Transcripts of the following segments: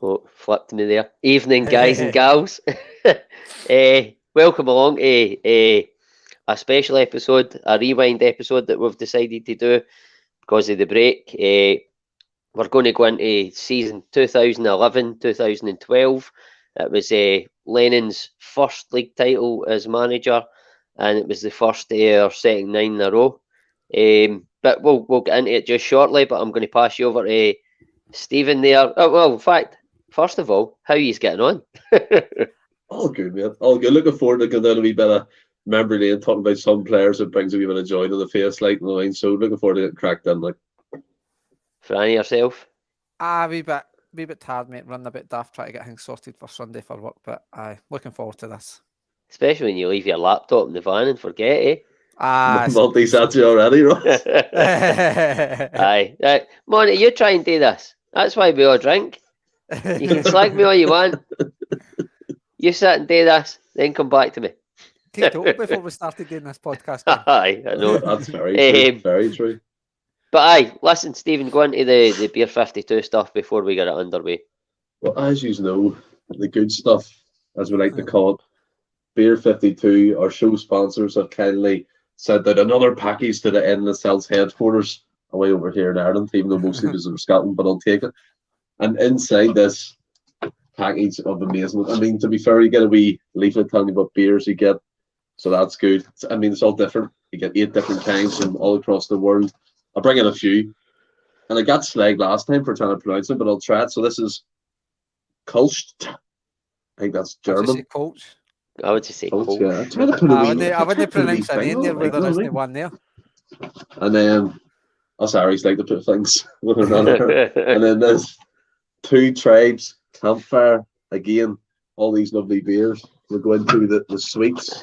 Oh, flipped me there. Evening, guys and gals. Welcome along to a special episode, a rewind episode that we've decided to do because of the break. We're going to go into season 2011-2012. It was Lennon's first league title as manager, and it was the first of our second 9 in a row. But we'll get into it just shortly, but I'm going to pass you over to Stephen there. Oh, well, in fact, first of all, how are you getting on? All good, man. All good. Looking forward to going down a wee bit of memory lane, talking about some players that brings a wee bit of joy to the face, like the line. So looking forward to getting cracked in, like. Franny, yourself? Wee bit tired, mate. Running a bit daft, trying to get things sorted for Sunday for work, but looking forward to this. Especially when you leave your laptop in the van and forget it. Multi-sat you already, Ross. Aye. Monty, you try and do this. That's why we all drink. You can slag me all you want. You sit and do this, then come back to me. Take it before we started doing this podcast. Aye, I know. That's very true. Very true. But aye, listen, Stephen, go into the Beer 52 stuff before we get it underway. Well, as you know, the good stuff, as we like to call it, Beer 52, our show sponsors, have kindly sent out another package to the Endless Celts headquarters away over here in Ireland, even though mostly it was in Scotland, but I'll take it. And inside this package of amazement, I mean, to be fair, you get a wee leaflet telling you what beers you get, so that's good. I mean, it's all different. You get 8 different kinds from all across the world. I'll bring in a few. And I got slagged last time for trying to pronounce it, but I'll try it. So this is Kulst. I think that's German. I would just say Kulst, Kulst. yeah. I'm trying to put I wouldn't pronounce it in there, whether there's one there. And then us Irish like to put things with another. And then there's 2 Tribes, Campfire, again, all these lovely beers. We're going through the sweets.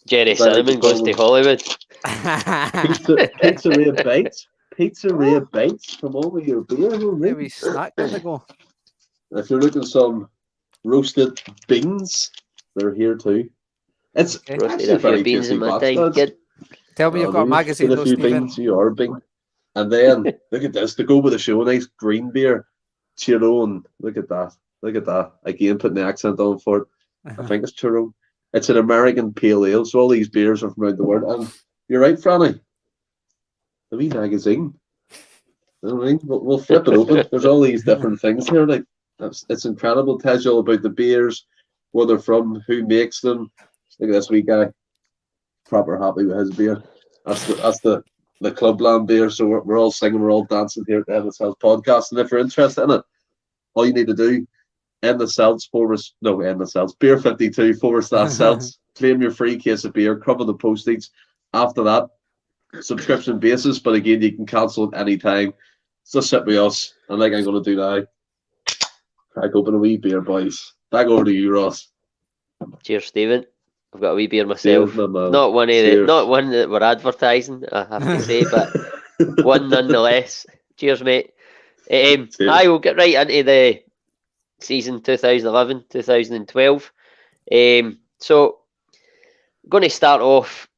Jerry Cinnamon goes to Hollywood. Pizzeria Bites. Pizzeria Bites. Come on with your beer. Maybe snack on the go. If you're looking some roasted beans, they're here too. It's roasted a few beans in my day. Tell me you've got a magazine, a few beans, you are bing. And then look at this to go with the show. A nice green beer, Chiron. Look at that. Look at that. Again, putting the accent on for it. I think it's Chiron. It's an American pale ale, so all these beers are from around the world. And you're right, Franny. The wee magazine. You know what I mean? We'll flip it open. There's all these different things here. Like it's incredible. It tells you all about the beers, where they're from, who makes them. Look at this wee guy. Proper happy with his beer. That's the Clubland beer. So we're all singing, we're all dancing here at the Endless Celts Podcast. And if you're interested in it, all you need to do, Endless Celts, Beer 52 /Celts. Claim your free case of beer, cover the postage. After that, subscription basis, but again, you can cancel at any time. Just sit with us, and like I'm going to do now, crack open a wee beer, boys. Back over to you, Ross. Cheers, Stephen. I've got a wee beer myself. Cheers, not one that we're advertising, I have to say, but one nonetheless. Cheers, mate. I will get right into the season 2011-2012. So, I'm going to start off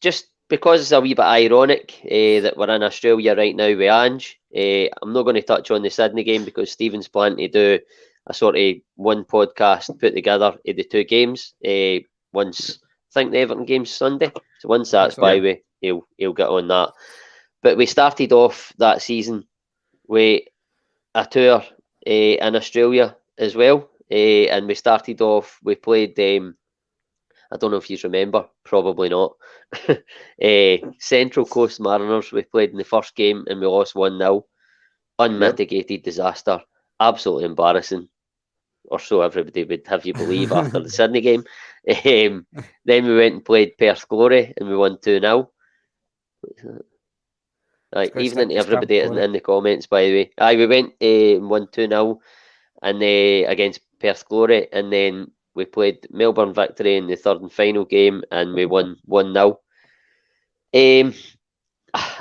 just because it's a wee bit ironic that we're in Australia right now with Ange. I'm not going to touch on the Sydney game because Stephen's planning to do a sort of one podcast put together of the 2 games. Once, I think the Everton game's Sunday, so once that's by way, he'll get on that. But we started off that season with a tour in Australia as well, and we started off. We played. I don't know if you remember, probably not. Central Coast Mariners. We played in the first game and we lost 1-0. Unmitigated disaster. Absolutely embarrassing, or so everybody would have you believe after the Sydney game. Then we went and played Perth Glory and we won 2-0. Right, even into everybody in the comments, by the way. We went and won 2-0 and against Perth Glory, and then we played Melbourne Victory in the third and final game and we won 1-0.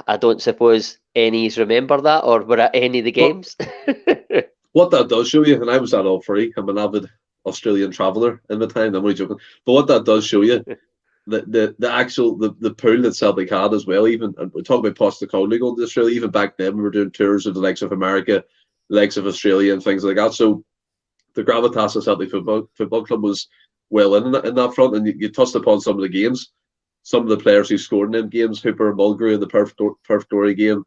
I don't suppose any's remember that, or were at any of the games? What that does show you, and I was at all 3, I'm an avid Australian traveller in the time, I'm only joking, but what that does show you, the actual pool that Celtic had as well, even, and we talk about Postecoglou going to Australia, even back then we were doing tours of the likes of America, the likes of Australia and things like that. So gravitas of Celtic Football Club was well in that front, and you touched upon some of the games, some of the players who scored in them games, Hooper, Mulgrew in the Perth Dory game,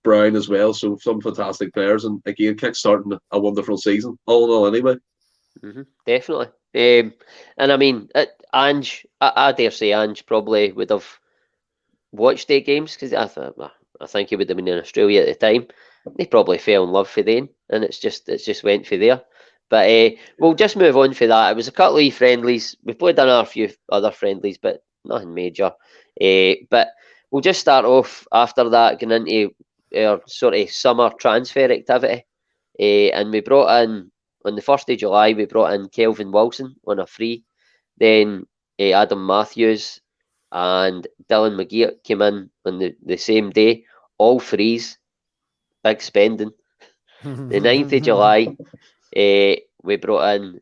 Brown as well, so some fantastic players, and again, kick-starting a wonderful season, all in all anyway. Definitely. And I mean, Ange, I dare say Ange probably would have watched their games, because I think he would have been in Australia at the time. He probably fell in love for them, and it's just went for there. But we'll just move on for that. It was a couple of friendlies. We played in a few other friendlies, but nothing major. But we'll just start off after that, going into our sort of summer transfer activity. And we brought in, on the 1st of July, we brought in Kelvin Wilson on a free. Then Adam Matthews and Dylan McGee came in on the same day, all frees, big spending. The 9th of July, we brought in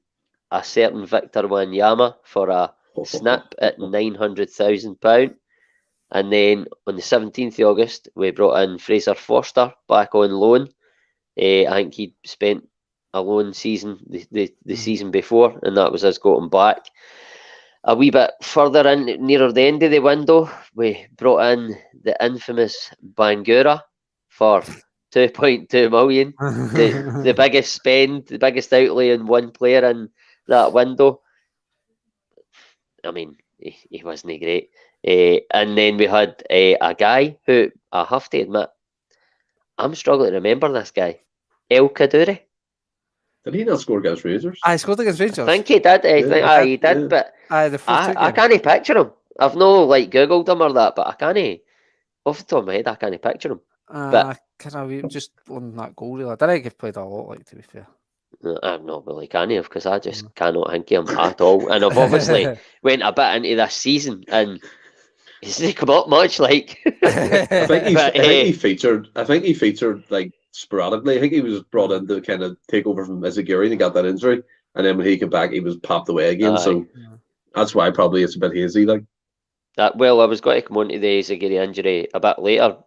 a certain Victor Wanyama for a snap at £900,000. And then on the 17th of August, we brought in Fraser Forster back on loan. I think he'd spent a loan season the season before, and that was us going back. A wee bit further in, nearer the end of the window, we brought in the infamous Bangura for 2.2 million. The biggest spend, the biggest outlay in one player in that window. I mean, he wasn't great. And then we had a guy who, I have to admit, I'm struggling to remember this guy. El Kaduri. Did he not score against Rangers? I scored against Rangers. I think he did. He did, but I can't picture him. I've no Googled him or that, but I can't. Off the top of my head, I can't picture him. But we just on that goal reel. I don't think he's played a lot, to be fair. I'm not really canny because I just cannot think of him at all. And I've obviously went a bit into this season and he's not come up much. I think he featured sporadically. I think he was brought in to kind of take over from Izagiri and he got that injury. And then when he came back, he was popped away again. So that's why probably it's a bit hazy. I was going to come on to the Izagiri injury a bit later,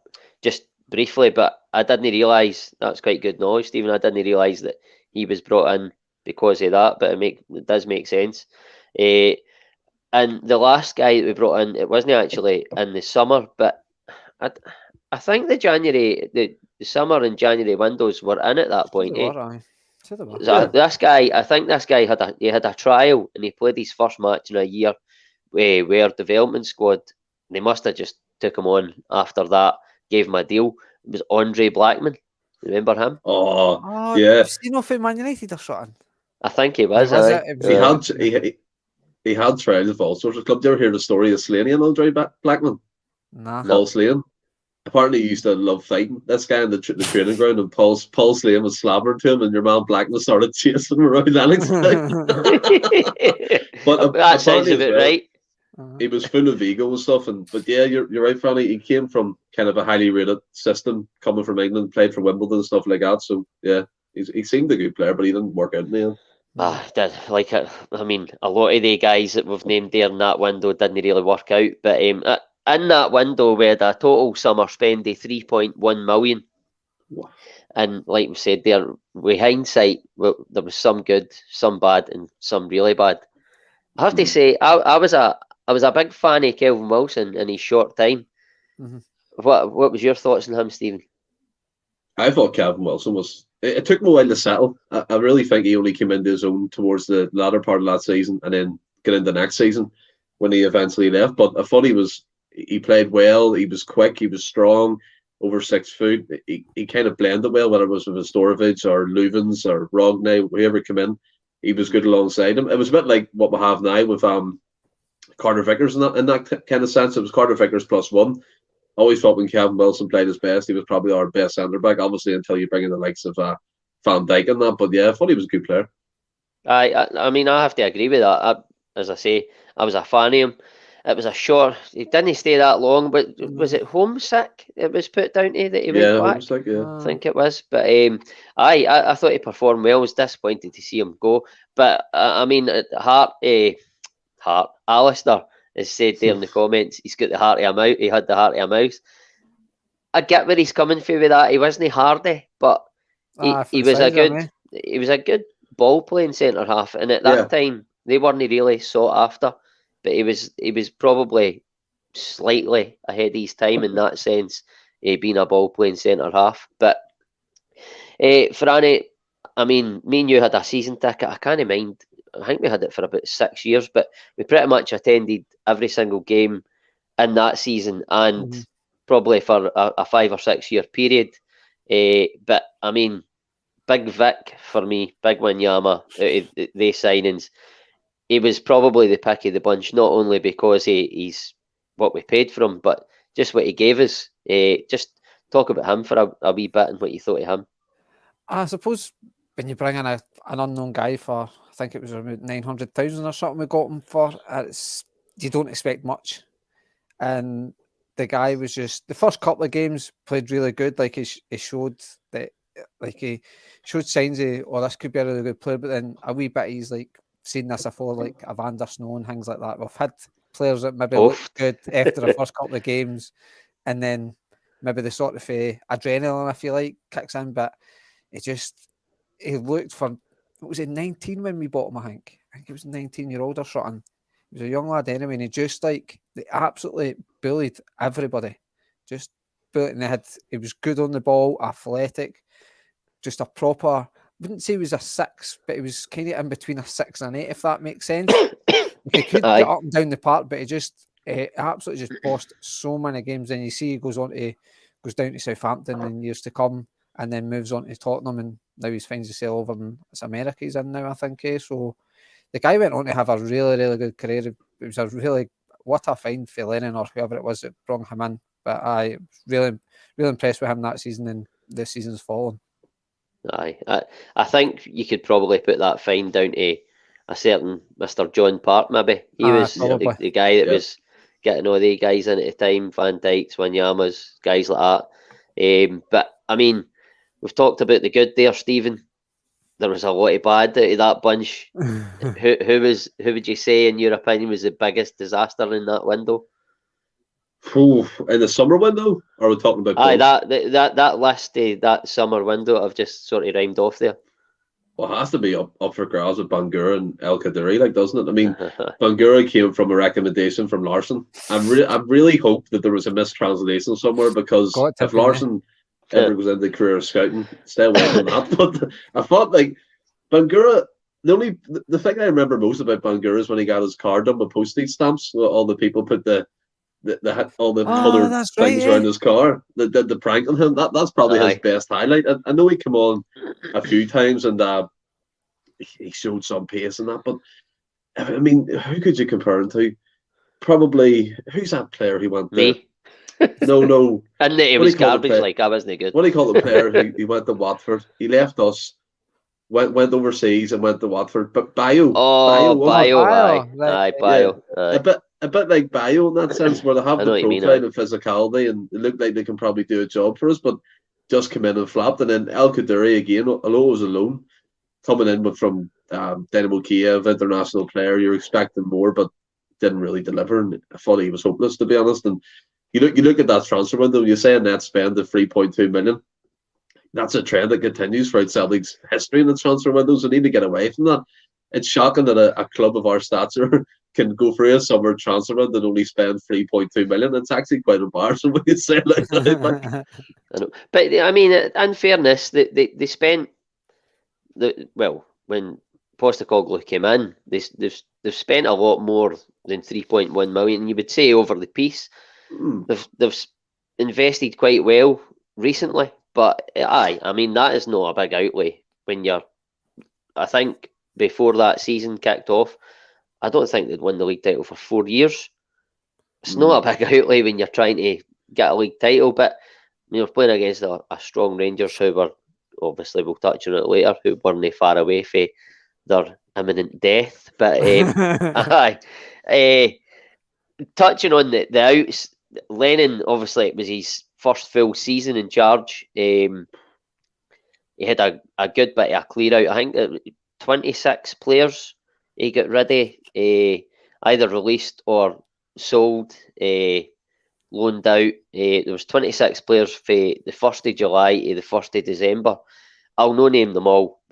just briefly, but I didn't realise, that's quite good knowledge, Stephen. I didn't realise that he was brought in because of that, but it does make sense. And the last guy that we brought in, it wasn't actually in the summer, but I think the summer and January windows were in at that point. This guy had a trial and he played his first match in a year where development squad, they must have just took him on after that, gave him a deal. It was Andre Blackman. Remember him? Oh yeah. Was he not for Man United or something? I think he was. He had trials of all sorts of clubs. Did you ever hear the story of Slaney and Andre Blackman? Nah. Paul Slane. Apparently he used to love fighting this guy in the training ground, and Paul Slane was slabbering to him, and your man Blackman started chasing him around Alex. But that sounds a bit right. He was full of ego and stuff, but yeah, you're right, Franny. He came from kind of a highly rated system, coming from England, played for Wimbledon and stuff like that. So yeah, he seemed a good player, but he didn't work out in the end. I mean, a lot of the guys that we've named there in that window didn't really work out. But in that window, we had a total summer spend of 3.1 million. Wow. And like we said there, with hindsight, there was some good, some bad, and some really bad. I have to say, I was a big fan of Kelvin Wilson in his short time. Mm-hmm. What was your thoughts on him, Stephen? I thought Kelvin Wilson was... It took him a while to settle. I really think he only came into his own towards the latter part of that season and then get into the next season when he eventually left. But I thought he played well, he was quick, he was strong, over 6 foot. He kind of blended well, whether it was with Storovic or Luvens or Rogney, whoever came in. He was good alongside him. It was a bit like what we have now with Carter Vickers in that kind of sense. It was Carter Vickers +1. Always thought when Kelvin Wilson played his best, he was probably our best centre back. Obviously, until you bring in the likes of Van Dijk and that. But yeah, I thought he was a good player. I mean, I have to agree with that. As I say, I was a fan of him. It was a short. He didn't stay that long, but was it homesick? It was put down to that he went back. Homesick, yeah. I think it was. But I thought he performed well. I was disappointed to see him go. But I mean, Alistair has said there in the comments, he's got the heart of a mouse. He had the heart of a mouse. I get where he's coming from with that. He wasn't hardy, but he was a good ball playing centre half, and at that time they weren't really sought after. But he was probably slightly ahead of his time in that sense, being a ball playing centre half. But Franny, I mean, me and you had a season ticket. I can't mind. I think we had it for about 6 years, but we pretty much attended every single game in that season, and probably for a 5 or 6 year period. But I mean, Big Vic for me, Big Wanyama, they signings, he was probably the pick of the bunch, not only because he's what we paid for him, but just what he gave us. Just talk about him for a wee bit and what you thought of him. I suppose when you bring in an unknown guy for, I think it was about 900,000 or something we got him for, you don't expect much. And the guy was just, the first couple of games played really good. Like he showed that, like he showed signs of, oh, this could be a really good player. But then a wee bit, he's like seen this before, like a Van der Snow and things like that. We've had players that maybe looked good after the first couple of games, and then maybe the sort of adrenaline, I feel like, kicks in. But he looked for, what was it, 19 when we bought him, I think he was a 19-year-old or something. He was a young lad anyway, and he just they absolutely bullied everybody. Just bullied, and he was good on the ball, athletic, just a proper, I wouldn't say he was a 6, but he was kind of in between a 6 and 8, if that makes sense. He could get up and down the park, but he absolutely just bossed so many games. And you see he goes down to Southampton in years to come, and then moves on to Tottenham, and now he finds himself over in America he's in now, I think. So the guy went on to have a really, really good career. It was a really, what a find for Lennon or whoever it was that brought him in. But I really, really impressed with him that season, and this season's following. I think you could probably put that fine down to a certain Mr. John Park, maybe. He was the guy that was getting all the guys in at the time, Van Dijk's, Wanyamas, guys like that. But, I mean, we've talked about the good there, Stephen. There was a lot of bad out of that bunch. Who would you say, in your opinion, was the biggest disaster in that window? In the summer window? Or are we talking about that list, that summer window I've just sort of rhymed off there? Well, it has to be up for grabs with Bangura and El Kadiri, doesn't it? I mean, Bangura came from a recommendation from Larson. I really hope that there was a mistranslation somewhere, because if Larson ever goes into the career of scouting, stay away from that. But I thought, Bangura, the thing I remember most about Bangura is when he got his card done with postage stamps. All the people put all the coloured things around his car. The prank on him. That's probably his best highlight. I know he came on a few times and he showed some pace in that. But I mean, who could you compare him to? Probably, who's that player who went there? Me. No. And it was garbage. I wasn't good. What do you call the player who went to Watford? He left us. Went overseas and went to Watford. But Bio. Bio. A bit like Bio in that sense, where they have the profile and physicality, and they look like they can probably do a job for us, but just come in and flapped. And then El Kadiri again, although it was a loan, coming in from Dynamo Kiev, international player, you're expecting more, but didn't really deliver. And I thought he was hopeless, to be honest. And you look at that transfer window, and you say a net spend of 3.2 million. That's a trend that continues throughout Celtic's history in the transfer windows. We need to get away from that. It's shocking that a club of our stature can go through a summer transfer window and only spend 3.2 million. It's actually quite embarrassing when you say it like that. But I mean, in fairness, they spent when Postecoglou came in, they've spent a lot more than 3.1 million. You would say over the piece, they've invested quite well recently. But I mean, that is not a big outlay when I think before that season kicked off, I don't think they'd won the league title for 4 years. It's not a big outlay when you're trying to get a league title, but you're playing against a strong Rangers who were, obviously we'll touch on it later, who weren't far away from their imminent death. But touching on the outs, Lennon, obviously it was his first full season in charge. He had a good bit of a clear out. I think 26 players he got rid of, either released or sold, loaned out. There was 26 players for the 1st of July to the 1st of December. I'll no name them all.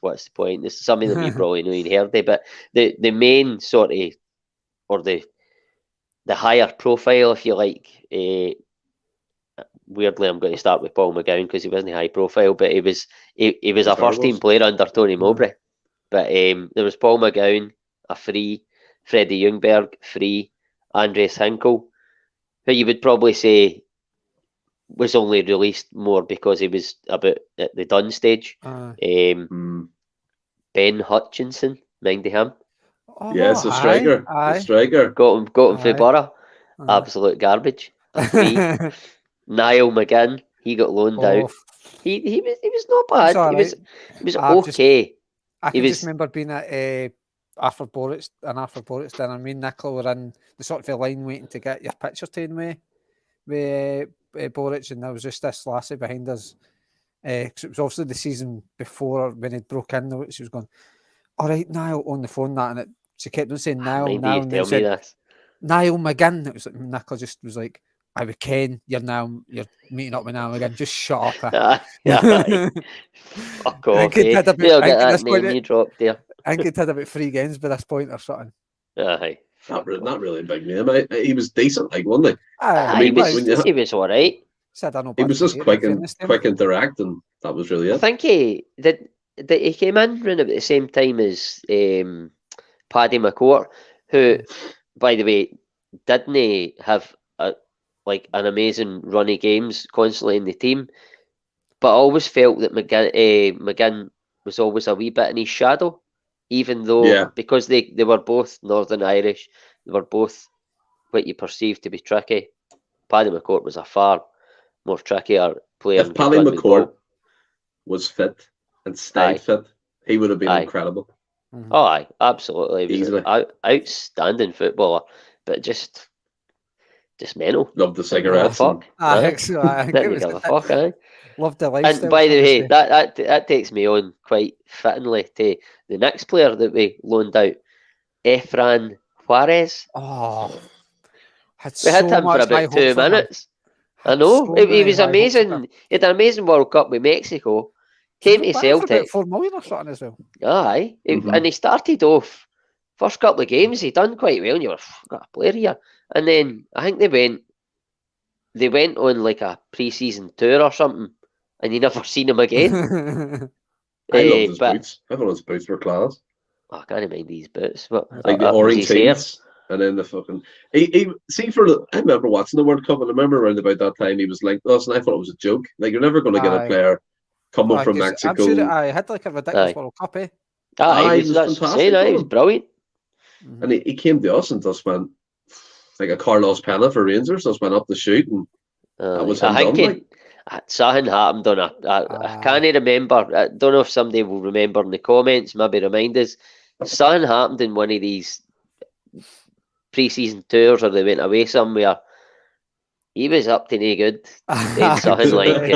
what's the point? Some of them you probably know you've heard of, but the main sort of, or the higher profile, if you like. Weirdly, I'm going to start with Paul McGowan because he wasn't high profile, but he was a first team player under Tony Mowbray. But there was Paul McGowan, a free, Freddie Ljungberg, free, Andreas Hinkel, who you would probably say was only released more because he was about at the done stage. Ben Hutchinson, mind him. Yes, a striker. A striker. Got him for Borough. Absolute garbage. A free. Niall McGinn, he got loaned out. He was not bad. He was okay. I can just remember being at Alfred Boruc's dinner. Me and Nicola were in the sort of line waiting to get your picture taken with Boruc, and there was just this lassie behind us. Because it was obviously the season before when it broke in. She was going, "All right, Niall," on the phone, and she kept on saying Niall, Niall, and then said Niall McGinn. It was like Nicola just was like, "I would Ken, you're meeting up with Niall McGinn. Just shut up." Fuck off. You dropped there. I think he'd had about 3 games by this point or something. Aye. Not really a big name. He was decent, like, wasn't he? He was all right. He was just quick and direct, and that was really it. I think he came in around about the same time as Paddy McCourt, who, by the way, didn't he have an amazing run of games constantly in the team? But I always felt that McGinn was always a wee bit in his shadow, even though because they were both Northern Irish, they were both what you perceived to be tricky. Paddy McCourt was a far more trickier player. If Paddy McCourt was fit and stayed fit, he would have been incredible. Mm-hmm. Oh, aye, absolutely. He was an outstanding footballer, but just mental. Loved the cigarettes. Loved the lifestyle. And by the way, that takes me on quite fittingly to the next player that we loaned out, Efran Juarez. Oh, we had him for about 2 minutes. I know. He was amazing. He had an amazing World Cup with Mexico. Came to Celtic. 4 million or something as well. Aye. And he started off, first couple of games, he done quite well. And you were, got a player here. And then I think they went on like a pre-season tour or something, and you never seen him again. I love his boots. I thought his boots were class. I can't mind these boots. But like the orange tees. And then the fucking I remember watching the World Cup, and I remember around about that time he was linked to us, and I thought it was a joke. Like, you're never going to get a player coming from Mexico. I'm sure I had like a ridiculous World Cup. He was fantastic. He was brilliant. Mm-hmm. And he came to us and just went like a Carlos Pena for Rangers, just went up the shoot, and that was him done. Something happened on I can't remember. I don't know if somebody will remember in the comments. Maybe remind us. Something happened in one of these pre-season tours, or they went away somewhere. He was up to no good. Something like it.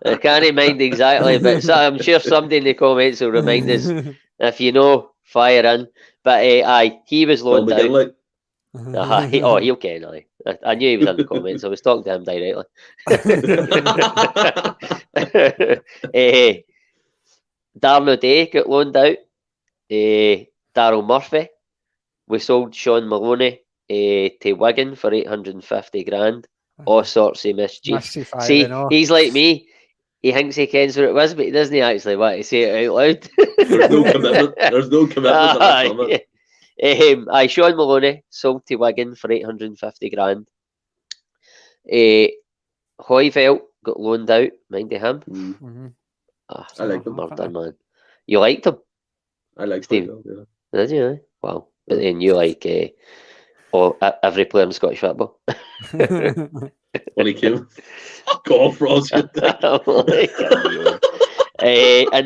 I can't mind exactly, but I'm sure somebody in the comments will remind us. If you know, fire in. But he was loaned out. He'll ken. I knew he was in the comments. I was talking to him directly. Darren O'Day got loaned out. Daryl Murphy. We sold Sean Maloney to Wigan for 850 grand. All sorts of mischief. See, he's like me. He thinks he kens what it was, but he doesn't actually want to say it out loud. There's no commitment. There's no commitment. Sean Maloney sold to Wigan for 850 grand. Hoyveld got loaned out. Mind him? Mm-hmm. I liked him. Murder, man. You liked him? I liked Steve. Yeah. Did you? Wow. But then you like every player in Scottish football. When he came, fuck off, Ross. And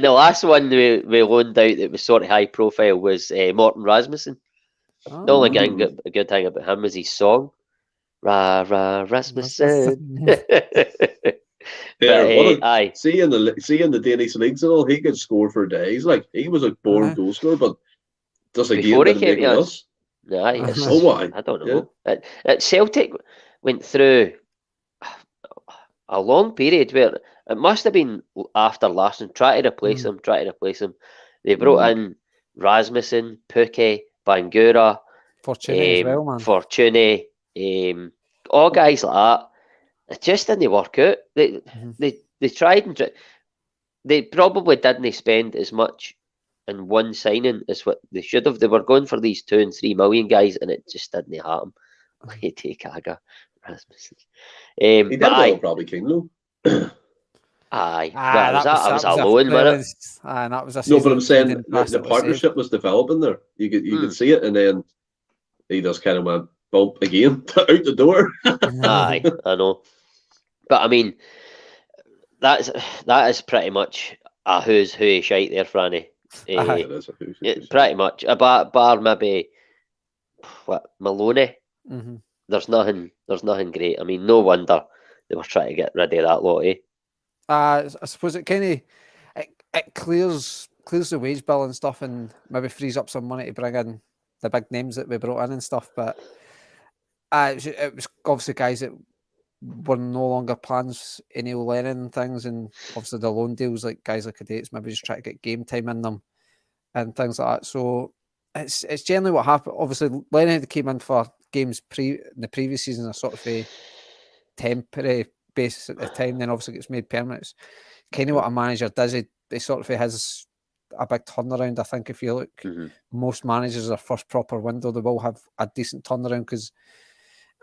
the last one we loaned out that was sort of high profile was Morten Rasmussen. The only good thing about him was his song, Ra Ra Rasmussen. See in the Danish leagues and all, he could score for days. Like, he was a born goal scorer, but just like before he came to us. I don't know. Celtic went through a long period where it must have been after Larsson trying to replace him. They brought in Rasmussen, Pukki, Bangura, Fortuny as well, man. Fortuny, all guys like that. It just didn't work out. They tried and they probably didn't spend as much in one signing as what they should have. They were going for these 2 and 3 million guys, and it just didn't happen. Kaga, Rasmussen. He did well, probably King though. That was a loan, wasn't it? And that was a no, but I'm saying the partnership was developing there. You could see it, and then he just kind of went bump again out the door. Aye, I know. But I mean, that is pretty much a who's who shite there, Franny. Pretty much. Bar maybe Maloney. Mm-hmm. There's nothing great. I mean, no wonder they were trying to get rid of that lot, eh? I suppose it kind of it clears the wage bill and stuff, and maybe frees up some money to bring in the big names that we brought in and stuff. But it was obviously guys that were no longer plans, any Lennon and things, and obviously the loan deals, like guys like Cadets, maybe just try to get game time in them and things like that. So it's generally what happened. Obviously, Lennon came in for games in the previous season, a sort of a temporary basis at the time, then obviously gets made permanent. It's kind of what a manager does. He sort of has a big turnaround. I think if you look, most managers, their first proper window, they will have a decent turnaround, because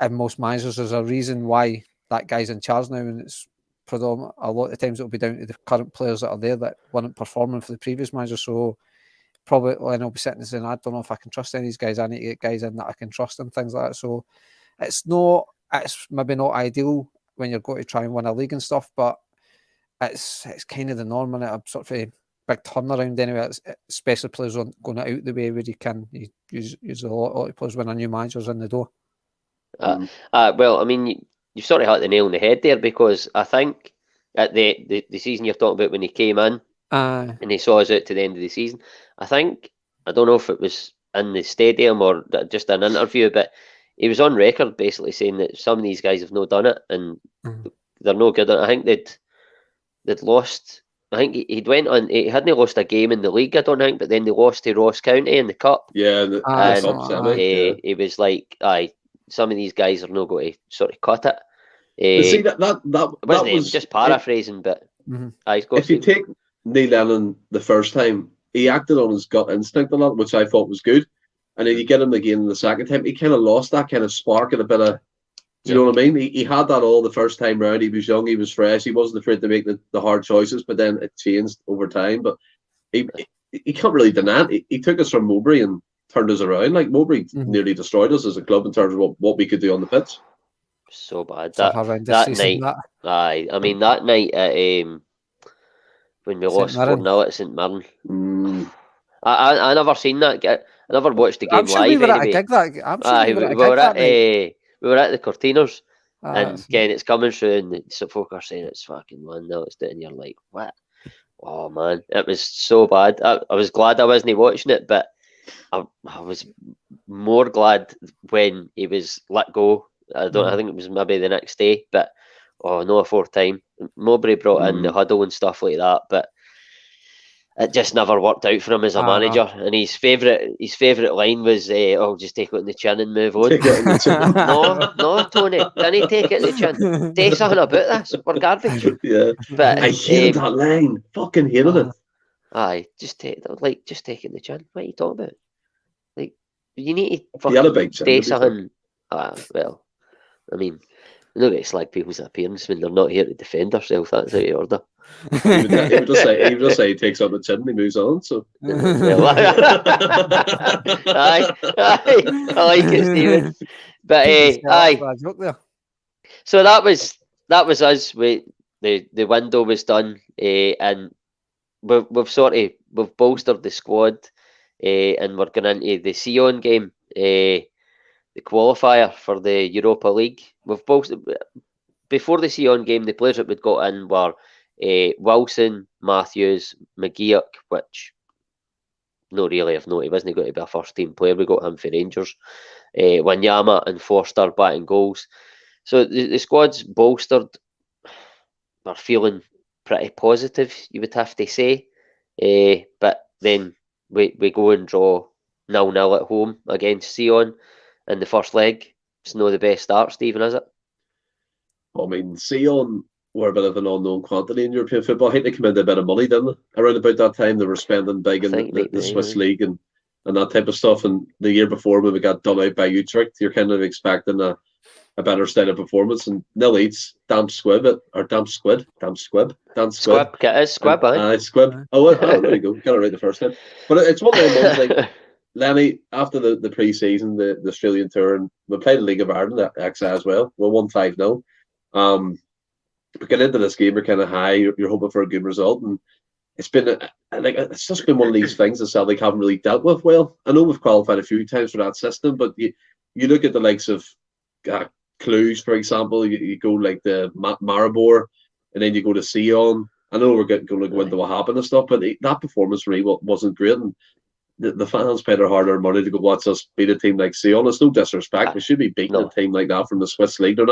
in most managers there's a reason why that guy's in charge now, and it's predominant. A lot of times it'll be down to the current players that are there that weren't performing for the previous manager. So probably Lennon will be sitting and saying, I don't know if I can trust any of these guys. I need to get guys in that I can trust and things like that. So it's maybe not ideal when you're going to try and win a league and stuff, but it's kind of the norm, and a sort of a big turnaround anyway, especially players going out the way where you can use a lot of players when a new manager's in the door. Well, I mean, you sort of hit the nail on the head there, because I think at the season you're talking about when he came in and he saw us out to the end of the season, I don't know if it was in the stadium or just an interview, but he was on record basically saying that some of these guys have not done it and they're no good. I think they'd lost. I think he went on. He hadn't lost a game in the league, I don't think, but then they lost to Ross County in the cup. Yeah, the cup semi. He was like, some of these guys are not going to sort of cut it. See, that was just paraphrasing, but if you take Neil Lennon the first time, he acted on his gut instinct a lot, which I thought was good. And then you get him again in the second time, he kind of lost that kind of spark and a bit of, do you know what I mean? He had that all the first time round. He was young, he was fresh, he wasn't afraid to make the hard choices, but then it changed over time. But he can't really deny it. He took us from Mowbray and turned us around. Like, Mowbray nearly destroyed us as a club in terms of what we could do on the pitch. So bad. That night. I mean, that night at, when we lost 4-0 at St Mirren. I never seen that. I never watched the game I'm sure live. We were anyway. At a gig that. I'm sure we were at the Cortinas, and again, it's coming through, and some folk are saying it's fucking 1-0. It's doing. You're like, what? Oh man, it was so bad. I was glad I wasn't watching it, but I was more glad when he was let go. I think it was maybe the next day, but no, a fourth time. Mowbray brought in the huddle and stuff like that, but it just never worked out for him as a manager. And his favourite line was, just take it in the chin and move on. No, Tony, didn't he take it in the chin? Take something about this. We're garbage. Yeah, but I hated that line. Fucking hated it. Aye, just take it in the chin. What are you talking about? Like, you need to fucking say something. Well, I mean, you don't get to slag people's appearance when they're not here to defend themselves. That's out of order. He would just say he takes up the chin and he moves on. So aye, I like it, Stephen. But so that was us. The window was done, and we've bolstered the squad, and we're going into the Sion game, the qualifier for the Europa League. We've bolstered before the Sion game. The players that we'd got in were Wilson, Matthews, McGeoch, which not really of note. He wasn't going to be a first team player. We got him for Rangers. Wanyama and Forster batting goals. So the squad's bolstered. are feeling pretty positive, you would have to say. But then we go and draw 0-0 at home against Sion in the first leg. It's not the best start, Stephen, is it? I mean, Sion were a bit of an unknown quantity in European football. I think they came into a bit of money, didn't they? Around about that time, they were spending big in the Swiss League and that type of stuff. And the year before, when we got done out by Utrecht, you're kind of expecting a better style of performance. And 0-8, damp squib. Squib, it is squib, squib. Oh, there you go. Got it right the first time. But it's one of them ones like, Lenny, after the pre-season, the Australian tour, and we played the League of Ireland at XI as well. We won 5-0. We get into this game, you're kind of high, you're hoping for a good result, and it's been it's just been one of these things that Celtic haven't really dealt with well. I know we've qualified a few times for that system, but you look at the likes of Cluj, for example, you go like the Maribor, and then you go to Sion. I know we're going to go into what happened and stuff, but that performance really wasn't great, and the fans paid their hard-earned money to go watch us beat a team like Sion. It's no disrespect, we should be beating a team like that from the Swiss League. They're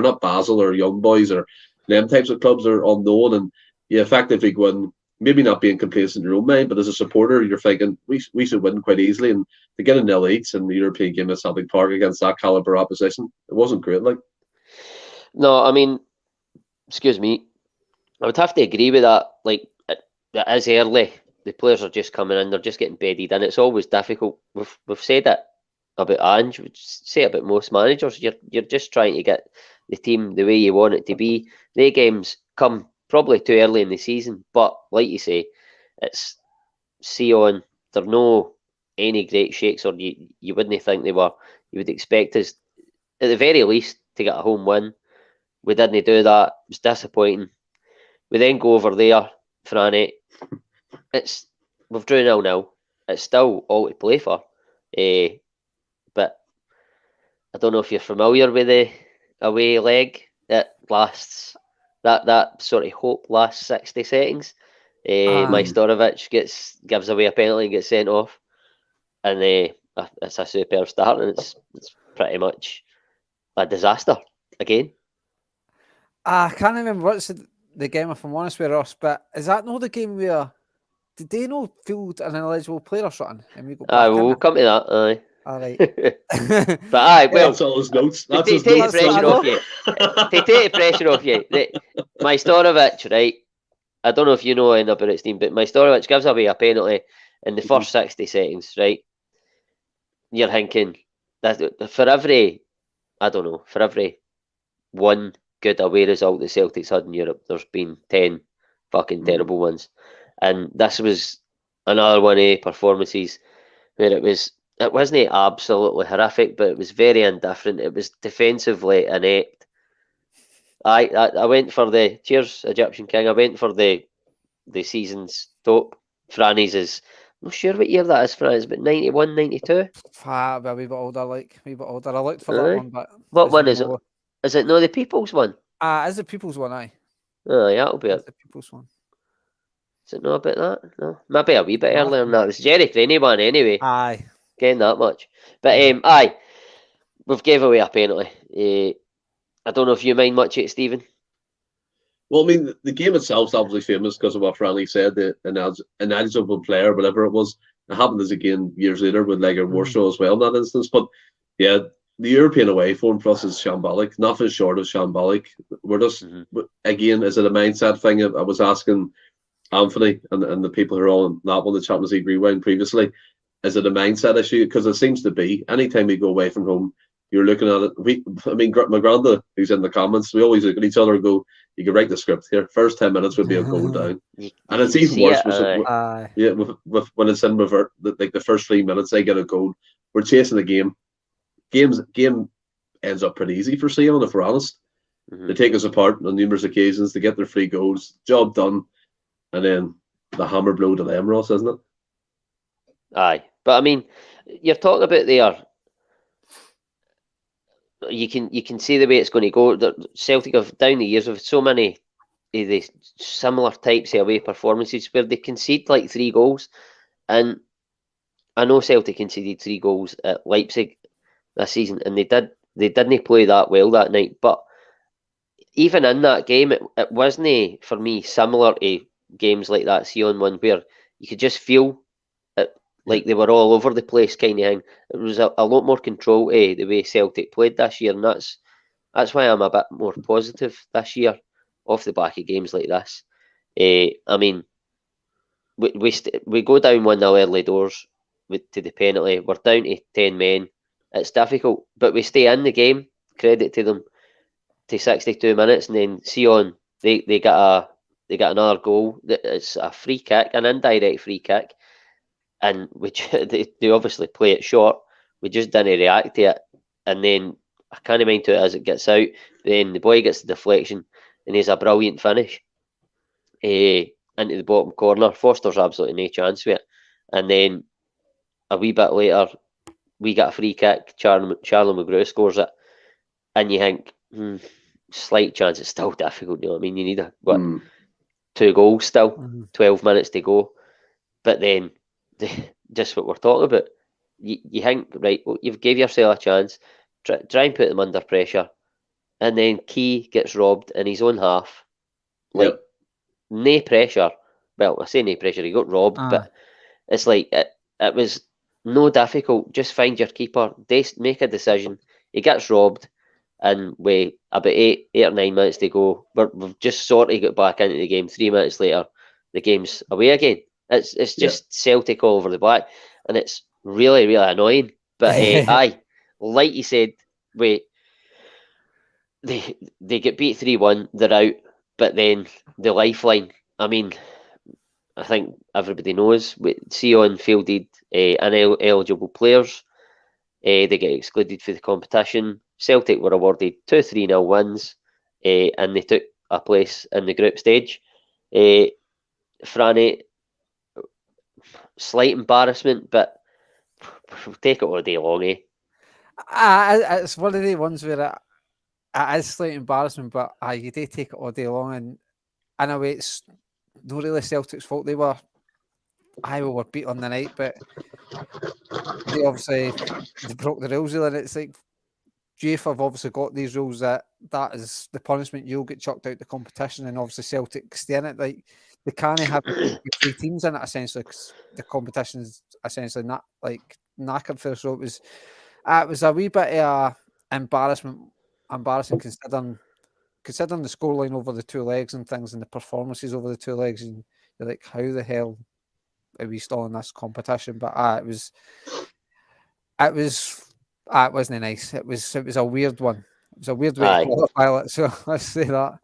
not Basel or Young Boys or them types of clubs are unknown, and you effectively go in, maybe not being complacent in your own mind, but as a supporter, you're thinking we should win quite easily. And to get a 0-8 in the European game at Celtic Park against that caliber opposition, it wasn't great. Like, no, I mean, excuse me, I would have to agree with that. Like, it is early. The players are just coming in; they're just getting bedded in. It's always difficult. We've said it about Ange. We say it about most managers. You're just trying to get the team the way you want it to be. The games come probably too early in the season, but like you say, it's Sion. They're no any great shakes, or you wouldn't think they were. You would expect us, at the very least, to get a home win. We didn't do that. It was disappointing. We then go over there, Franny. We've drew 0-0. It's still all to play for. But I don't know if you're familiar with the away leg that lasts, that sort of hope lasts 60 seconds. Majstorovic gives away a penalty and gets sent off, and it's a superb start, and it's pretty much a disaster again. I can't remember what's the game, if I'm honest with us, but is that not the game where did they not field an ineligible player or something? And we go back we'll come to that. Aye. All right. But well, that's all his notes. That's to take the pressure off you. To take the pressure off you. Majstorovic, right? I don't know if you know anything about it, Steve, but Majstorovic gives away a penalty in the first 60 seconds, right? You're thinking that for every one good away result the Celtics had in Europe, there's been 10 fucking terrible ones. And this was another one of performances where it wasn't absolutely horrific, but it was very indifferent. It was defensively inept. I went for the cheers, Egyptian King. I went for the season's top. Franny's is, I'm not sure what year that is. Franny's about 91, 92. A wee bit older, I looked for that one, but what one is it? Is it not the People's one? Is the People's one? Aye. Oh, yeah, that'll be it. The People's one. Is it not about that? No, maybe a wee bit earlier than that. It's Jerry Craney one anyway. Aye. Getting that much. But aye, we've gave away a penalty. I don't know if you mind much of it, Stephen. Well, I mean, the game itself is obviously famous because of what Franny said, the ineligible player, whatever it was. It happened again years later with Leger Warsaw as well in that instance. But yeah, the European away form for us is shambolic, nothing short of shambolic. We're just, again, is it a mindset thing? I was asking Anthony and the people who are on that one, the Champions League rewind previously, is it a mindset issue? Because it seems to be. Anytime we go away from home, you're looking at it. My granda, who's in the comments, we always look at each other and go, you can write the script here. First 10 minutes would be a goal down. And it's even worse when it's in revert, like the first 3 minutes, they get a goal. We're chasing the game. Game ends up pretty easy for Sion, if we're honest. They take us apart on numerous occasions. They get their 3 goals. Job done. And then the hammer blow to them, Ross, isn't it? Aye. But I mean, you're talking about there. You can see the way it's going to go. Celtic have down the years have so many of the similar types of away performances where they concede like 3 goals, and I know Celtic conceded 3 goals at Leipzig this season, and they didn't play that well that night. But even in that game, it wasn't for me similar to games like that Sion one where you could just feel it, like they were all over the place kind of thing. It was a lot more control to the way Celtic played this year, and that's why I'm a bit more positive this year off the back of games like this. I mean, we go down 1-0 early doors to the penalty. We're down to 10 men. It's difficult, but we stay in the game. Credit to them. To 62 minutes, and then Sion they got another goal. It's a free kick, an indirect free kick, and they obviously play it short. We just didn't react to it, and then I can't mind to it as it gets out. Then the boy gets the deflection, and he's a brilliant finish into the bottom corner. Foster's absolutely no chance with it, and then a wee bit later, we get a free kick. Charlie McGrew scores it, and you think, slight chance. It's still difficult. You know what I mean? You need 2 goals still, 12 minutes to go. But then, just what we're talking about, you think, right, well, you've gave yourself a chance, try and put them under pressure, and then Key gets robbed in his own half. Like, no pressure. Well, I say no pressure, he got robbed, but it's like, it was no difficult. Just find your keeper, make a decision. He gets robbed, and with about 8 or 9 minutes to go, we've just sort of got back into the game. 3 minutes later, the game's away again. It's just Celtic all over the black, and it's really, really annoying. But aye, like you said, they get beat 3-1, they're out, but then the lifeline, I mean, I think everybody knows, Sion fielded ineligible players. They get excluded for the competition. Celtic were awarded 2 3-0 wins, and they took a place in the group stage. Franny, slight embarrassment, but we'll take it all day long, It's one of the ones where it is slight embarrassment, but you do take it all day long, and in a way it's not really Celtic's fault. We were beat on the night, but they obviously broke the rules, and it's like UEFA have obviously got these rules that is the punishment. You'll get chucked out the competition, and obviously Celtic stay in it. Like, they can't have 3 teams in it essentially, because the competition is essentially not like knackered for us. So it was a wee bit of embarrassing considering the scoreline over the 2 legs and things, and the performances over the 2 legs, and you're like, how the hell are we still in this competition? But it wasn't nice. It was a weird one. It was a weird way to qualify it. So let's say that.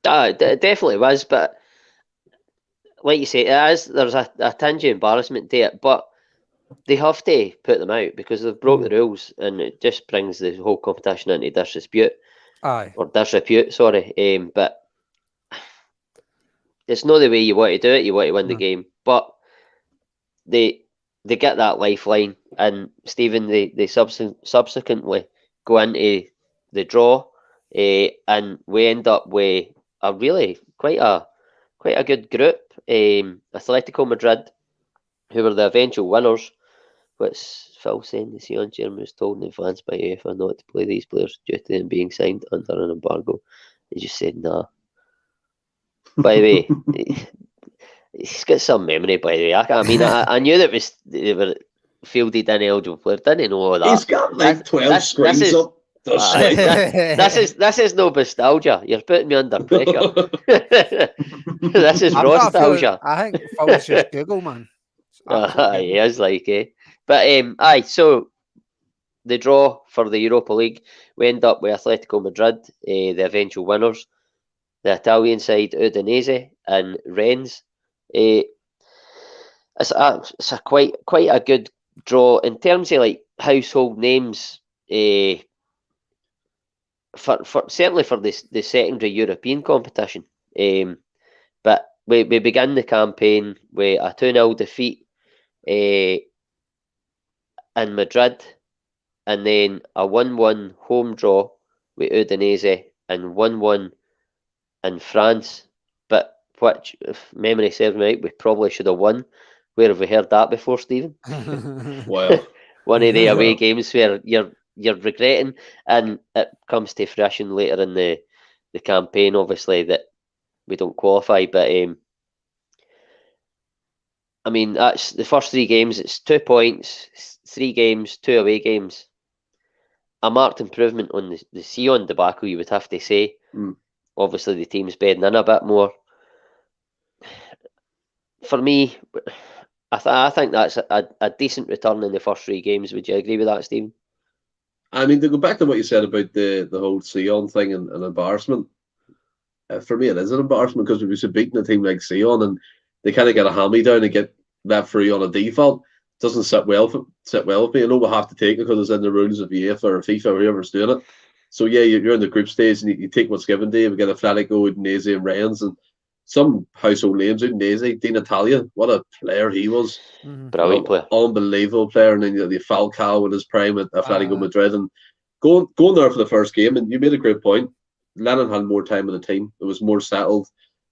It definitely was, but like you say, there's a tinge of embarrassment to it, but they have to put them out because they've broke the rules, and it just brings the whole competition into disrepute. Sorry. But it's not the way you want to do it. You want to win the game, but they get that lifeline, and Stephen, they subsequently go into the draw, and we end up with a really quite a good group. Atletico Madrid, who were the eventual winners, which Phil saying the Sion chairman was told in advance by UEFA not to play these players due to them being signed under an embargo. He just said nah. By the way, he's got some memory, by the way. I knew that they were fielded ineligible players. Didn't know all that. He's got like 12 screens up. This is no nostalgia. You're putting me under pressure. This is nostalgia. I think Phil's just Google, man. He is like, But so the draw for the Europa League, we end up with Atletico Madrid, the eventual winners. The Italian side, Udinese and Rennes. It's a quite a good draw in terms of like household names. For certainly for the secondary European competition. But we began the campaign with a 2-0 defeat in Madrid, and then a 1-1 home draw with Udinese and 1-1 in France. But which, if memory serves me right, we probably should have won. Where have we heard that before, Stephen? Well, one of the away games where you're regretting, and it comes to fruition later in the the campaign, obviously, that we don't qualify. But I mean, that's the first 3 games. It's 2 points, 3 games, 2 away games. A marked improvement on the Sion debacle, you would have to say. Obviously, the team's bedding in a bit more. For me, I think that's a decent return in the first 3 games. Would you agree with that, Stephen? I mean, to go back to what you said about the whole Sion thing and embarrassment, for me it is an embarrassment because we was beating a team like Sion and they kind of get a hand-me-down and get that free on a default. It doesn't sit well with me. I know we'll have to take it because it's in the rules of UEFA or FIFA or whoever's doing it. So yeah, you're in the group stage and you take what's given to you. We get Atletico, Udinese and Rennes and some household names. Udinese, Di Natalia, what a player he was. Brilliant player. Unbelievable player. And then you know, the Falcao in his prime at Atletico Madrid. And going there for the first game, and you made a great point. Lennon had more time in the team. It was more settled.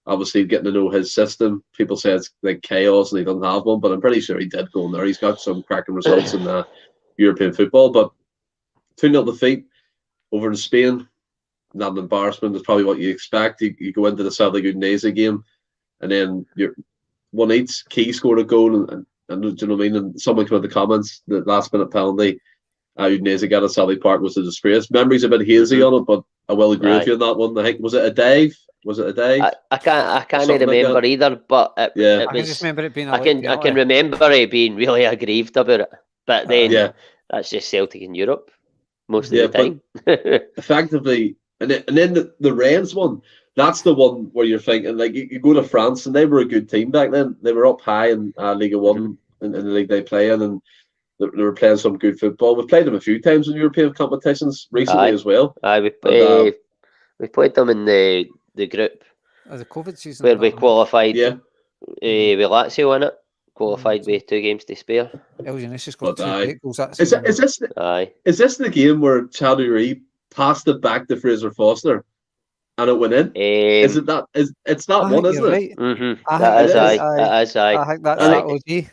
Obviously, getting to know his system. People say it's like chaos and he doesn't have one, but I'm pretty sure he did go in there. He's got some cracking results in European football. But 2-0 defeat over in Spain, not an embarrassment. It's probably what you expect. You go into the Celtic Udinese game, and then one each Key scored a goal, and do you know what I mean? And someone came in the comments, the last minute penalty Udinese got at Celtic Park was a disgrace. Memory's a bit hazy on it, but I will agree with you on that one. I think was it a dive? I can't remember like either, but it was, I can just remember it being. I can remember it being really aggrieved about it, but then that's just Celtic in Europe most of the time. Effectively, and then the Rennes one. That's the one where you're thinking like you go to France and they were a good team back then. They were up high in Ligue 1 in the league they play in, and they were playing some good football. We've played them a few times in European competitions recently as well. We played them in the group. The COVID season where we qualified. With Lazio in it. Qualified with 2 games to spare. Elgin got 2 great goals. Is this the game where Chaduri passed it back to Fraser Foster and it went in? Is it that? It's that one, isn't right. it? Mm-hmm. That is aye. I think that's that OG.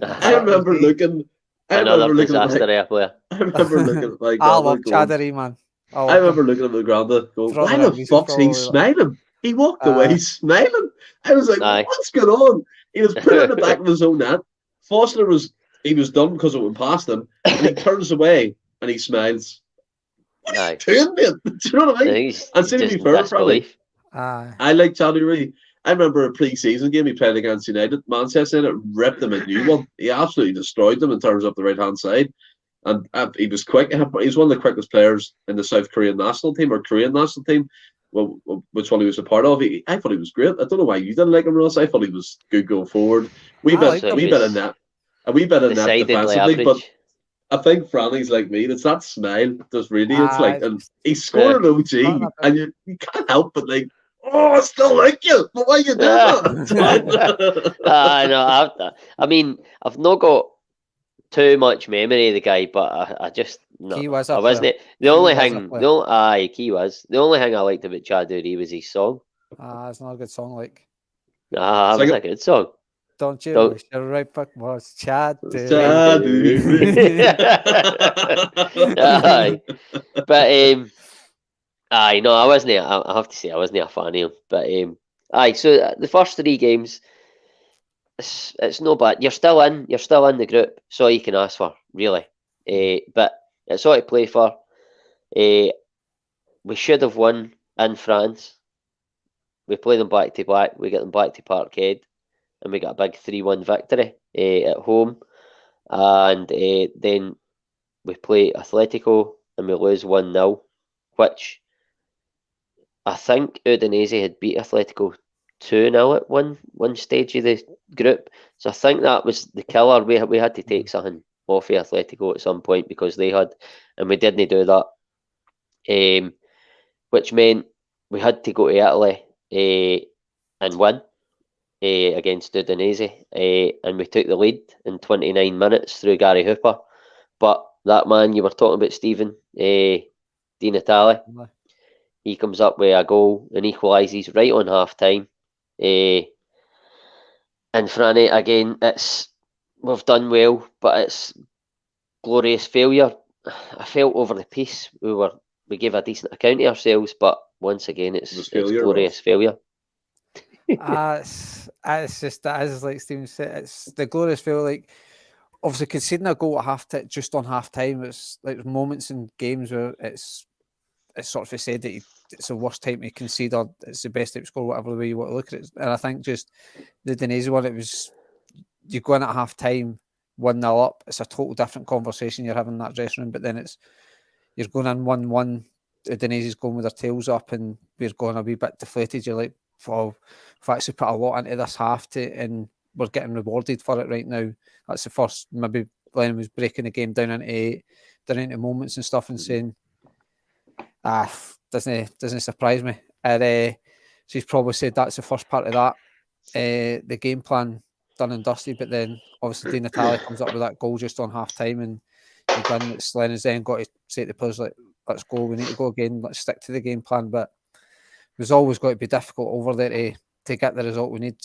I remember looking. Another disaster player. I remember looking like. I love Chaduri, man. I remember looking at the ground going, why the fuck's he smiling? He walked away smiling. I was like, what's going on? He was put in the back of his own net. Foster was done because it went past him, and he turns away and he smiles. What are you doing, mate? Do you know what I mean? And to be fair, probably. I like Chaduri. I remember a pre-season game he played against United. Manchester United ripped him a new one. He absolutely destroyed them in terms of the right-hand side. And he was quick. He's one of the quickest players in the South Korean national team or Korean national team, which one he was a part of. I thought he was great. I don't know why you didn't like him, Ross. I thought he was good going forward. A wee bit in that defensively. But I think Franny's like me. It's that smile just radiates and he scored an OG, and you can't help but like. Oh, I still like you, but why you doing that? I mean, I've not got too much memory of the guy, but I just he was I wasn't it. The only thing I liked about Chaduri was his song. It's not a good song, like. It was a good song. Don't you wish your right back was Chaduri? But no, I wasn't. I have to say, I wasn't a fan of him. But so the first 3 games, it's no bad. You're still in the group. So all you can ask for, really. But it's all to play for. We should have won in France. We play them back to back. We get them back to Parkhead, and we got a big 3-1 victory at home. And then we play Atletico and we lose 1-0, which I think Udinese had beat Atletico 2-0 at one stage of the group. So I think that was the killer. We had to take something off of Atletico at some point because they had, and we didn't do that. Which meant we had to go to Italy and win against Udinese. And we took the lead in 29 minutes through Gary Hooper. But that man you were talking about, Stephen, Di Natale, he comes up with a goal and equalises right on half time. And Franny, again, we've done well, but it's glorious failure. I felt over the piece we gave a decent account of ourselves, but once again, it's glorious failure. It's just, that is, like Stephen said, it's the glorious failure. Like, obviously conceding a goal at just on half time, it's like moments in games where it's sort of said that it's the worst time to concede, or it's the best time to score, whatever way you want to look at it. And I think just the Udinese one, it was, you go in at half time 1-0 up, it's a total different conversation you're having in that dressing room, but then you're going in 1-1, Udinese's going with their tails up and we're going a wee bit deflated. You're like, well, we've actually put a lot into this half and we're getting rewarded for it right now. That's the first, maybe Lennon was breaking the game down into moments and stuff and saying, doesn't surprise me. And so he's probably said that's the first part of that. The game plan done and dusted, but then obviously Di Natale comes up with that goal just on half time, and Lennon's then got to say to the players, like, let's go, we need to go again, let's stick to the game plan. But it was always going to be difficult over there to get the result we need.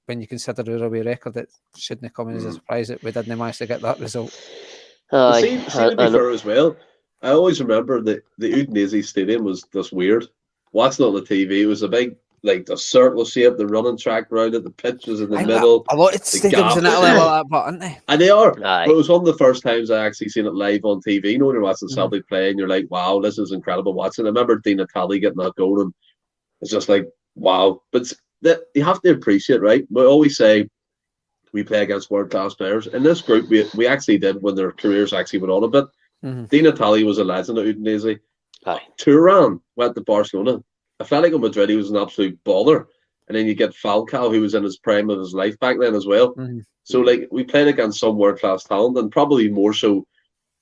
When you consider our away record, it shouldn't have come in as a surprise that we didn't manage to get that result. See, to be fair as well, I always remember that the Udinese stadium was just weird. Watching it on the TV, it was a big, like, the circle shape, the running track round it, the pitch was in the middle. A lot of stadiums in Italy like that, but aren't they? And they are. But it was one of the first times I actually seen it live on TV. You know, when you're watching Celtic play and you're like, wow, this is incredible watching. I remember Di Natale getting that goal, and it's just like, wow. But you have to appreciate, right? We always say we play against world-class players. In this group, we actually did when their careers actually went on a bit. Di Natale was a legend at Udinese. Turan went to Barcelona. Atletico Madrid, he was an absolute baller. And then you get Falcao, who was in his prime of his life back then as well. So, like, we played against some world-class talent, and probably more so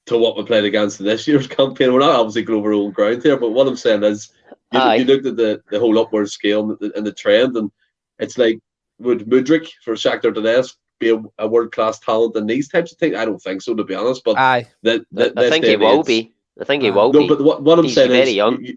to what we played against in this year's campaign. We're not obviously going over our own ground here, but what I'm saying is, you looked at the whole upward scale and the trend, and it's like, would Mudryk for Shakhtar Donetsk be a world-class talent in these types of things? I don't think so, to be honest. But I think he will be. I think he will be. No, but what I'm saying is,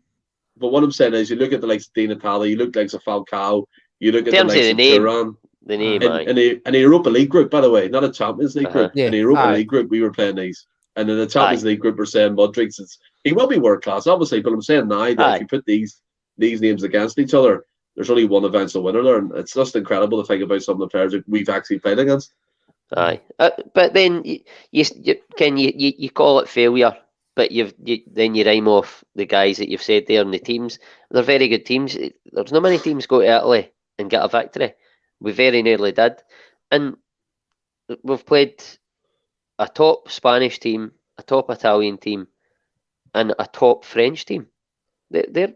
but what I'm saying is, you look at the likes of Di Natale, you look like Falcao, you look at the likes of Turan. The name, in the Europa League group, by the way, not a Champions League group. In the Europa League group, we were playing these. And in the Champions League group, we're saying Mudryk, he will be world class, obviously, but I'm saying now that if you put these names against each other, there's only one eventual winner there, and it's just incredible to think about some of the players that we've actually played against. But then you call it failure, but then you rhyme off the guys that you've said there in the teams. They're very good teams. There's not many teams go to Italy and get a victory. We very nearly did, and we've played a top Spanish team, a top Italian team, and a top French team. They're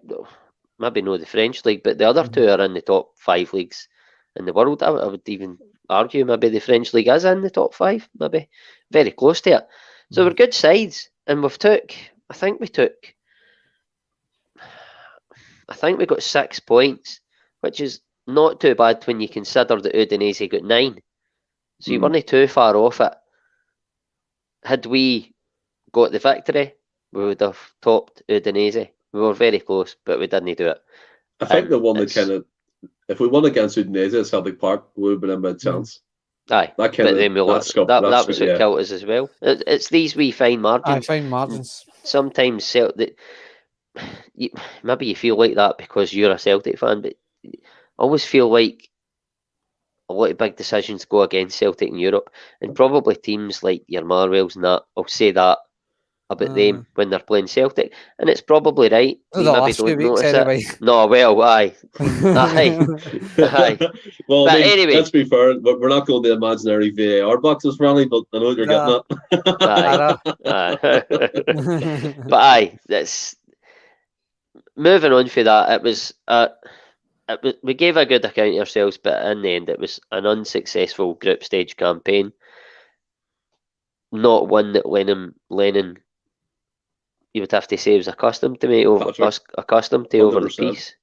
maybe not the French league, but the other two are in the top 5 leagues in the world. I would even argue maybe the French league is in the top 5, maybe very close to it. So we're good sides, and I think we got 6 points, which is not too bad when you consider that Udinese got 9. So you weren't too far off it. Had we got the victory, we would have topped Udinese. We were very close, but we didn't do it. I think the one that if we won against Udinese at Celtic Park, we would have been in by chance. That was what killed us as well. It's these wee fine margins. Fine margins. Sometimes maybe you feel like that because you're a Celtic fan, but I always feel like a lot of big decisions go against Celtic in Europe, and probably teams like your Marwells and that will say that about them when they're playing Celtic, and it's probably right. You maybe don't notice anyway. No, well, aye. Well, anyway, let's be fair. We're not going to imaginary VAR boxes, Ronnie, but I know what you're getting at. But that's moving on for that. It was we gave a good account of ourselves, but in the end, it was an unsuccessful group stage campaign. Not one that Lennon, you would have to say, was accustomed to over the piece.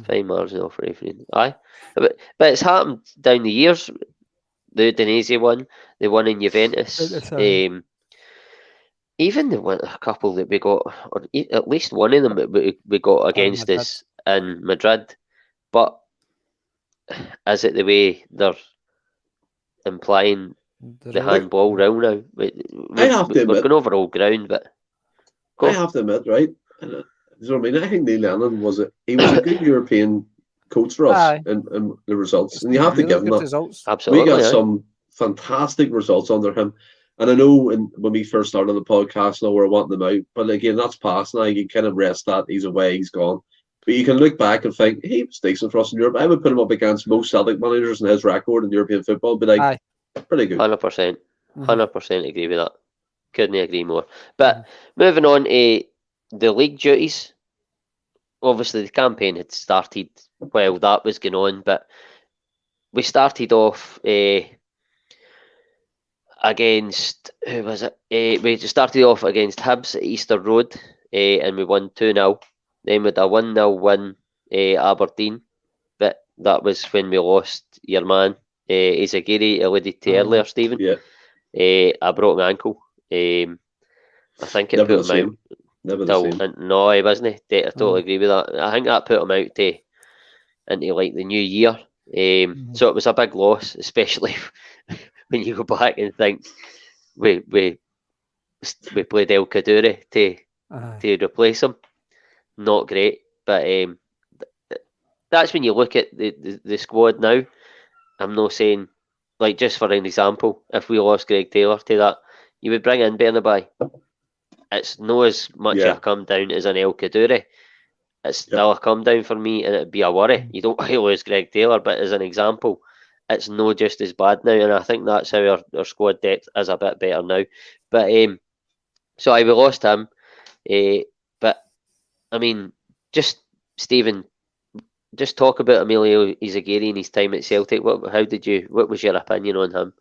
Fine margin off refereeing. Aye, but it's happened down the years. The Udinese one, the one in Juventus, even a couple that we got, or at least one of them that we got against us in Madrid. But is it the way they're implying the handball round now? We're going over all ground, but I have to admit, right? And you know what I mean? I think Neil Lennon was a good European coach for us in the results, and you have to give him that. Results. Absolutely, we got some fantastic results under him. And I know when we first started the podcast, now we're wanting them out. But again, that's past now. You can kind of rest that. He's away, he's gone. But you can look back and think, he was decent for us in Europe. I would put him up against most Celtic managers in his record in European football. But pretty good. 100%. 100% agree with that. Couldn't agree more. But moving on to the league duties. Obviously, the campaign had started while that was going on. But we started off... against, who was it? We started off against Hibs at Easter Road and we won 2-0. Then with a 1-0 win Aberdeen, but that was when we lost your man Izagiri, alluded to earlier, Stephen. Yeah. A broken ankle. I think it Never put him out. Never the same. No, he wasn't. I totally agree with that. I think that put him out into like the new year. So it was a big loss, especially when you go back and think we played El Kaduri to replace him. Not great, but that's when you look at the squad now. I'm not saying, like, just for an example, if we lost Greg Taylor to that, you would bring in Bernaby. It's not as much a come down as an El Kaduri. It's still a come down for me, and it'd be a worry. You don't want to lose Greg Taylor, but as an example, it's not just as bad now, and I think that's how our squad depth is a bit better now. But so we lost him. But I mean, just Stephen, just talk about Emilio Izagiri and his time at Celtic. What was your opinion on him?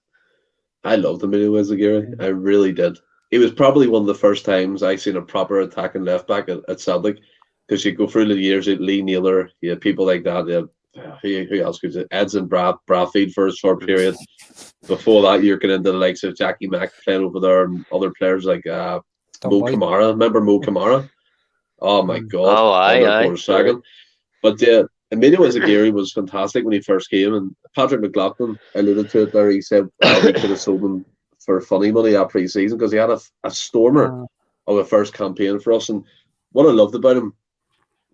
I loved Emilio Izagiri. I really did. He was probably one of the first times I seen a proper attacking left back at Celtic, because you go through the years, Lee Naylor, you had people like that. Who else could it? Edson Bradfield for a short period. Before that, you're getting into the likes of Jackie Mack playing over there, and other players like Mo Kamara. Remember Mo Kamara? Oh my God! Oh, aye. But Emilio Izagiri was fantastic when he first came, and Patrick McLaughlin alluded to it there. He said we could have sold him for funny money that pre-season because he had a stormer of a first campaign for us. And what I loved about him,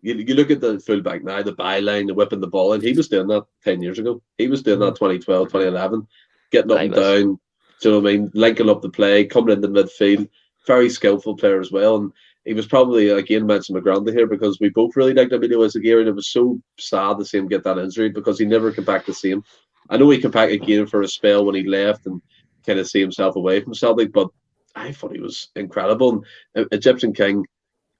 you look at the fullback now, the byline, the whipping the ball in. He was doing that 10 years ago. He was doing that 2012, 2011, getting up and down. Do you know what I mean? Linking up the play, coming into midfield. Very skillful player as well. And he was probably, again, mentioned McGrandy here, because we both really liked Emilio Izagiri, and it was so sad to see him get that injury because he never came back the same. I know he came back again for a spell when he left and kind of see himself away from Celtic, but I thought he was incredible. And Egyptian King,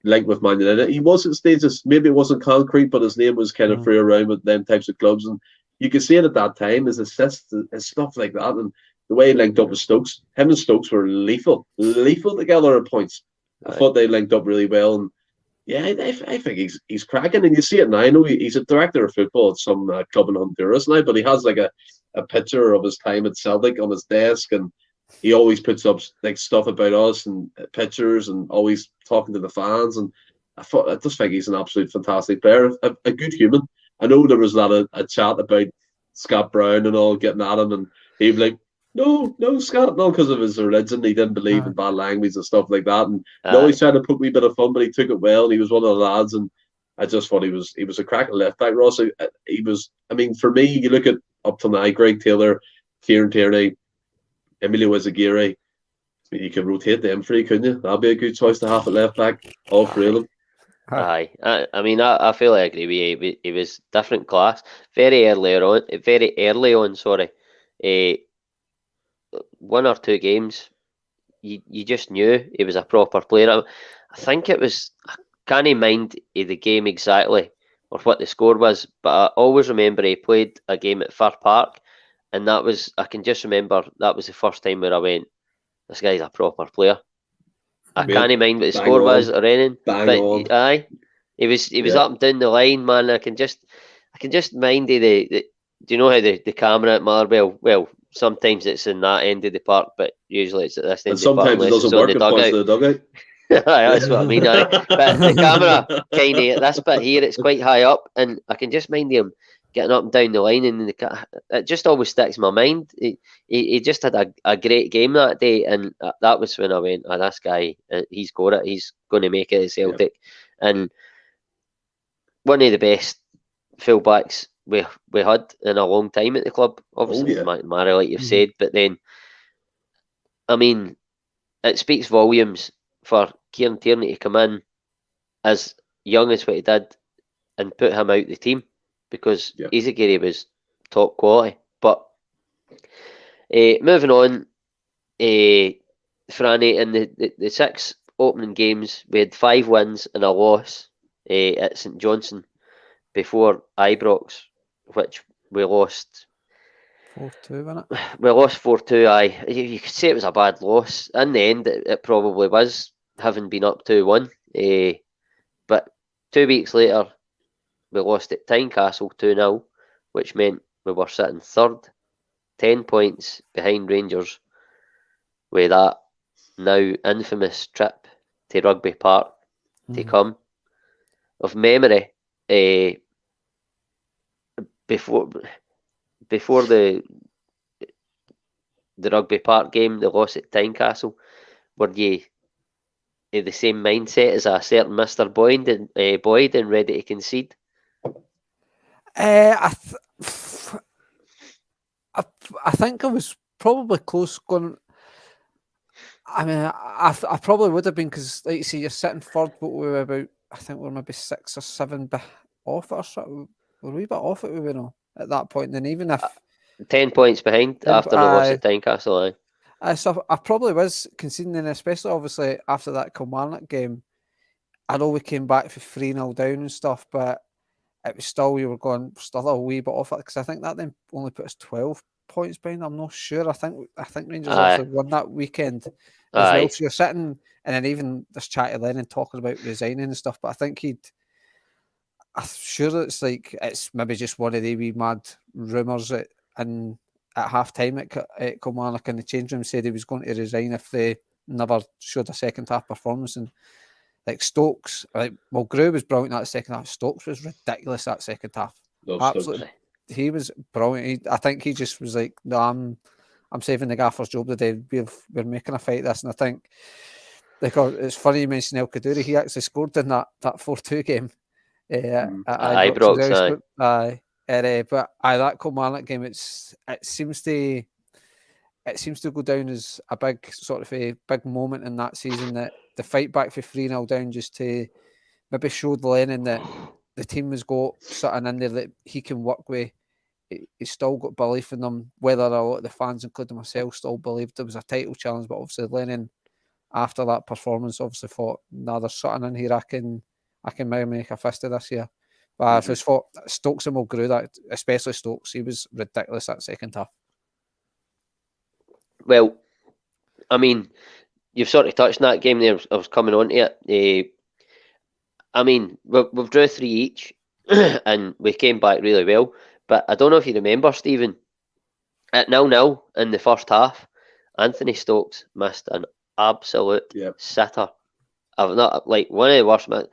linked with Man United, he was at stages, maybe it wasn't concrete, but his name was kind of free around with them types of clubs, and you could see it at that time, his assists and stuff like that, and the way he linked up with Stokes. Him and Stokes were lethal together at points. I thought they linked up really well, and yeah, I think he's cracking, and you see it now. I know he's a director of football at some club in Honduras now, but he has like a picture of his time at Celtic on his desk, and he always puts up like stuff about us and pictures, and always talking to the fans. And I just think he's an absolute fantastic player, a good human. I know there was a lot of chat about Scott Brown and all getting at him, and he was like, no, Scott, no, because of his religion, he didn't believe in bad language and stuff like that. And no, he's trying to put a wee bit of fun, but he took it well, and he was one of the lads. And I just thought he was a cracking left back, Ross. He was. I mean, for me, you look at up to now, Greg Taylor, Kieran Tierney, Emilio Izagiri. I mean, you could rotate them three, couldn't you? That'd be a good choice to have at left back, all three of them. Aye, I mean, I feel I agree with you. He was different class. Very early on. Sorry, one or two games, you just knew he was a proper player. I think it was, I can't mind the game exactly or what the score was, but I always remember he played a game at Fir Park, and I can just remember that was the first time where I went, this guy's a proper player. I can't mind what the score was or anything, but aye, he was up and down the line, man. I can just mind the do you know how the camera at Motherwell? Well, sometimes it's in that end of the park, but usually it's at this end of the park. Sometimes it doesn't work. It points to the dugout. That's what I mean. But the camera kind of this bit here, it's quite high up, and I can just mind him getting up and down the line, and it just always sticks in my mind. He just had a great game that day, and that was when I went, this guy, he's got it. He's going to make it at Celtic. And one of the best fullbacks we had in a long time at the club. Obviously, Murray, like you've said, but then, I mean, it speaks volumes for Kieran Tierney to come in as young as what he did and put him out the team, because Izagiri was top quality. But moving on, Franny, in the 6 opening games, we had 5 wins and a loss at St Johnstone before Ibrox, which we lost 4-2, wasn't it? We lost 4-2, aye. You could say it was a bad loss. In the end, it probably was, having been up 2-1. But 2 weeks later, we lost at Tynecastle 2-0, which meant we were sitting third, 10 points behind Rangers, with that now infamous trip to Rugby Park to come. Of memory, before the Rugby Park game, the loss at Tynecastle, were you in the same mindset as a certain Mr. Boyd and ready to concede? I think I was probably close going. I mean, I probably would have been, because, like you say, you're sitting third, but we were about, I think we were maybe 6 or 7 off it or something. We're a wee bit off it, we were not at that point. And even if 10 points behind after the loss at Tynecastle, so I probably was conceding, and especially obviously after that Kilmarnock game. I know we came back for 3-0 down and stuff, but it was still, you were still a wee bit off it, because I think that then only put us 12 points behind. I'm not sure. I think Rangers also won that weekend as well. So you're sitting, and then even this chat to Lennon talking about resigning and stuff, but I think I'm sure it's maybe just one of the wee mad rumours at half time at Kilmarnock, in the change room, said he was going to resign if they never showed a second half performance. And like Stokes, Mulgrew was brilliant that second half. Stokes was ridiculous that second half. Absolutely. He was brilliant. I think he just was like, no, I'm saving the gaffer's job today. We're making a fight this. And I think, it's funny you mentioned El Kaddouri. He actually scored in that 4-2 game. At Ibrox. But that Kilmarnock game, it seems to go down as a big sort of a big moment in that season, that the fight back for 3-0 down, just to maybe showed Lennon that the team has got something in there that he can work with. He's still got belief in them, whether a lot of the fans, including myself, still believed there was a title challenge. But obviously Lennon, after that performance, obviously thought, there's something in here I can maybe make a fist of this year. But I just thought Stokes and Mulgrew, that especially Stokes, he was ridiculous that second half. Well, I mean, you've sort of touched on that game there. I was coming on to it. I mean, we've drew 3 each, and we came back really well. But I don't know if you remember, Stephen, at 0-0 in the first half, Anthony Stokes missed an absolute sitter. I've not, like, one of the worst. I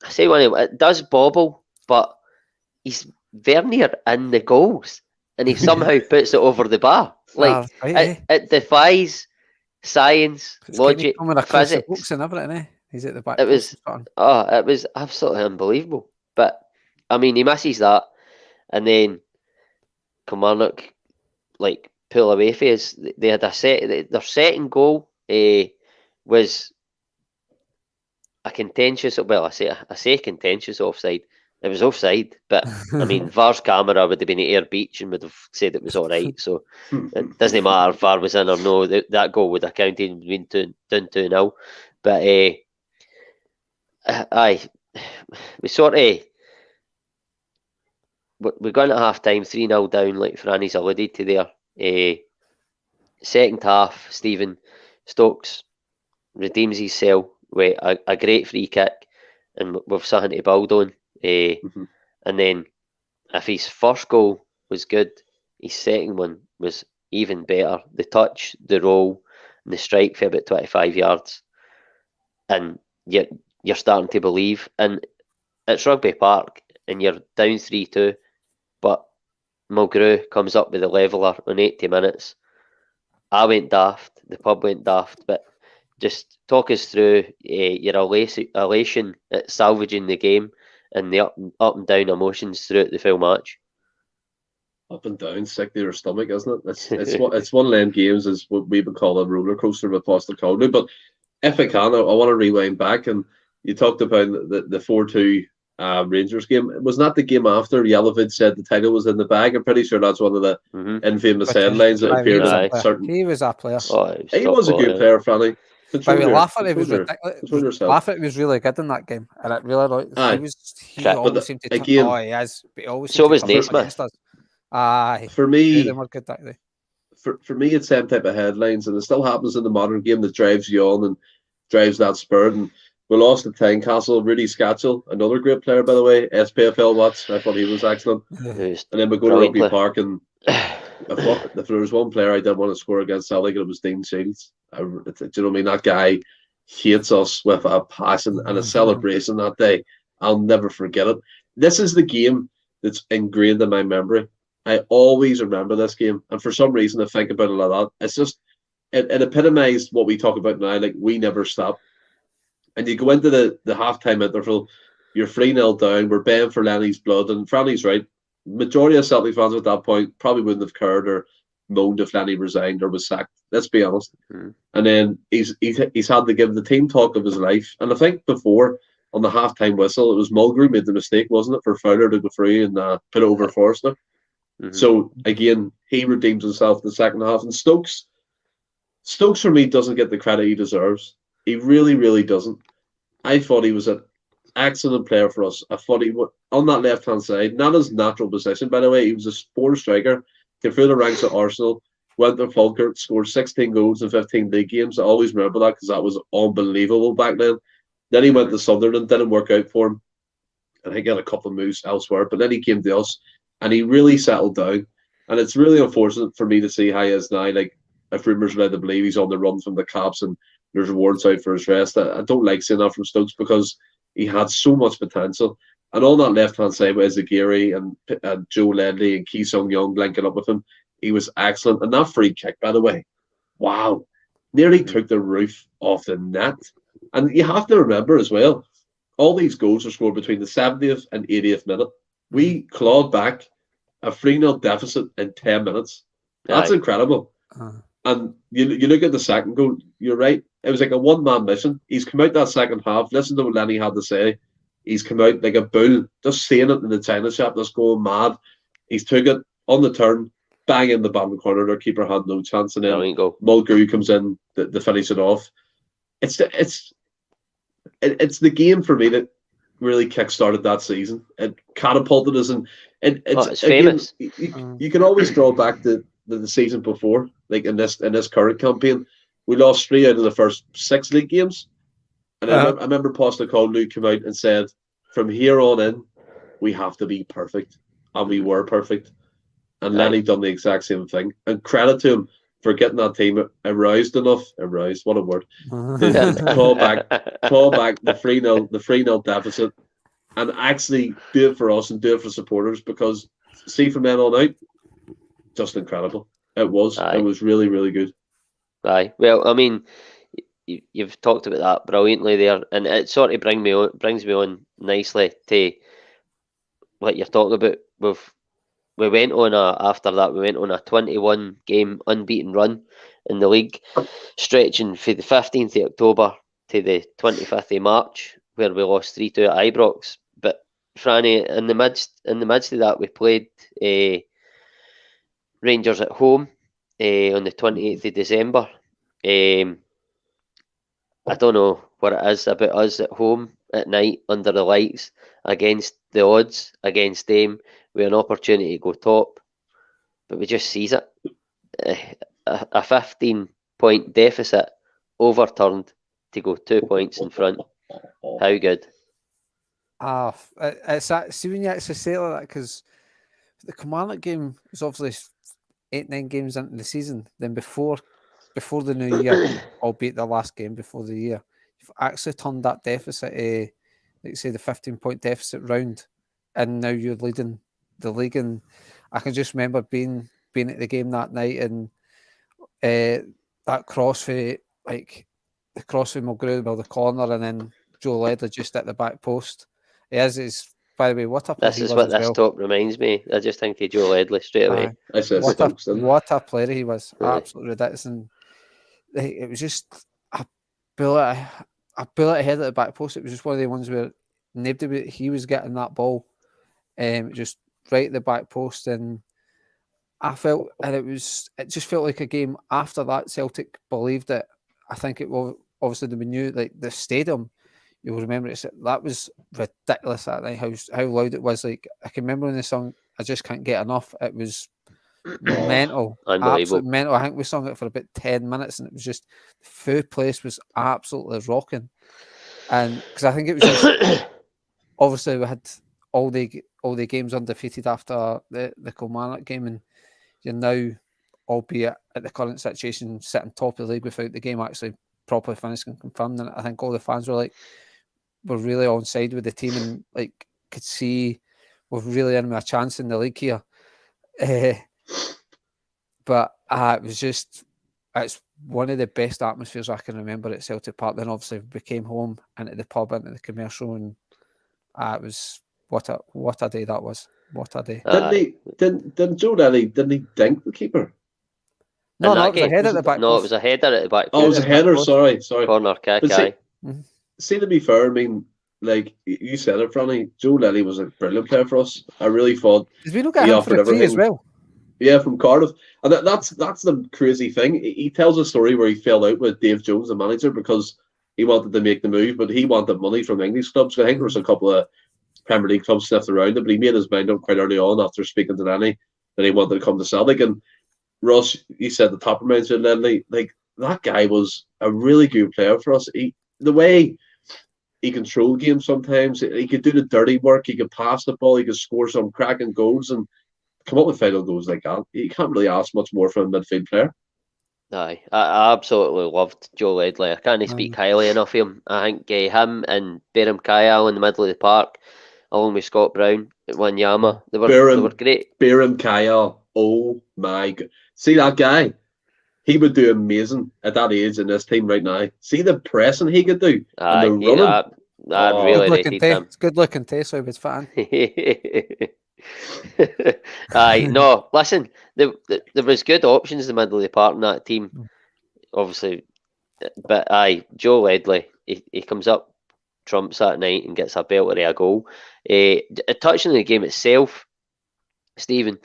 say it does bobble, but he's very near in the goals, and he somehow puts it over the bar. Like, it defies science, logic, physics. Books and everything, eh? He's at the back. It was absolutely unbelievable. But I mean, he misses that, and then Kilmarnock pull away for us. They had their second goal was a contentious. Well, I say contentious offside. It was offside, but I mean, VAR's camera would have been at Ayr Beach and would have said it was all right. So it doesn't matter if VAR was in or no. That goal would have counted and been 2-0. But we sort of we're going at half time, 3-0 down, like Franny's alluded to there. Second half, Stephen Stokes redeems himself with a great free kick, and we've something to build on. And then if his first goal was good, his second one was even better. The touch, the roll, and the strike for about 25 yards. And you're starting to believe. And it's Rugby Park, and you're down 3-2, but Mulgrew comes up with the leveller on 80 minutes. I went daft, the pub went daft, but just talk us through your elation at salvaging the game, and the up and down emotions throughout the full match. Up and down, sick to your stomach, isn't it? It's one of them games is what we would call a roller coaster with Postecoglou. But if I can, I want to rewind back, and you talked about the 4-2 Rangers game. Was not the game after Jelivid said the title was in the bag? I'm pretty sure that's one of the infamous headlines that appeared in certain. He was a player. He was a good player, Franny. But we laugh at it, was ridiculous. Laugh at it was really good in that game, and it really he always seemed to turn. Oh, he is. But he always so was Naismith. Aye, for me, they were good that day. For me, it's same type of headlines, and it still happens in the modern game that drives you on and drives that spur. And we lost at Tynecastle. Rudy Scatchell, another great player, by the way, SPFL Watts. I thought he was excellent. And then we go to Rugby Park, and if there was one player I did want to score against Celtic, it was Dean Shields. Do you know what I mean? That guy hates us with a passion and a celebration that day. I'll never forget it. This is the game that's ingrained in my memory. I always remember this game, and for some reason I think about it like that. It's just it epitomized what we talk about now, like we never stop. And you go into the halftime interval, you're 3-0 down, we're baying for Lenny's blood, and Franny's right. Majority of Celtic fans at that point probably wouldn't have cared or moaned if Lenny resigned or was sacked. Let's be honest. And then he's had to give the team talk of his life. And I think before on the halftime whistle, it was Mulgrew made the mistake, wasn't it, for Fowler to go through and put it over Forster. So again, he redeems himself in the second half. And Stokes for me doesn't get the credit he deserves. He really, really doesn't. I thought he was an excellent player for us. I thought he would on that left hand side, not his natural position, by the way. He was a sport striker, came through the ranks at Arsenal, went to Falkirk, scored 16 goals in 15 league games. I always remember that because that was unbelievable back then. Then he went to Sunderland, didn't work out for him, and he got a couple of moves elsewhere. But then he came to us, and he really settled down. And it's really unfortunate for me to see how he is now. Like, if rumours are led to believe, he's on the run from the Caps and there's awards out for his rest. I don't like seeing that from Stokes because he had so much potential. And on that left-hand side with Ezagiri and Joe Ledley and Ki Sung Young linking up with him, he was excellent. And that free kick, by the way, wow, nearly took the roof off the net. And you have to remember as well, all these goals were scored between the 70th and 80th minute. We clawed back a 3-0 deficit in 10 minutes. That's incredible. And you look at the second goal, you're right. It was like a one-man mission. He's come out that second half. Listen to what Lenny had to say. He's come out like a bull, just saying it in the China shop, just going mad. He's took it on the turn, bang in the bottom corner. Their keeper had no chance. And then Mulgrew comes in to finish it off. It's the game for me that really kick-started that season. It catapulted us, and it's famous. You can always draw back to the season before, like in this current campaign. We lost 3 out of the first 6 league games. And I remember Postecoglou came out and said, from here on in, we have to be perfect. And we were perfect. And Lenny done the exact same thing. And credit to him for getting that team aroused enough. Aroused, what a word. To claw back the 3-0 deficit and actually do it for us and do it for supporters, because see from then on out, just incredible. It was. It was really, really good. Aye. Well, I mean, you've talked about that brilliantly there, and it sort of brings me on nicely to what you're talking about. We went on after that we went on a 21 game unbeaten run in the league, stretching from the 15th of October to the 25th of March, where we lost 3-2 at Ibrox. But Franny, in the midst of that, we played Rangers at home on the 28th of December. I don't know what it is about us at home at night under the lights against the odds against them with an opportunity to go top, but we just seize it. A 15-point deficit overturned to go 2 points in front. How good? See when you actually say it like that, because the Kilmarnock game was obviously 8-9 games into the season. Then before the new year, albeit the last game before the year, you've actually turned that deficit, like say the 15-point deficit round, and now you're leading the league. And I can just remember being at the game that night, and that cross for Mulgrew, well, the corner, and then Joe Ledley just at the back post. His By the way, what a player this is what this top reminds me. I just think of Joe Ledley straight away. What a player he was. Really? Absolutely ridiculous. And it was just a bullet ahead at the back post. It was just one of the ones where he was getting that ball just right at the back post, and I felt, and it just felt like a game after that. Celtic believed it. I think it was obviously we knew, like, the stadium, you'll remember that was ridiculous that night, how loud it was. Like, I can remember when the song "I Just Can't Get Enough," it was mental, absolutely mental. I think we sung it for about 10 minutes, and it was just, the full place was absolutely rocking. And because I think it was just obviously we had all the games undefeated after the Kilmarnock game, and you're now, albeit at the current situation, sitting top of the league without the game actually properly finished and confirmed. And I think all the fans were really on side with the team, and like could see we're really in with a chance in the league here. But it's one of the best atmospheres I can remember at Celtic Park. Then obviously we came home into the pub, into the commercial, and it was what a day that was. What a day. Didn't Joe Ledley, didn't he dink the keeper? No, it was a header at the back. No, it was a header at the back. Oh, it was a header. Sorry. Corner kick. See, to be fair, I mean, like you said it, Franny, Joe Ledley was a brilliant player for us. I really thought. Did we not get him for a free as well? Yeah, from Cardiff, and that's the crazy thing. He tells a story where he fell out with Dave Jones, the manager, because he wanted to make the move, but he wanted money from English clubs. I think there was a couple of Premier League clubs sniffed around it, but he made his mind up quite early on after speaking to Danny that he wanted to come to Celtic. And Ross, he said the top reminds me of Ledley. Like, that guy was a really good player for us. The way he controlled games sometimes, he could do the dirty work, he could pass the ball, he could score some cracking goals and come up with final goals like that. You can't really ask much more from a midfield player. Aye, I absolutely loved Joe Ledley. I can't speak highly enough of him. I think him and Berham Kayal in the middle of the park, along with Scott Brown at Wanyama, they were great. Berham Kayal, oh my god. See that guy? He would do amazing at that age in this team right now. See the pressing he could do. Aye, and the running. I'd really rated him. It's good looking taste, so I was fan. Aye, no, listen, there was good options in the middle of the park in that team, obviously, but Joe Ledley, he comes up, trumps that night and gets a belter of a goal. Touching on the game itself, Stephen,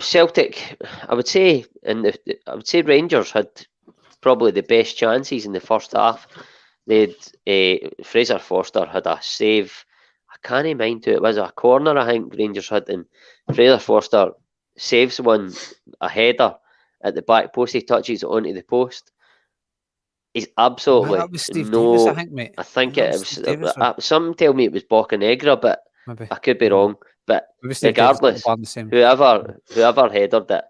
Celtic, I would say Rangers had probably the best chances in the first half. They had Fraser Forster had a save. I can't mind who it was, a corner I think Rangers had, and Fraser Forster saves one, a header at the back post. He touches it onto the post. He's absolutely that was Steve Davis, I think, mate. I think it was. Some tell me it was Bocanegra, but maybe. I could be wrong. But regardless, whoever headed it,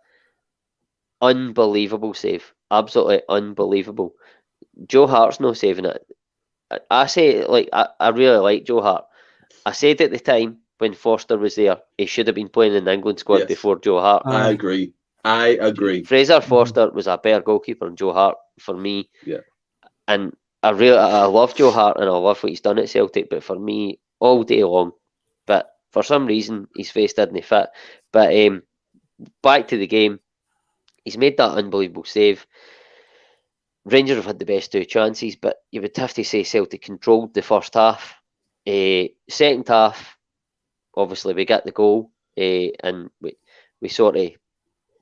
unbelievable save, absolutely unbelievable. Joe Hart's not saving it. I say, like, I really like Joe Hart. I said at the time when Forster was there, he should have been playing in the England squad before Joe Hart. I agree. Fraser Forster was a better goalkeeper than Joe Hart for me. Yeah. And I love Joe Hart and I love what he's done at Celtic, but for me, all day long. But for some reason, his face didn't fit. But back to the game, he's made that unbelievable save. Rangers have had the best two chances, but you would have to say Celtic controlled the first half. Second half, obviously we get the goal, and we sort of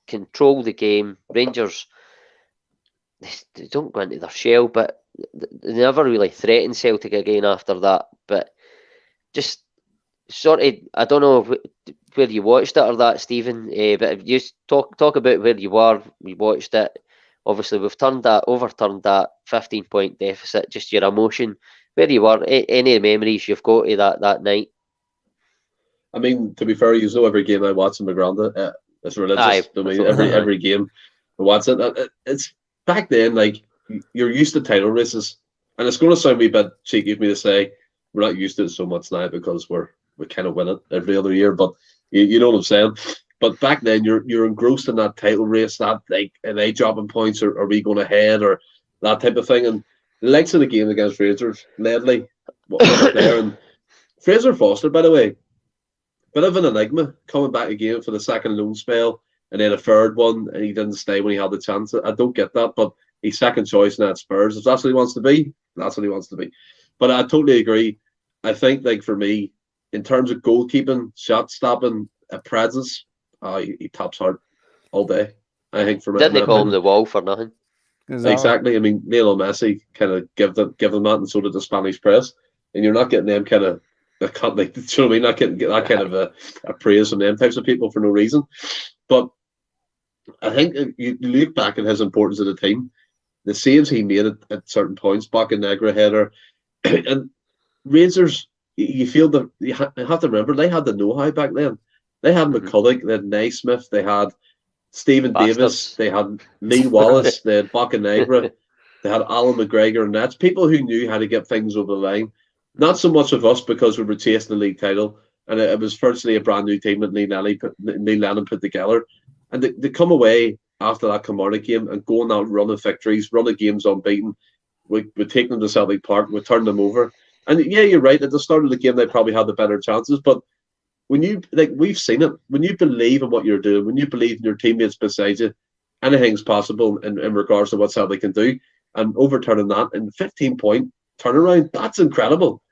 control the game. Rangers, they don't go into their shell, but they never really threatened Celtic again after that. But just sort of, I don't know where you watched it or that, Stephen, but if you talk about where you were, we watched it. Obviously, we've overturned that 15-point deficit. Just your emotion, where you were, any memories you've got of that night. I mean, to be fair, you know, every game I watch in Magranda, it's religious. I mean, every game I watch it. It's back then, like, you're used to title races, and it's going to sound a wee bit cheeky of me to say we're not used to it so much now because we kind of win it every other year. But you know what I'm saying. But back then, you're engrossed in that title race, that like, are they dropping points, or are we going ahead, or that type of thing. And the likes of the game against Rangers, Ledley, there, and Fraser Foster, by the way, bit of an enigma, coming back again for the second loan spell, and then a third one, and he didn't stay when he had the chance. I don't get that, but he's second choice now at Spurs. If that's what he wants to be, that's what he wants to be. But I totally agree. I think, like, for me, in terms of goalkeeping, shot stopping, presence, he taps hard all day. I think for me, didn't they call him the wall for nothing? Exactly. I mean, Lionel Messi kind of give them that, and so did the Spanish press. And you're not getting them kind of, do you know what I mean? Not getting that kind of a praise from them types of people for no reason. But I think you look back at his importance to the team, the saves he made at certain points, Bocanegra header, and Rangers. You feel that you have to remember they had the know-how back then. They had McCulloch, they had Naismith, they had Stephen Davis, they had Lee Wallace, they had Bocanegra, they had Alan McGregor, and that's people who knew how to get things over the line. Not so much of us because we were chasing the league title, and it was virtually a brand new team that Neil Lennon put together. And they come away after that Kilmarnock game and go on that run of victories, run of games unbeaten. We take them to Celtic Park, we turn them over. And yeah, you're right. At the start of the game, they probably had the better chances. But when we've seen it, when you believe in what you're doing, when you believe in your teammates beside you, anything's possible in regards to what Celtic can do. And overturning that in 15-point turnaround, that's incredible.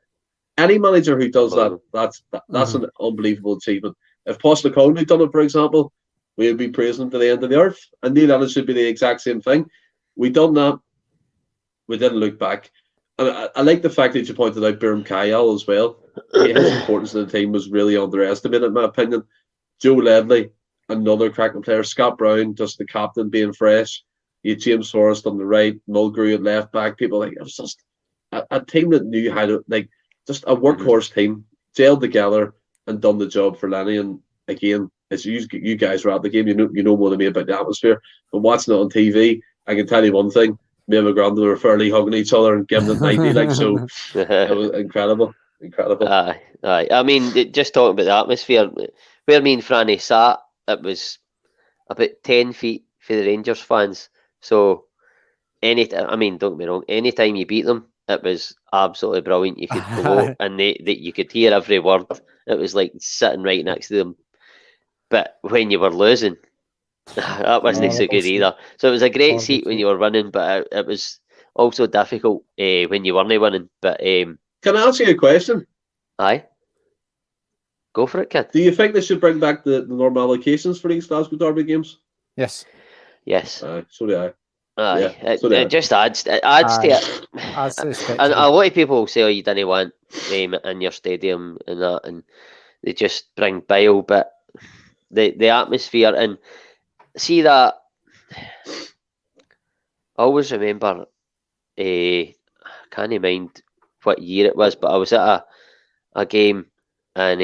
Any manager who does that, that's an unbelievable achievement. If Postecoglou had done it, for example, we would be praising him to the end of the earth. And Neil Lennon should be the exact same thing. We done that. We didn't look back. And I like the fact that you pointed out Biram Kayal as well. His importance to the team was really underestimated, in my opinion. Joe Ledley, another cracking player. Scott Brown, just the captain, being fresh. You had James Forrest on the right, Mulgrew at left back. People like it was just a team that knew how to, like, just a workhorse team, gelled together and done the job for Lenny. And again, as you guys were at the game, you know more than me about the atmosphere. But watching it on TV, I can tell you one thing. Me and my granddad were fairly hugging each other and giving it 90, like, so it was incredible. Aye. I mean, just talking about the atmosphere, where me and Franny sat, it was about 10 feet for the Rangers fans. So, don't get me wrong, anytime you beat them, it was absolutely brilliant. You could go and you could hear every word. It was like sitting right next to them. But when you were losing, that wasn't so good either. So it was a great seat when you were winning, but it was also difficult when you weren't winning. But can I ask you a question? Aye, go for it, kid. Do you think they should bring back the normal allocations for these Glasgow Derby games? Yes. So do I. Aye, it just adds to it. And a lot of people will say, "Oh, you didn't want in your stadium and that," and they just bring bile, but the atmosphere and. See that? I always remember. I can't mind what year it was, but I was at a game, and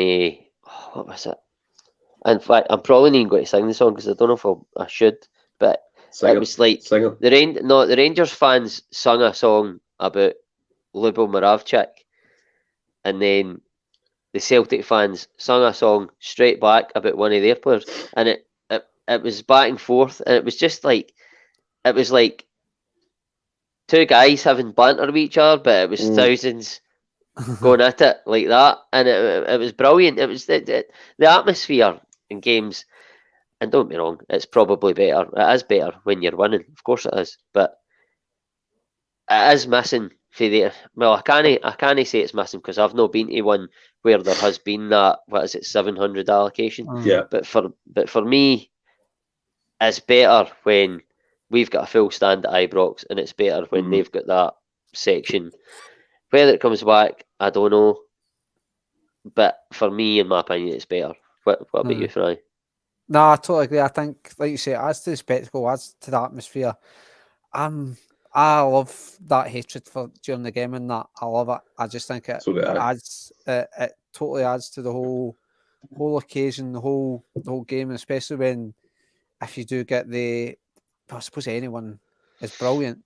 what was it? In fact, I'm probably not going to sing the song because I don't know if I should, but it was like the Rangers fans sung a song about Lubo Moravchik, and then the Celtic fans sung a song straight back about one of their players, and it was back and forth, and it was just like, it was like two guys having banter with each other, but it was thousands going at it like that, and it was brilliant. It was the atmosphere in games, and don't get me wrong, it's probably better. It is better when you're winning, of course it is, but it is missing for the. Well, I can't say it's missing because I've not been to one where there has been that. What is it, 700 allocation? Yeah. But for me. It's better when we've got a full stand at Ibrox, and it's better when they've got that section. Whether it comes back, I don't know. But for me, in my opinion, it's better. What about you, Fry? No, I totally agree. I think, like you say, it adds to the spectacle, adds to the atmosphere. I love that hatred for during the game, and that I love it. I just think it adds. It totally adds to the whole occasion, the whole game, especially when. If you do get I suppose anyone is brilliant,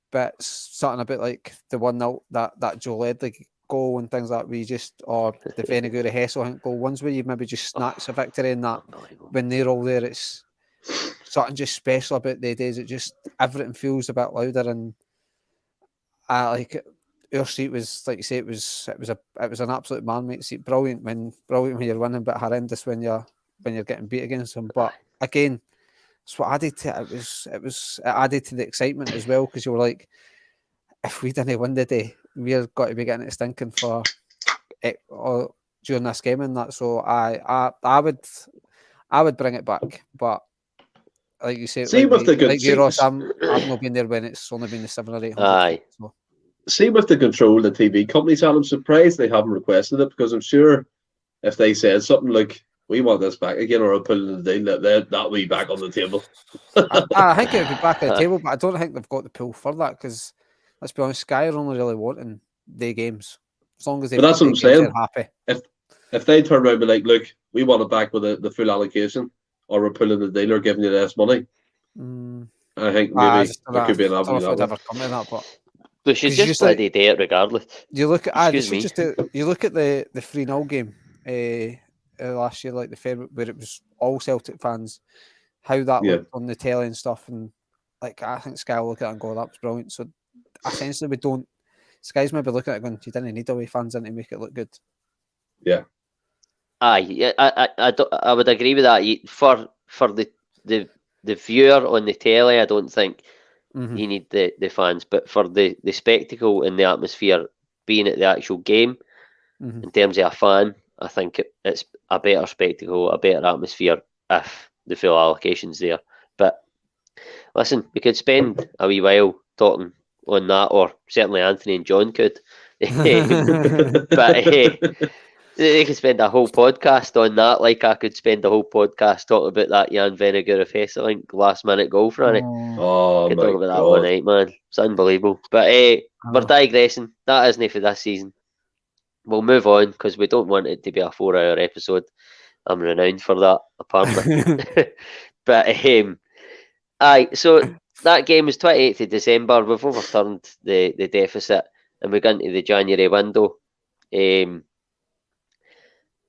but something a bit like the 1-0 that Joe Ledley goal and things like that, or the Venegura Hesselhink goal, ones where you maybe just snatch a victory, and that when they're all there, it's something just special about the days. It just everything feels a bit louder, and our seat was, like you say, it was an absolute man-mate seat. Brilliant when you're winning, but horrendous when you're getting beat against them. But again, it's what added to it. It added to the excitement as well, because you were like, if we didn't win the day, we're got to be getting it stinking for it or during this game and that. So I would bring it back, but like you say, I've not been there when it's only been the 700 or 800. So. See, with the control the TV companies had, I'm surprised they haven't requested it, because I'm sure if they said something like, we want this back again, or a pull in the deal, that'll be back on the table. I think it would be back on the table, but I don't think they've got the pull for that, because let's be honest, Sky are only really wanting day games. As long as that's what I'm saying. Happy. If they turn around and be like, look, we want it back with the full allocation, or we're pulling the deal or giving you less money, I think maybe there could be an avenue that. We should just let they do it regardless. You look at you look at the 3-0 game last year, like the fair, where it was all Celtic fans, how that looked on the telly and stuff, and like I think Sky will look at it and go, that was brilliant. So essentially, Sky's maybe looking at it going, you didn't need away fans in to make it look good. Yeah. Aye, I would agree with that. For the viewer on the telly, I don't think you need the fans, but for the spectacle and the atmosphere being at the actual game, in terms of a fan, I think it's a better spectacle, a better atmosphere if the full allocation's there. But listen, we could spend a wee while talking on that, or certainly Anthony and John could. But they could spend a whole podcast on that, like I could spend a whole podcast talking about that Jan Vennegoor of Hesselink last minute goal for it. Oh, could talk about that all night, man. It's unbelievable. But we're digressing. That isn't for this season. We'll move on, because we don't want it to be a 4-hour episode. I'm renowned for that, apparently. But so that game was 28th of December. We've overturned the deficit, and we got into the January window.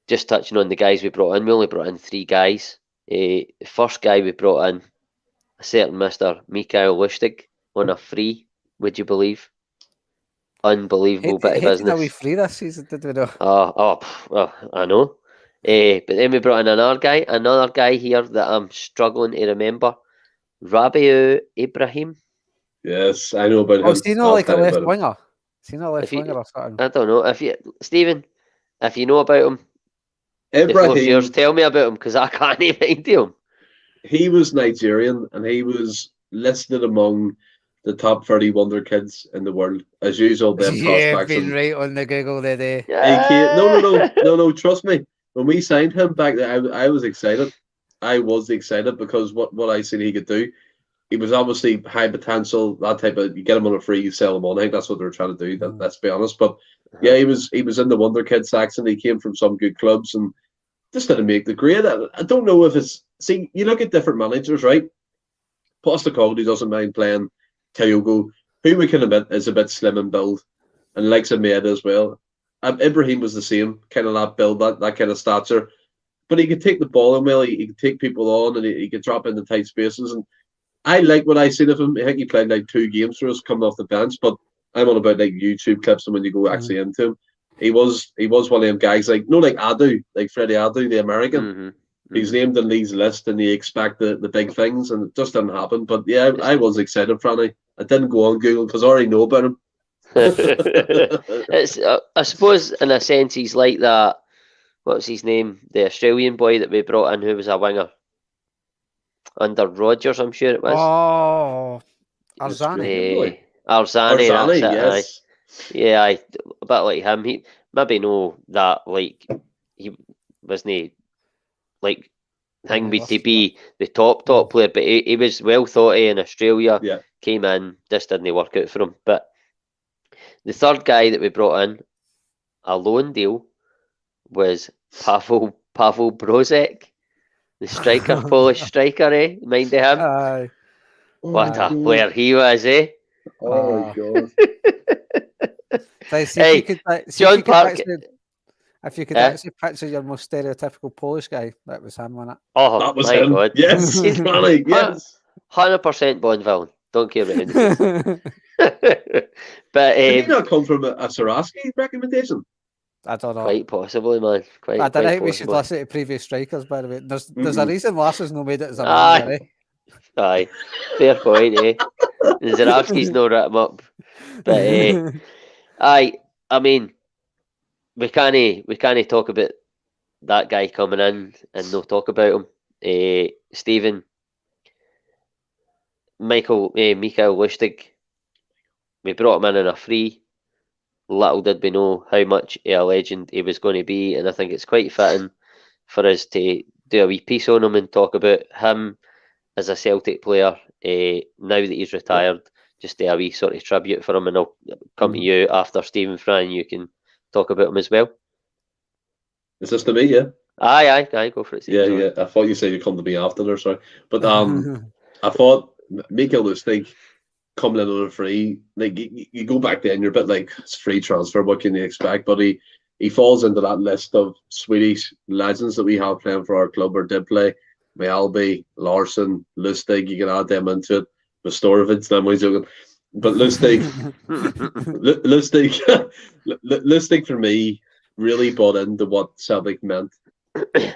Just touching on the guys we brought in, we only brought in 3 guys. The first guy we brought in, a certain Mr. Mikael Lustig, on a free, would you believe? Unbelievable bit of business. We free this season, did we know? I know. But then we brought in another guy here that I'm struggling to remember. Rabiu Ibrahim. Yes, I know about him. Is he not like a left winger? Is he not a left winger or something? I don't know. Stephen, if you know about him, Ibrahim, tell me about him, because I can't even find him. He was Nigerian, and he was listed among the top 30 wonder kids in the world, as usual. Been right on the Google today. No. Trust me. When we signed him back then, I was excited. I was excited because what I seen he could do. He was obviously high potential. That type of, you get him on a free, you sell him on. I think that's what they're trying to do. Let's be honest. But yeah, he was in the wonder kid section. He came from some good clubs and just didn't make the grade. I don't know if it's. See, you look at different managers, right? Postecoglou doesn't mind playing Kyogo, who we can admit is a bit slim in build, and likes of Maeda as well. Ibrahim was the same, kind of that build, that kind of stature. But he could take the ball in well, he could take people on, and he could drop into tight spaces. And I like what I seen of him. I think he played like 2 games for us coming off the bench, but I'm on about like YouTube clips, and when you go actually into him, he was one of them guys like Adu, like Freddie Adu, the American. He's named in Lee's list, and you expect the big things, and it just didn't happen. But yeah, I was excited, Franny. I didn't go on Google because I already know about him. It's I suppose in a sense he's like that. What's his name? The Australian boy that we brought in, who was a winger under Rodgers, I'm sure it was. Oh, Arzani. Arzani, yes. Yeah, a bit like him. He maybe know that, like he wasn't like thing to be the top player, but he was well thought of in Australia. Yeah. Came in, just didn't work out for him. But the third guy that we brought in, a loan deal, was Pavel Brozek, the striker, Polish striker, mind of him? Aye. What a player he was, eh? Oh my God. John Park. If you could actually picture your most stereotypical Polish guy, that was him, wasn't it? Oh, that was him. God. Yes, he's funny. Yes. 100% Bond villain. Don't care about anything. But did he not come from a Saraski recommendation? I don't know. Quite possibly, man. I don't think we should possibly. listen to previous strikers, by the way. There's a reason Lars's no made it as a Aye. manager, Aye, fair point, eh? And Zarowski's no written him up. But aye, I mean, we can't talk about that guy coming in and no talk about him. Stephen, Mikael Lustig, we brought him in on a free. Little did we know how much of a legend he was going to be, and I think it's quite fitting for us to do a wee piece on him and talk about him as a Celtic player. Now that he's retired, just do a wee sort of tribute for him, and I'll come to you after Stephen Fran. You can talk about him as well. Is this to me? Yeah. Aye, go for it. Steve, yeah. I thought you said you'd come to me after there, sorry, but I thought Mikael Lustig coming in on a free, like you go back then, you're a bit like, it's free transfer, what can you expect? But he falls into that list of Swedish legends that we have playing for our club or did play. Mjällby, Larsson, Lustig, you can add them into it. Mastorovic, I'm always joking. But Lustig for me really bought into what Celtic meant.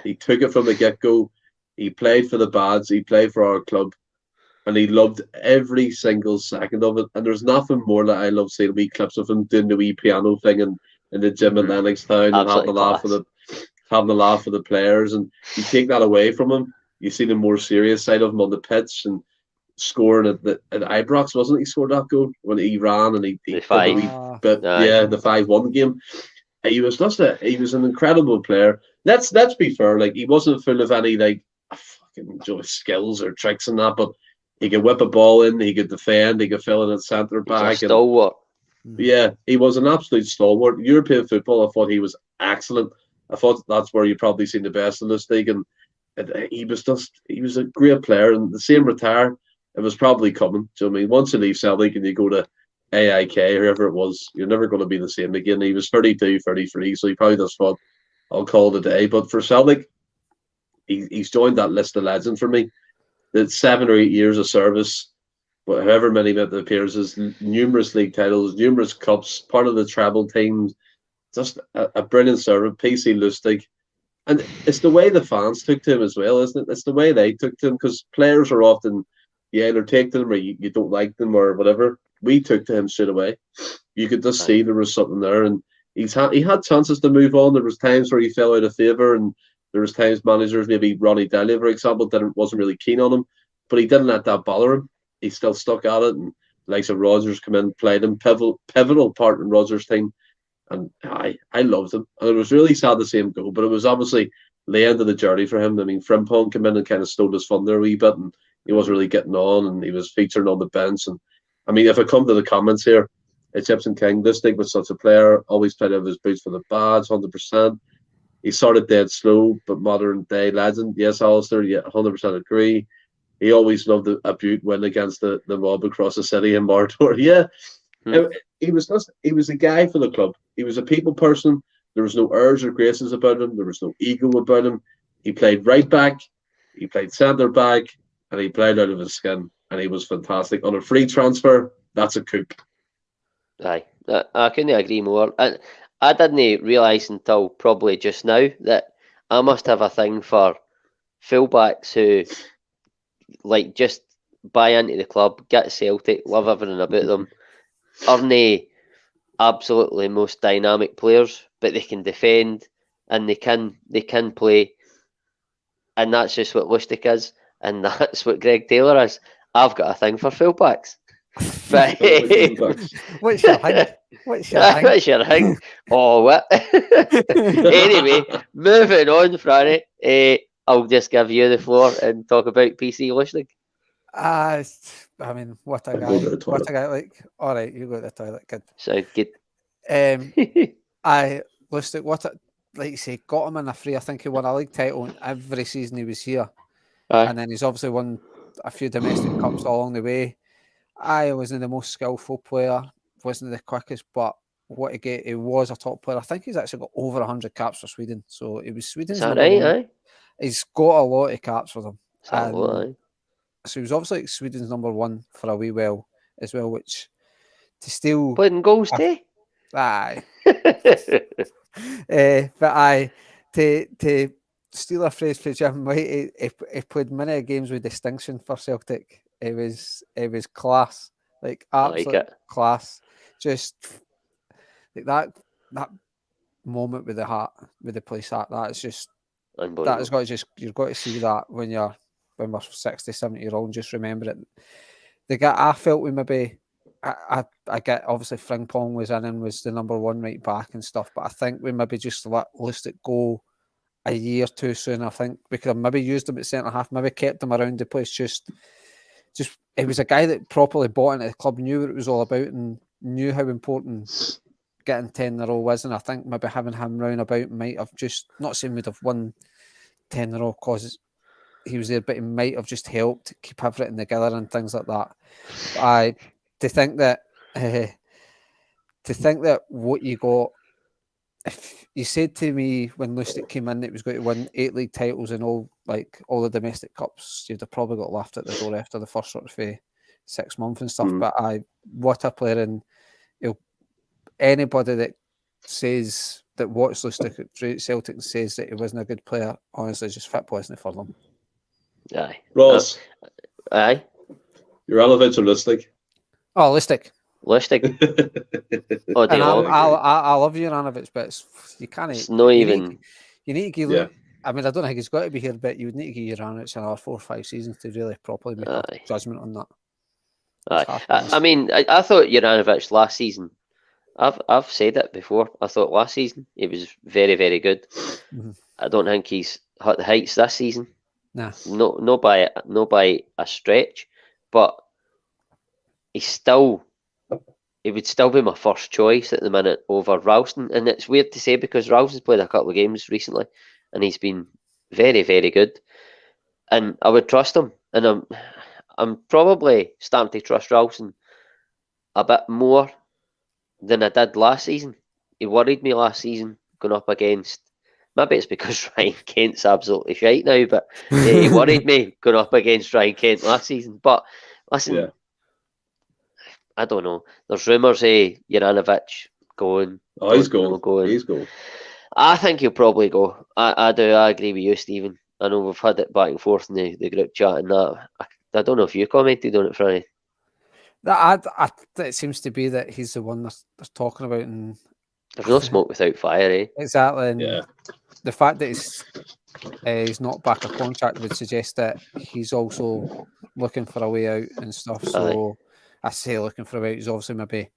He took it from the get-go. He played for the Bads, he played for our club, and he loved every single second of it. And there's nothing more that I love seeing wee clips of him doing the wee piano thing in the gym in Lennoxtown and having a laugh for the players. And you take that away from him, you see the more serious side of him on the pitch and scoring at Ibrox, wasn't he? Scored that goal when he ran and he the 5-1 game. He was an incredible player. Let's be fair, like he wasn't full of any like fucking skills or tricks and that, but he could whip a ball in, he could defend, he could fill in at centre back. Stalwart. Yeah, he was an absolute stalwart. European football, I thought he was excellent. I thought that's where you probably seen the best in this league, and he was a great player. And the same retire, it was probably coming. Do you know what I mean? Once you leave Celtic and you go to AIK, whoever it was, you're never going to be the same again. He was 32, 33, so he probably just thought, I'll call it a day. But for Celtic, he's joined that list of legends for me. It's 7 or 8 years of service, however many appearances, numerous league titles, numerous cups, part of the treble teams, just a brilliant servant, PC Lustig. And it's the way the fans took to him as well, isn't it? It's the way they took to him, because players are often, you either take to them or you don't like them or whatever. We took to him straight away. You could just see there was something there, and he had chances to move on. There was times where he fell out of favour, and there was times managers, maybe Ronnie Delia, for example, wasn't really keen on him, but he didn't let that bother him. He still stuck at it, and the likes of Rodgers come in, played him, pivotal part in Rodgers' team, and I loved him. And it was really sad to see him go, but it was obviously the end of the journey for him. I mean, Frimpong came in and kind of stole his thunder a wee bit, and he wasn't really getting on, and he was featuring on the bench. And I mean, if I come to the comments here, Egyptian King, Lustig was such a player, always played out of his boots for the Bads, 100%. He started dead slow, but modern day legend. Yes, Alistair, yeah, 100% agree. He always loved a Butte win against the mob across the city in Mardor. Yeah, he was a guy for the club. He was a people person. There was no airs or graces about him. There was no ego about him. He played right back, he played centre back, and he played out of his skin. And he was fantastic. On a free transfer, that's a coup. Aye, I couldn't agree more. I didn't realise until probably just now that I must have a thing for fullbacks who like just buy into the club, get Celtic, love everything about them, aren't they absolutely most dynamic players, but they can defend and they can play, and that's just what Lustig is, and that's what Greg Taylor is. I've got a thing for fullbacks. But what's your thing? What's your thing? Oh, what? Anyway, moving on, Franny. I'll just give you the floor and talk about PC Lustig. I mean, what a guy! Like, all right, you go to the toilet. Good. Sounds good. Lustig, like you say, got him in a free. I think he won a league title every season he was here, and then he's obviously won a few domestic cups along the way. I wasn't the most skillful player, wasn't the quickest, but what he was a top player. I think he's actually got over 100 caps for Sweden, so he was Sweden's number one. Aye? He's got a lot of caps for them. So he was obviously Sweden's number one for a wee while as well, which to steal. Playing goals too. Aye. But to steal a phrase from Jim White, he played many games with distinction for Celtic. It was class, like absolute class. Just like that moment with the heart, with the place heart. That's just that has got to you've got to see that when we're 60, 70-year-old. Just remember it. The guy I felt we maybe. I get obviously Frimpong was in and was the number one right back and stuff, but I think we maybe just let Lustig go a year too soon. I think we could have maybe used him at centre half, maybe kept him around the place. Just it was a guy that properly bought into the club, knew what it was all about, and knew how important getting 10 in a row was. And I think maybe having him round about might have just, not saying we'd have won 10 in a row because he was there, but it might have just helped keep everything together and things like that. To think that what you got, if you said to me when Lustig came in, it was going to win 8 league titles and all the domestic cups, you'd have probably got laughed at the door after the first sort of 6 months and stuff. But what a player, and anybody that says that watched Lustig at Celtic and says that he wasn't a good player, honestly, just football isn't for them. Aye, Ross. Aye. Juranovic or Lustig? Lustig. Oh, and I love Juranovic, but you can't. It's not even. You need to give. Yeah. I mean, I don't think he's got to be here, but you would need to give Juranovic another 4 or 5 seasons to really properly make a judgment on that. I mean, I thought Juranovic last season. I've said it before. I thought last season he was very, very good. Mm-hmm. I don't think he's hit the heights this season. Nah. No by a stretch, but he would still be my first choice at the minute over Ralston. And it's weird to say because Ralston's played a couple of games recently and he's been very, very good. And I would trust him. And I'm probably starting to trust Ralston a bit more than I did last season. He worried me last season going up against, maybe it's because Ryan Kent's absolutely shite now, but he worried me going up against Ryan Kent last season. But listen, I don't know. There's rumours Juranovic going. Oh, he's going. He's going. I think he'll probably go. I do. I agree with you, Stephen. I know we've had it back and forth in the group chat and that. I don't know if you commented on it, Franny. It seems to be that he's the one they're talking about. And there's no smoke without fire, eh? Exactly. And the fact that he's not back a contract would suggest that he's also looking for a way out and stuff. So I say looking for a way out. He's obviously maybe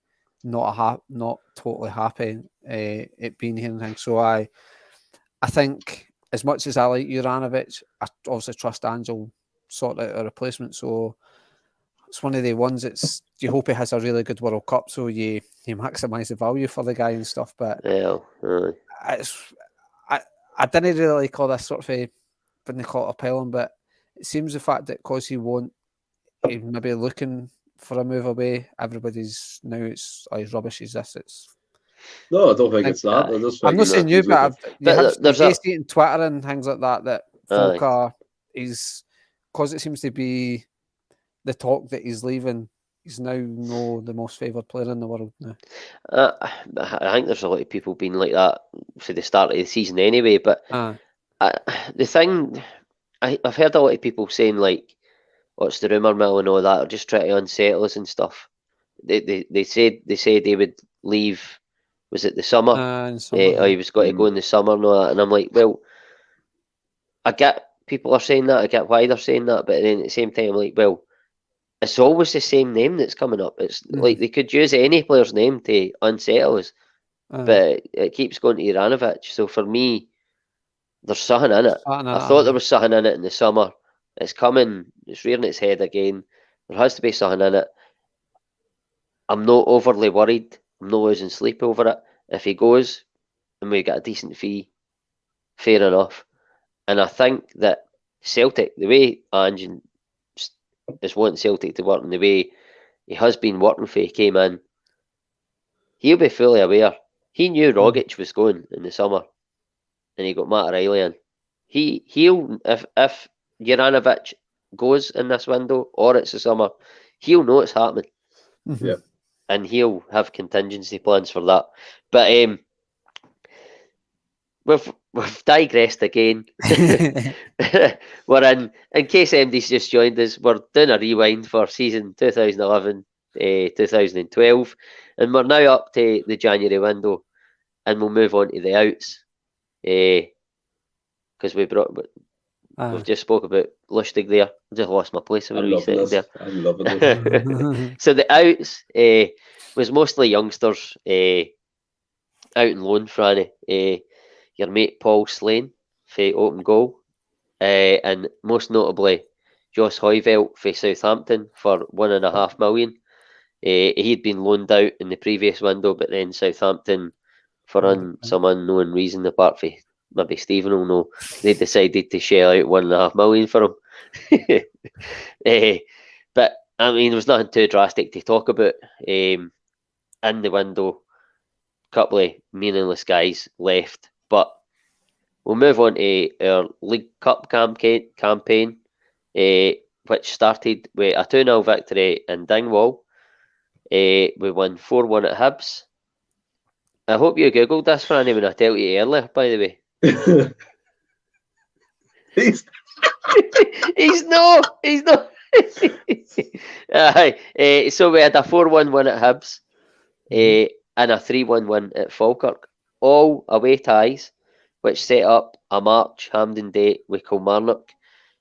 not totally happy at being here and things. So I think as much as I like Juranovic, I obviously trust Angel sort out a replacement. So it's one of the ones that's you hope he has a really good World Cup, so you maximise the value for the guy and stuff. But I didn't really like all this sort of wouldn't call it appealing, but it seems the fact that because he's maybe looking for a move away, everybody's now it's rubbish. Is this? It's no, I don't think it's that. I'm not saying you, but there's on Twitter and things like that folk are because it seems to be the talk that he's leaving. He's now the most favoured player in the world now. I think there's a lot of people being like that for the start of the season anyway. But the thing, I've heard a lot of people saying like, "What's the rumour mill and all that?" Or just try to unsettle us and stuff. They say they would leave. Was it the summer? He was going to go in the summer and all that. And I'm like, well, I get people are saying that. I get why they're saying that. But then at the same time, I'm like, well, it's always the same name that's coming up. It's like they could use any player's name to unsettle us. But it keeps going to Juranovic. So for me, there's something in it. I thought there was something in it in the summer. It's coming. It's rearing its head again. There has to be something in it. I'm not overly worried. I'm not losing sleep over it. If he goes and we get a decent fee, fair enough. And I think that Celtic, the way Ange is wanting Celtic to work and the way he has been working for he came in, he'll be fully aware. He knew Rogic was going in the summer and he got Matt O'Reilly in. He'll if Juranovic goes in this window or it's the summer, he'll know it's happening. Yeah. and he'll have contingency plans for that. But we've digressed again. We're in case MD's just joined us, we're doing a rewind for season 2011, 2012, and we're now up to the January window, and we'll move on to the outs, because we've just spoke about Lustig there. I just lost my place. I'm loving this. I'm loving this. So the outs was mostly youngsters out on loan, Franny. Your mate Paul Slane for open goal, and most notably Joss Hoyveld for Southampton for £1.5 million. He'd been loaned out in the previous window, but then Southampton, for some unknown reason, apart from maybe Stephen will know, they decided to shell out £1.5 million for him. But I mean, there was nothing too drastic to talk about. In the window, a couple of meaningless guys left. But we'll move on to our League Cup campaign, which started with a 2-0 victory in Dingwall. We won 4-1 at Hibs. I hope you googled this, Franny, when I tell you earlier, by the way. He's not. So we had a 4-1 win at Hibs, and a 3-1 win at Falkirk. All away ties, which set up a March Hampden date with Kilmarnock,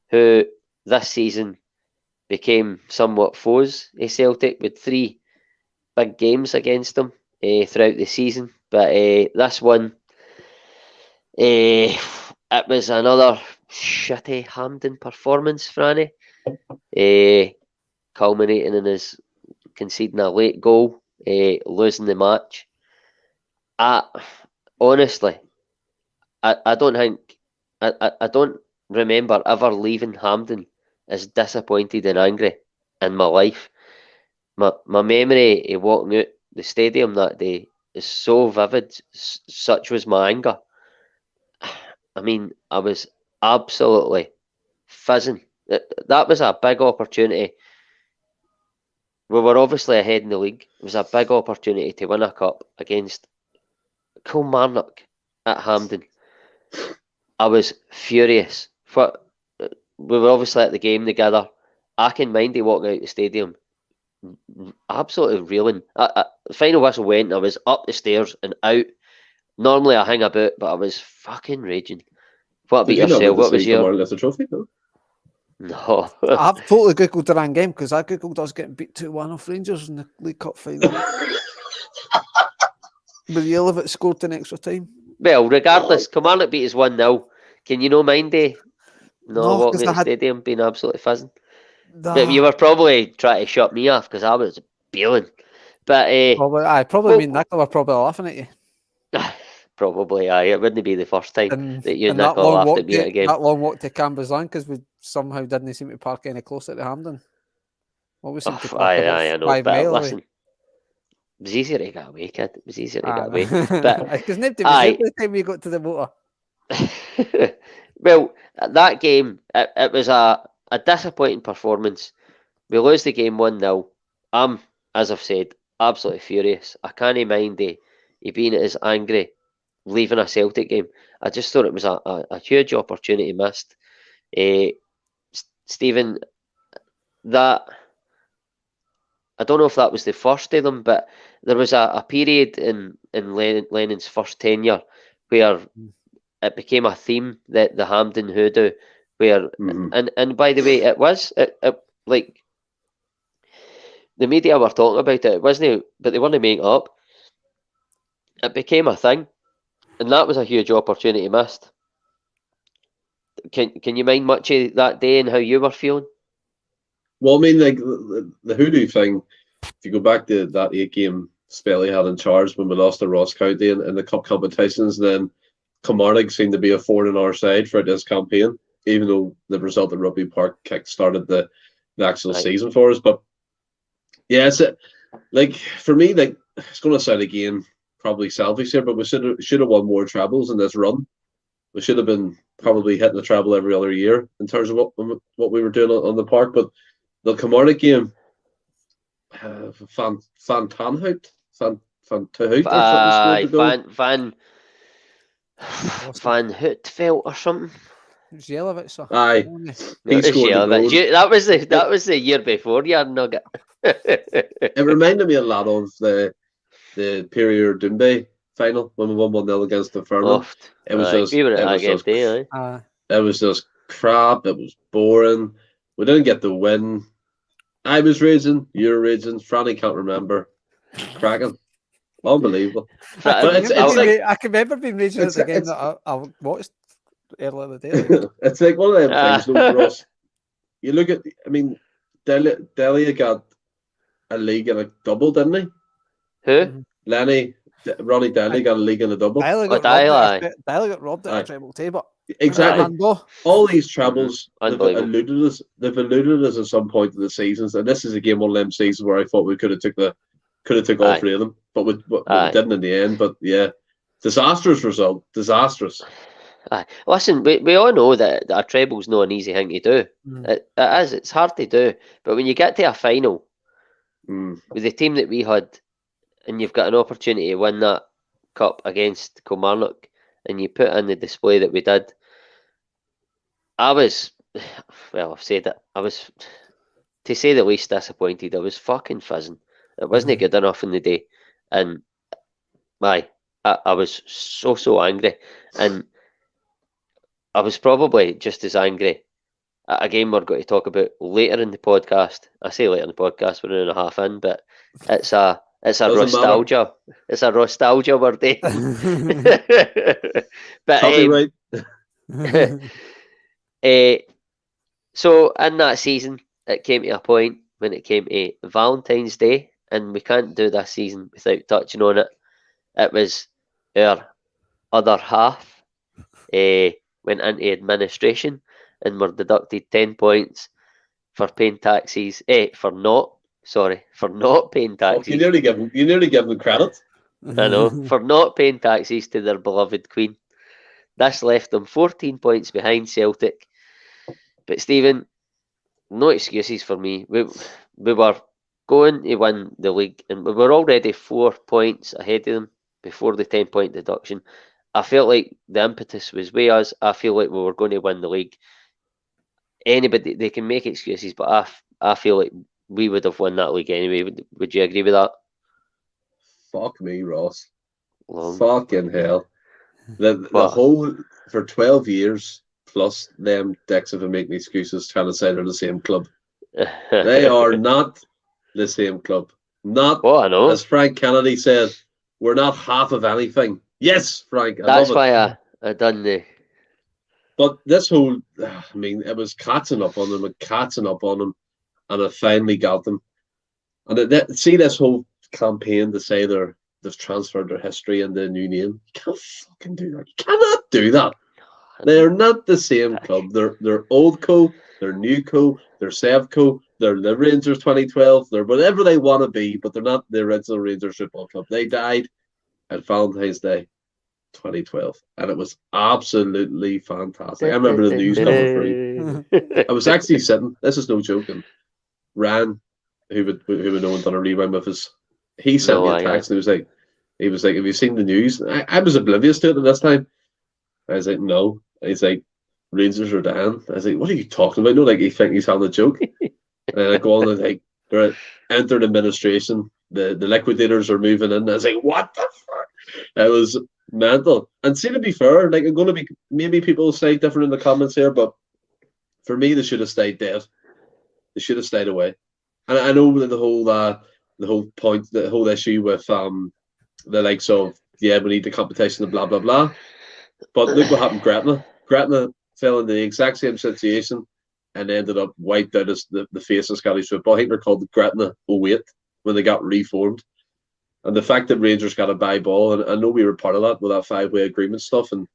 who this season became somewhat foes of Celtic with 3 big games against them throughout the season. But this one, it was another shitty Hampden performance, Franny, culminating in us conceding a late goal, losing the match. Honestly, I don't think I don't remember ever leaving Hampden as disappointed and angry in my life. My memory of walking out the stadium that day is so vivid. Such was my anger. I mean, I was absolutely fizzing. That was a big opportunity. We were obviously ahead in the league. It was a big opportunity to win a cup against Kilmarnock at Hampden. I was furious. We were obviously at the game together. I can mind you walking out the stadium, absolutely reeling. The final whistle went, I was up the stairs and out. Normally I hang about, but I was fucking raging. What about yourself? What was your... That's a trophy, no? No. I've totally googled the wrong game, because I googled us getting beat 2-1 off Rangers in the League Cup final. But the Elephant scored in extra time. Well, regardless, Kilmarnock beat us 1-0. Can you no mind walking out the stadium being absolutely fizzing? But you were probably trying to shut me off because I was bailing. But probably mean Nicola were probably laughing at you. Probably, aye. It wouldn't be the first time that you and Nicola laughed at me at a game. That long walk to Cambuslang, because we somehow didn't seem to park any closer to Hampden. What seemed to park I know. 5 But mile listen, away. It was easier to get away, kid. It was easier to get away. But because nobody was there by the time we got to the motor. Well, that game, it was a disappointing performance. We lose the game 1-0. I'm, as I've said, absolutely furious. I can't mind he being as angry leaving a Celtic game. I just thought it was a huge opportunity missed. Stephen, that... I don't know if that was the first of them, but there was a period in Lennon's first tenure where it became a theme, that the Hampden hoodoo, where and by the way, it was like the media were talking about it. It wasn't, but they weren't making it up. It became a thing, and that was a huge opportunity missed. Can you mind much of that day and how you were feeling? Well, I mean, like the hoodoo thing, if you go back to that 8-game spell he had in charge when we lost to Ross County in the cup competitions, then Kilmarnock seemed to be a thorn in our side for this campaign, even though the result at Rugby Park kick-started the actual season for us. But yeah, it's like, for me, like, it's going to sound again probably selfish here, but we should have won more trebles in this run. We should have been probably hitting the treble every other year in terms of what we were doing on the park. But the Kilmarnock game, Van Tanhout, Van Tuhout or something scored the goal. Van Houtveld or something. It was Yelovich. Aye, he scored the goal. That was the year before your nugget. It reminded me a lot of the Perrier Doumbé final when we won 1-0 against Inferno. It was just crap. It was boring. We didn't get the win. I was raging. You were raging. Franny can't remember. Cracking. Unbelievable. I can remember being raging at the game that I watched earlier in the day. It's like one of them things, though, Ross. You look at, I mean, Delia got a league and a double, didn't he? Who? Ronnie Daly got a league and a double. Daly got robbed at a treble table. Exactly. All these trebles, they've eluded us at some point in the seasons, and this is a game one of them seasons where I thought we could have took all three of them, but we didn't in the end. But yeah, disastrous result. Disastrous. Listen, we all know that a treble's not an easy thing to do. It is. It's hard to do. But when you get to a final with the team that we had, and you've got an opportunity to win that cup against Kilmarnock, and you put in the display that we did, I've said it. I was, to say the least, disappointed. I was fucking fizzing. It wasn't good enough in the day, and I was so angry, and I was probably just as angry at a game we're going to talk about later in the podcast. I say later in the podcast, we're an hour and a half in, but it's a nostalgia. Matter. It's a nostalgia we're doing. But so in that season, it came to a point when it came to Valentine's Day, and we can't do this season without touching on it. It was our other half went into administration and were deducted 10 points for paying taxes. For not paying taxes. You nearly give them credit. I know, for not paying taxes to their beloved Queen. This left them 14 points behind Celtic. But Stephen, no excuses for me. We were going to win the league, and we were already 4 points ahead of them before the 10-point deduction. I felt like the impetus was with us. I feel like we were going to win the league. Anybody, they can make excuses, but I feel like we would have won that league anyway. Would you agree with that? Fuck me, Ross. Fucking hell. The whole, for 12 years plus, them dicks have been making excuses trying to say they're the same club. They are not the same club. Not, I know. As Frank Kennedy said, we're not half of anything. Yes, Frank. That's why I done the. But this whole, I mean, it was catching up on them and I finally got them. And see this whole campaign to say they've transferred their history into a new name. You can't fucking do that. You cannot do that. They're not the same club. They're old co, they're new co, they're Sevco, they're the Rangers 2012, they're whatever they want to be, but they're not the original Rangers Football Club. They died at Valentine's Day 2012, and it was absolutely fantastic. I remember the news cover for you. I was actually sitting, this is no joke, and Ryan, who would know and done a rewind with us, he sent me a text and he was like, have you seen the news? I was oblivious to it at this time. I was like, no. He's like, Rangers are down. I was like, what are you talking about? No, like, you think he's having a joke? And then I go on and like, they're entered administration. The liquidators are moving in. I was like, what the fuck? It was mental. And see, to be fair, like, I'm going to be, maybe people will say different in the comments here, but for me, they should have stayed dead. They should have stayed away. And I know that the whole issue with the likes of, we need the competition and blah blah blah. But look what happened. Gretna fell into the exact same situation and ended up wiped out as the face of Scottish football. I think they're called the Gretna 08 when they got reformed. And the fact that Rangers got a buy ball, and I know we were part of that with that 5-way agreement stuff, and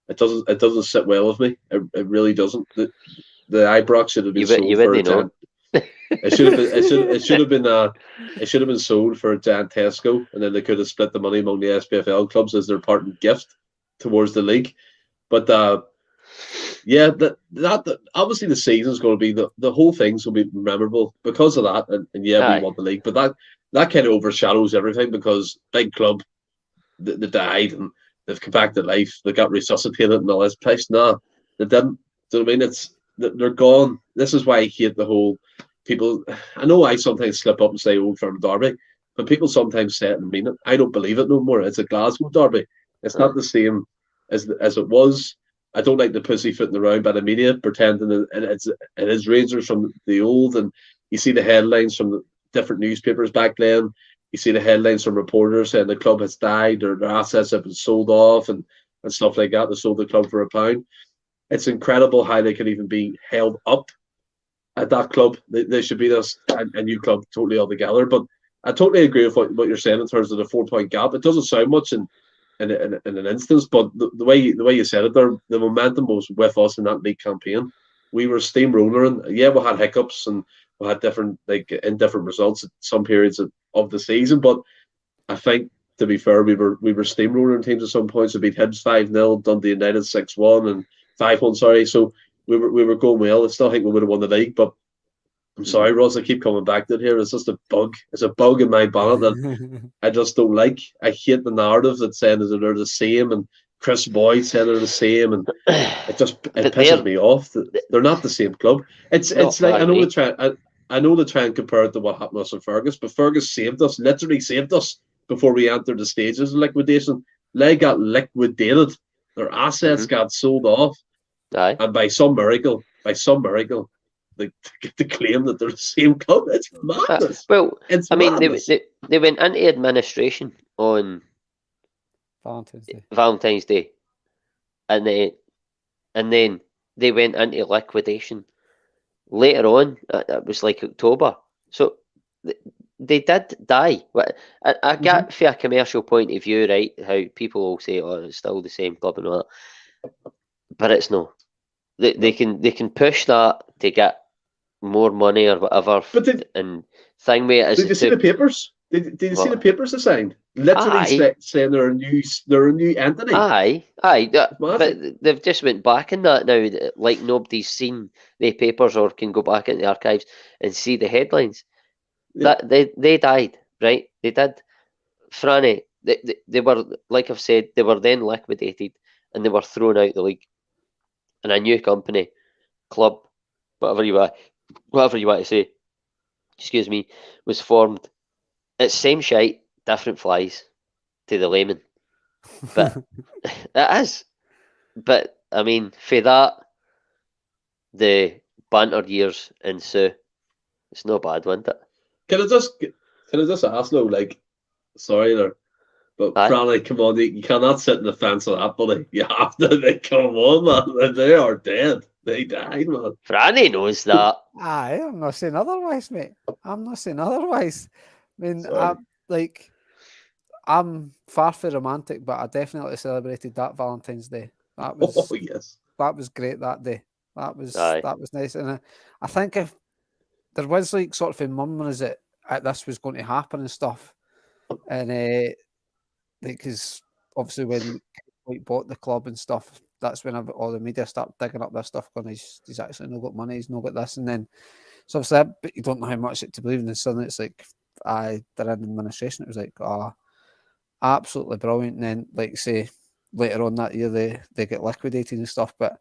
it doesn't sit well with me. It really doesn't. The Ibrox should have been sold for a giant. It should have been sold for a giant Tesco, and then they could have split the money among the SPFL clubs as their parting gift towards the league. But yeah, that obviously the season's going to be the whole thing's going to be memorable because of that, and yeah, we won the league, but that kind of overshadows everything because big club, they died and they've come back to life, they got resuscitated and all this place. Nah, they didn't. Do you know what I mean? They're gone. This is why I hate the whole people. I know I sometimes slip up and say Old Firm Derby, but people sometimes say it and mean it. I don't believe it no more. It's a Glasgow Derby. It's not the same as it was. I don't like the pussyfooting around by the media, pretending that it is Rangers from the old, and you see the headlines from the different newspapers back then. You see the headlines from reporters saying the club has died or their assets have been sold off and stuff like that. They sold the club for £1. It's incredible how they can even be held up at that club. They should be this a new club totally altogether. But I totally agree with what you're saying in terms of the 4-point gap. It doesn't sound much in an instance, but the way you said it there, the momentum was with us in that league campaign. We were steamrolling. Yeah, we had hiccups and we had different results at some periods of the season, but I think, to be fair, we were steamrolling teams at some points. We beat Hibs 5-0, Dundee United 6-1 and 5-1. Sorry, so we were going well. I still think we would have won the league, but I'm sorry, Ross. I keep coming back to it here. It's just a bug. It's a bug in my bonnet that I just don't like. I hate the narrative that's saying that they're the same, and Chris Boyd said they're the same, and it pisses me off. They're not the same club. It's like I know they try and compare it to what happened to us in Fergus, but Fergus saved us, literally saved us before we entered the stages of liquidation. They got liquidated. Their assets got sold off. Aye. And by some miracle, they get to claim that they're the same club. It's madness. They went into administration on Valentine's Day, and then they went into liquidation later on. It was like October, so they did die. I get from a commercial point of view, right? How people will say, "Oh, it's still the same club and all that," but it's not. They can push that to get more money or whatever. But did you see the papers? Did you see the papers they signed? Literally saying they're a new entity. Aye. But they've just went back in that now. Like nobody's seen the papers or can go back in the archives and see the headlines. Yeah. That they died, right? They did. Franny, they were, like I've said, they were then liquidated and they were thrown out the league. And a new company, club, whatever you want to say, excuse me, was formed. It's same shite, different flies to the layman. But it is. But I mean, for that, the banter years ensue. It's no bad, wasn't it? Can I just ask though, like, sorry there, but Franny, come on, you cannot sit in the fence of that, buddy. You have to, come on, man. They are dead. They died, man. Franny knows that. Aye, I'm not saying otherwise, mate. I'm not saying otherwise. I mean, I'm far from romantic, but I definitely celebrated that Valentine's Day. That was great that day. That was nice, and I think if there was like sort of a murmuring that this was going to happen and stuff, and because obviously when we bought the club and stuff, that's when all the media start digging up this stuff, going, he's actually not got money, he's not got this, and then so obviously, but you don't know how much to believe in, and suddenly it's like, they're in administration. It was like, absolutely brilliant. And then, like say, later on that year, they get liquidated and stuff. But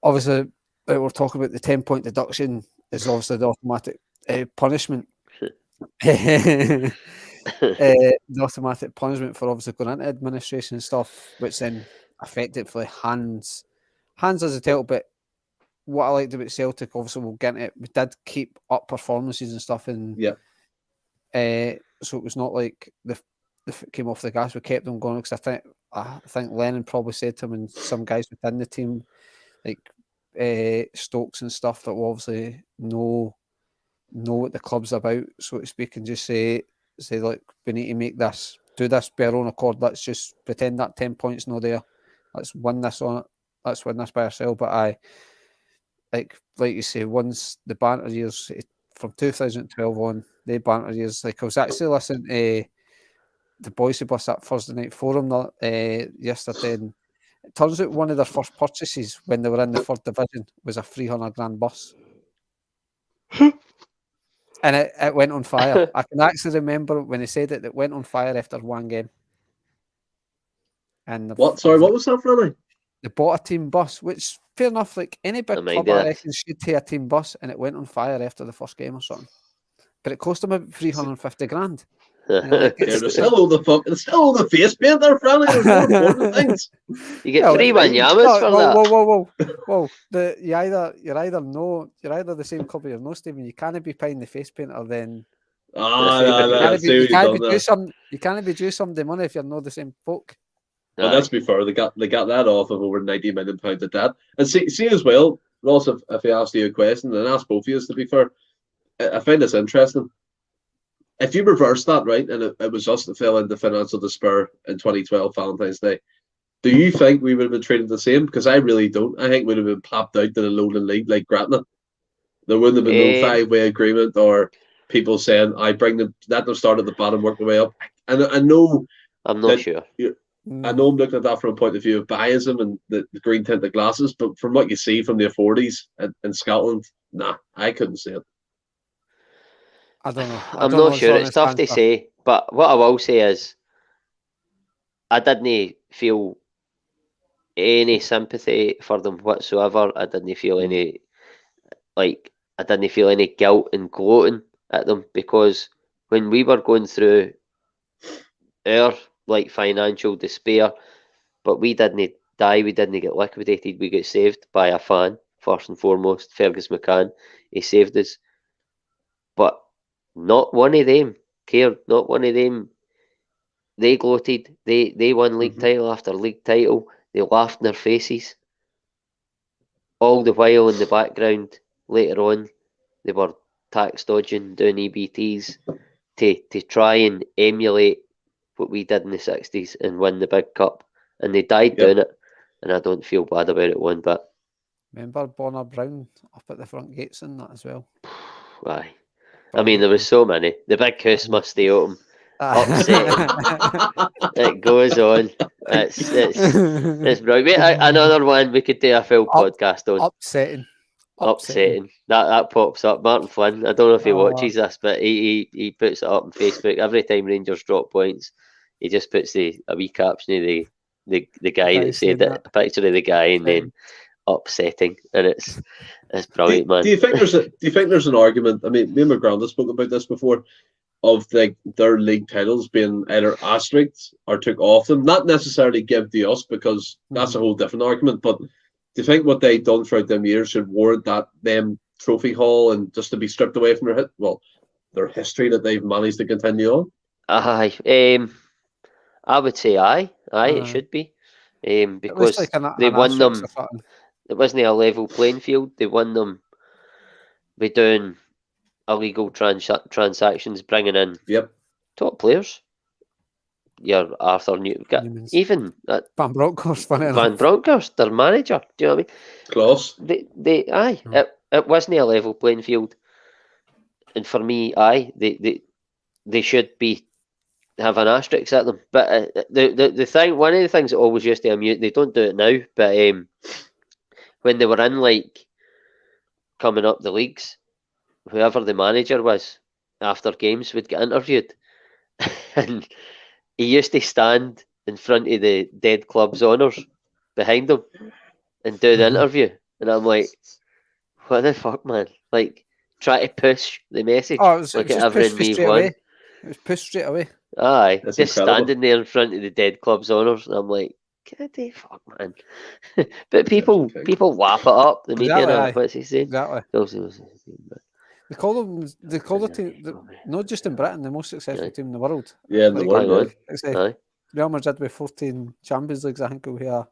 obviously, we're talking about the 10-point deduction is obviously the automatic punishment. The automatic punishment for obviously going into administration and stuff, which then effectively hands us a title. But what I liked about Celtic, obviously, we'll get into it. We did keep up performances and stuff, and so it was not like the came off the gas. We kept them going because I think Lennon probably said to him and some guys within the team, like Stokes and stuff, that will obviously know what the club's about, so to speak, and just say like, we need to do this by our own accord. Let's just pretend that 10 points no there. Let's win this on it. Let's win this by ourselves. But like you say, once the banter years from 2012 on, the banter years, like I was actually listening to the Bhoys that Thursday Night Forum yesterday, and It turns out one of their first purchases when they were in the third division was a 300 grand bus. And it went on fire. I can actually remember when they said it went on fire after one game. And what? Sorry, what was that, Freddie? They bought a team bus, which fair enough. Like any big club, I reckon should take a team bus, and it went on fire after the first game or something. But it cost them about 350 grand. Like, there's still all the face paint there, Freddie. There's more important things. You get 3 Wanyamas for that. Whoa! You're either the same club or you're no, Stephen. You can't be paying the face painter then. You can't be due somebody money if you're not the same folk. Well, let's be fair. They got that off of over £90 million of debt. And see as well, Ross, if he asked you a question, and ask both of you, to be fair, I find this interesting. If you reverse that, right, and it was us that fell into financial despair in 2012 Valentine's Day, do you think we would have been treated the same? Because I really don't. I think we would have been plopped out to the lowland league like Gratna. There wouldn't have been no 5-way agreement or people saying, I bring them, let them start at the bottom, work their way up. And I know... I'm not sure. I know I'm looking at that from a point of view of biasm and the green tinted glasses, but from what you see from the 40s in Scotland, nah, I couldn't see it. I don't know. I'm not sure. It's tough to say. But what I will say is, I didn't feel any sympathy for them whatsoever. I didn't feel any guilt and gloating at them, because when we were going through our financial despair, but we didn't die, we didn't get liquidated, we got saved by a fan, first and foremost, Fergus McCann. He saved us. But not one of them cared, not one of them. They gloated, they won league title after league title, they laughed in their faces. All the while in the background, later on, they were tax dodging, doing EBTs to try and emulate what we did in the 60s and win the big cup, and they died doing it, and I don't feel bad about it one bit. Remember Bonner Brown up at the front gates and that as well? Aye. I mean, there was so many. The big house must stay open. Upsetting. It goes on. It's brilliant. Another one we could do a full podcast on. Upsetting. That pops up. Martin Flynn. I don't know if he watches this, but he puts it up on Facebook every time Rangers drop points. He just puts a wee caption of the guy that said it, a picture of the guy, and then upsetting, and it's brilliant, man. Do you think there's an argument? I mean, me and McGranda spoke about this before, of their league titles being either asterisked or took off them, not necessarily give to us, because that's a whole different argument, but do you think what they've done throughout them years should warrant that them trophy haul and just to be stripped away from their history that they've managed to continue on? Aye. I would say aye. It should be. Because they won them. It wasn't a level playing field. They won them by doing illegal transactions, bringing in top players. Your Arthur Newton, even Van Bronckhorst, their manager. Do you know what I mean? Close. It wasn't a level playing field, and for me, they should have an asterisk at them. But the thing, one of the things that always used to amuse, they don't do it now, but when they were in coming up the leagues, whoever the manager was after games would get interviewed, and he used to stand in front of the dead club's honours behind him and do the interview, and I'm like, what the fuck, man? Try to push the message. Everyone we've won. It was pushed straight away. Aye, that's just incredible. Standing there in front of the dead club's honours, and I'm like, get the fuck, man. But people whap it up. The media, what's he saying? Exactly. They call the team, not just in Britain, the most successful team in the world. Yeah, in the world. Real Madrid with 14 Champions Leagues, I think we have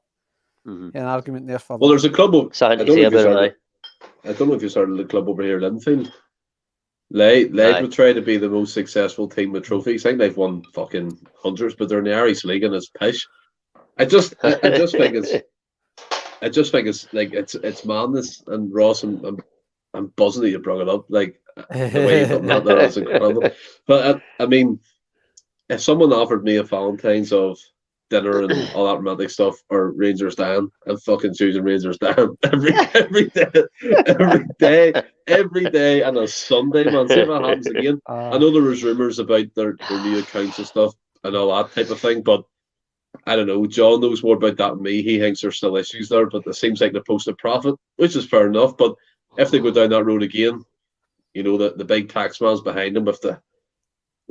an argument there for. Well, there's a club. I don't know if you started the club over here, Linfield. Leigh would try to be the most successful team with trophies. I think they've won fucking hundreds, but they're in the Irish League and it's pish. I just think it's madness. And Ross, I'm buzzing that you brought it up. The way you've done that's incredible. But I mean, if someone offered me a Valentine's of dinner and all that romantic stuff, or Rangers down. I'm fucking choosing Rangers down every day, and a Sunday, man. See if that happens again. I know there was rumours about their new accounts and stuff and all that type of thing, but I don't know. John knows more about that than me. He thinks there's still issues there, but it seems like they're posting profit, which is fair enough. But if they go down that road again, you know, the big tax man's behind them with the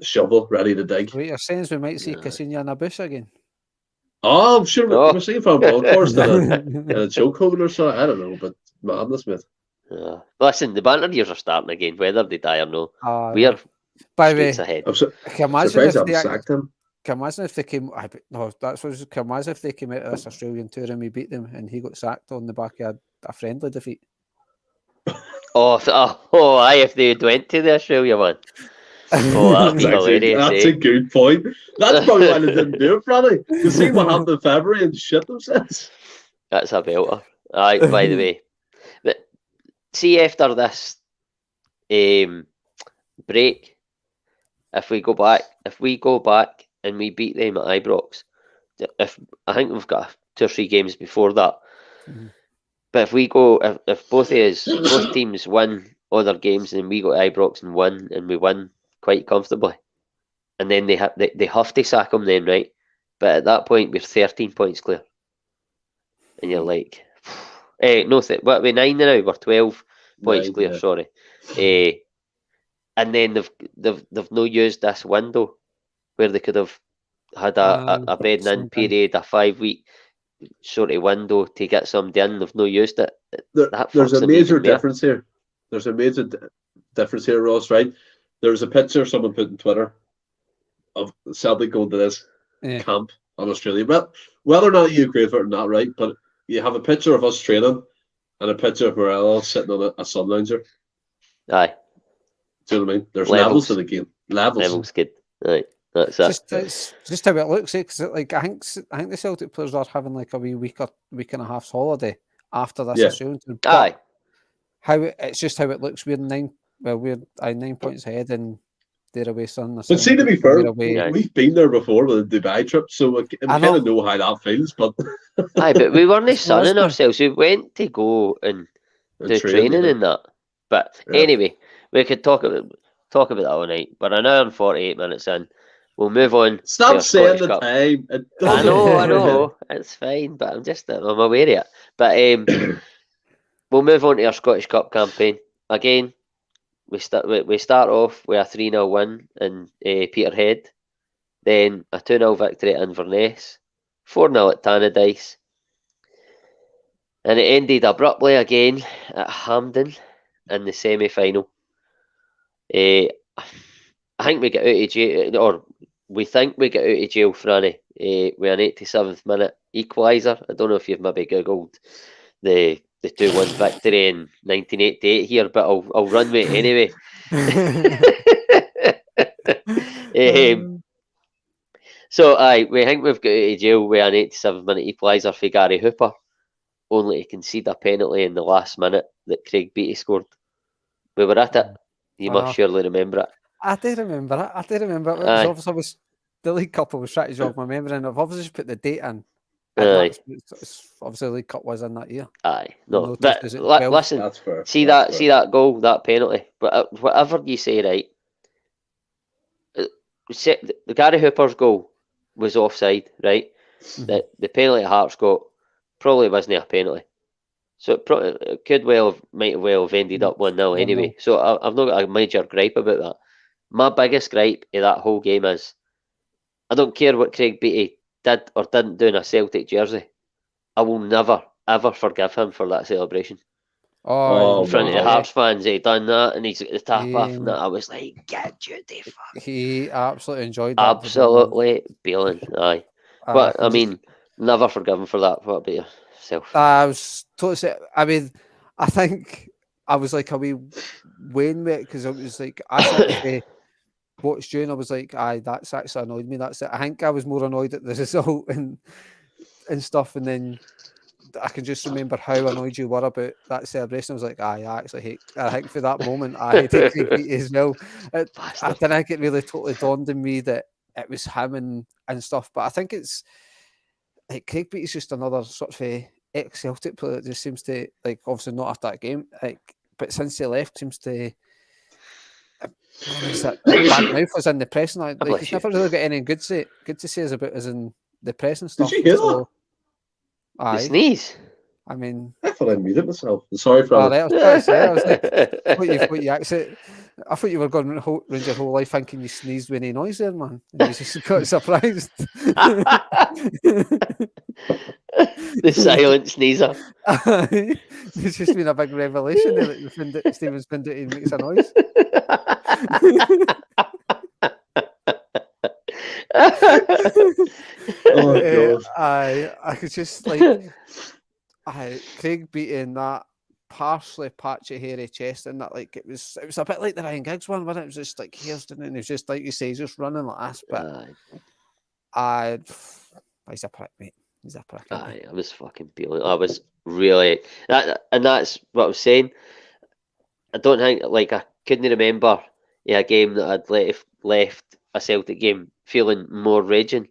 shovel ready to dig. Wait, you're saying we might see Cassini in a bush again? Oh, I'm sure we're seeing from Broadhurst in a chokehold or so. I don't know, but madness, mate. Listen, the banter years are starting again, whether they die or no. We are streets ahead. Can imagine if they came. No, that's what. Can imagine if they came out of this Australian tour and we beat them, and he got sacked on the back of a friendly defeat. If they went to the Australia one. That'd be hilarious. That's a good point. That's probably why they didn't do it, Franny. You see what happened in February and shit themselves. That's a belter. Aye, by the way. But see, after this break, if we go back and we beat them at Ibrox, I think we've got 2 or 3 games before that. Mm-hmm. But if we go, if both teams win other games and we go to Ibrox and win, and we win quite comfortably, and then they have to sack them then, right? But at that point, we're 13 points clear, and you're like, what are we 9 now? We're 12 points clear. Yeah. Sorry, and then they've no used this window where they could have had a bedding in period, a 5-week sort of window to get somebody in. They've no used it. There's a major difference here. There's a major difference here, Ross, right? There's a picture someone put on Twitter of Celtic going to this camp on Australia. Well, whether or not you agree with it or not, right? But you have a picture of us training and a picture of Morello sitting on a sun lounger. Aye. Do you know what I mean? There's levels to the game. Levels good. Aye. That's it. It's just how it looks, because like I think the Celtic players are having like a week and a half's holiday after this Australian tour. Aye. It's just how it looks. We're 9 points ahead, and they're away sun. But see, to be fair, we've been there before with the Dubai trip, so I kind of know how that feels. But but we weren't sunning ourselves. We went to go and do training and that. But anyway, we could talk about that all night. But an hour and 48 minutes in, we'll move on. Stop saying the time. I know, it's fine. But I'm aware of it. But we'll move on to our Scottish Cup campaign again. We start off with a 3-0 win in Peterhead, then a 2-0 victory at Inverness, 4-0 at Tannadice, and it ended abruptly again at Hampden in the semi-final. I think we get out of jail, or we think we get out of jail, Franny, with an 87th minute equaliser. I don't know if you've maybe googled the 2-1 victory in 1988 here, but I'll run with it anyway. So we think we've got out of jail with an 87th minute equaliser for Gary Hooper, only to concede a penalty in the last minute that Craig Beattie scored. We were at it. You must surely remember it. I do remember it. Obviously, the League Cup was trying to jog my memory, and I've obviously just put the date in. Obviously, the League Cup was in that year. Aye, no, but listen, see that goal, that penalty. But whatever you say, right? The Gary Hooper's goal was offside, right? Mm-hmm. The penalty Hearts got probably wasn't a penalty, so it might have ended up 1-0 anyway. So I've not got a major gripe about that. My biggest gripe of that whole game is I don't care what Craig Beattie did or didn't do in a Celtic jersey. I will never ever forgive him for that celebration. In front of the Hearts fans, he done that and he's got the tap off and that. I was like, get you the fuck. He absolutely enjoyed that. Absolutely bailing, aye. But I mean, never forgive him for that. What about yourself? I was totally. I mean, I think I was like a wee Wayne with it, because it was like I watched you and I was like, that's actually annoyed me. That's it. I think I was more annoyed at the result and stuff, and then I can just remember how annoyed you were about that celebration. I was like, I actually hate. I think for that moment, I hated Craig Beattie as well. I don't think it really totally dawned on me that it was him and stuff. But I think it's like Craig Beattie's just another sort of ex-Celtic player that just seems to, like, obviously not after that game, like, but since he left, seems to. It's that bad mouth as in the press, and like he's never really got anything good to say about as in the press and stuff. Did you hear that? The sneeze. I mean, I thought I muted myself. Sorry for that. I was trying to say, I was like, what you actually? I thought you were going around your whole life thinking you sneezed with any noise there, man. And you just got surprised. The silent sneezer. It's just been a big revelation that Stephen's been doing makes a noise. Oh God! I could just like Craig beating that partially patchy hairy chest, and that like it was a bit like the Ryan Giggs one, wasn't it? It was just like hairs, and it was just like you say, just running like this. But he's a prick, mate. He's a prick. I was fucking peeling. I was really and that's what I was saying. I don't think I couldn't remember a game that I'd left a Celtic game feeling more raging,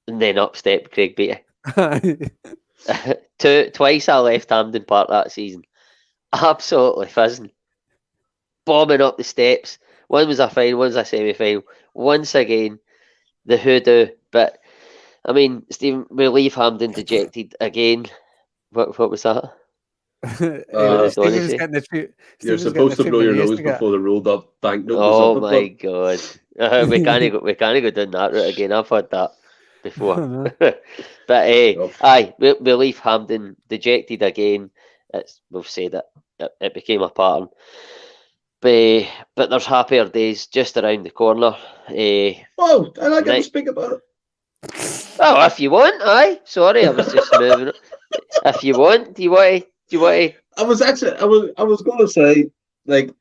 and then up stepped Craig Beattie. Twice I left Hampden Park that season, absolutely fizzing, bombing up the steps. One was a final, one was a semi-final. Once again, the hoodoo. But I mean, Stephen, we leave Hampden dejected again. What was that? You're supposed to blow your nose before the rolled up banknote. Oh my God! We can't go down that route again. I've had that before. But we leave Hampden dejected again. We've said it became a pattern. But there's happier days just around the corner. Oh, I like to speak about it. Oh, if you want, sorry, I was just moving. If you want, do you want to? I was going to say, like,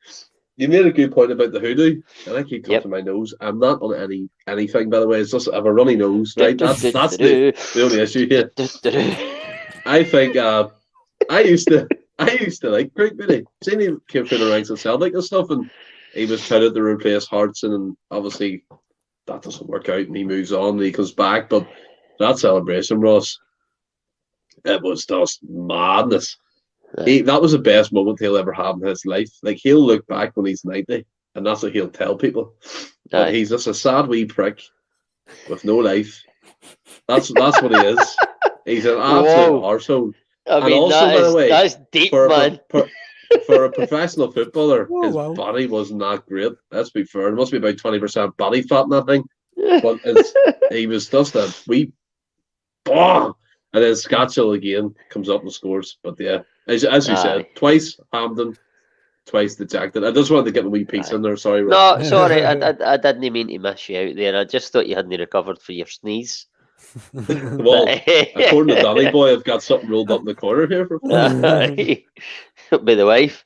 you made a good point about the hoodoo, and I keep cutting my nose. I'm not on anything, by the way. It's just I have a runny nose, right? That's the only issue here. I think I used to like Craig Beattie. Seen he came through the ranks of Celtic and stuff, and he was trying to replace Hartson, and obviously that doesn't work out, and he moves on, and he comes back. But that celebration, Ross, it was just madness. That was the best moment he'll ever have in his life. Like, he'll look back when he's 90, and that's what he'll tell people. But he's just a sad wee prick with no life. That's what he is. He's an absolute arsehole. I mean, also, by the way, that's deep, man. For a professional footballer, his body wasn't that great. Let's be fair. It must be about 20% body fat in that thing. But he was just a wee bomb. And then Scatchell again comes up and scores. But yeah, as you said, twice Hampden, twice dejected. I just wanted to get a wee piece in there. Sorry, Rob. No, sorry, I didn't mean to miss you out there. I just thought you hadn't recovered for your sneeze. Well, according to Danny Boy, I've got something rolled up in the corner here for by the wife.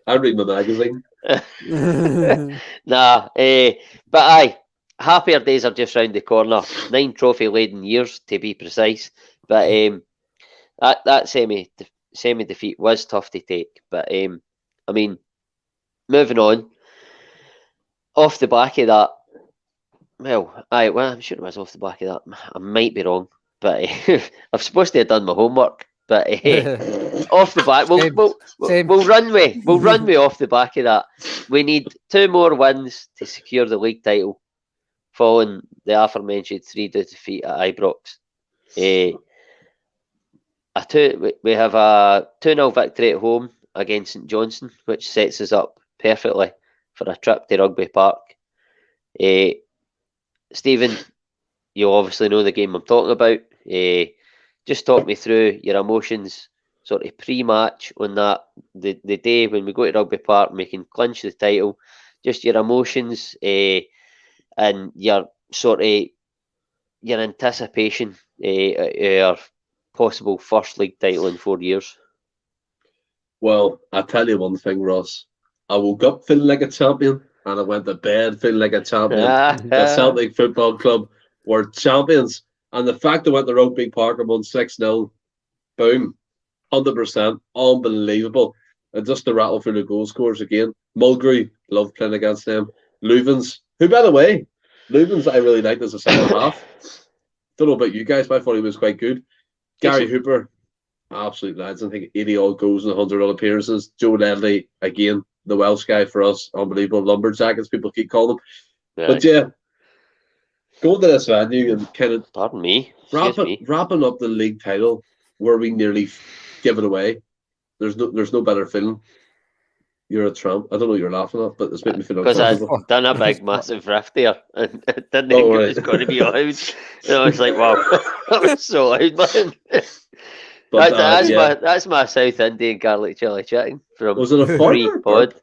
I read my magazine. But happier days are just round the corner. 9 trophy-laden years, to be precise. But that semi defeat was tough to take. But I mean, moving on. Off the back of that, I'm sure it was off the back of that. I might be wrong, but I'm supposed to have done my homework. But off the back, we'll run way off the back of that. We need 2 more wins to secure the league title, following the aforementioned 3-2 defeat at Ibrox. We have a 2-0 victory at home against St Johnstone, which sets us up perfectly for a trip to Rugby Park. Stephen, you obviously know the game I'm talking about. Just talk me through your emotions sort of pre-match on that, the day when we go to Rugby Park and we can clinch the title, just your emotions and your anticipation our possible first league title in 4 years. Well, I'll tell you one thing, Ross. I woke up feeling like a champion, and I went to bed feeling like a champion. The Celtic Football Club were champions, and the fact I went to Rugby Park and won 6-0, boom, 100%, unbelievable. And just to rattle through the goal scores again, Mulgrew, loved playing against them. Leuven's Who, by the way, Lubin's I really liked as a centre half. Don't know about you guys, but I thought he was quite good. Gary Hooper, absolute lads. I think 80 odd goals and 100 odd appearances. Joe Ledley, again, the Welsh guy for us, unbelievable lumberjack as people keep calling him. Yeah. But yeah, going to this venue and kind of wrapping up the league title where we nearly give it away. There's no better feeling. You're a tramp. I don't know what you're laughing at, but it's making me feel uncomfortable. Because I've done a big, massive rift there, and I didn't think it was going to be loud. I was like, wow, that was so loud, man. But that's my South Indian garlic chili chicken from was it a pre-pod.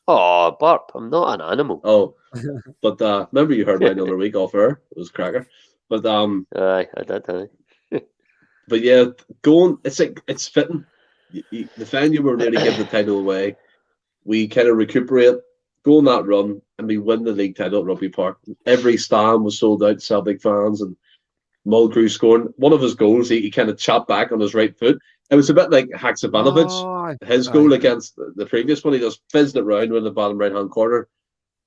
Oh, burp! I'm not an animal. Oh, but remember you heard mine the other week off air. It was cracker. But I did. But yeah, it's fitting. The venue were nearly giving the title away. We kind of recuperate, go on that run, and we win the league title at Rugby Park. Every stand was sold out to Celtic fans, and Mulgrew scoring one of his goals. He kind of chopped back on his right foot. It was a bit like Haksabanovic. His goal against the previous one, he just fizzed it round in the bottom right-hand corner.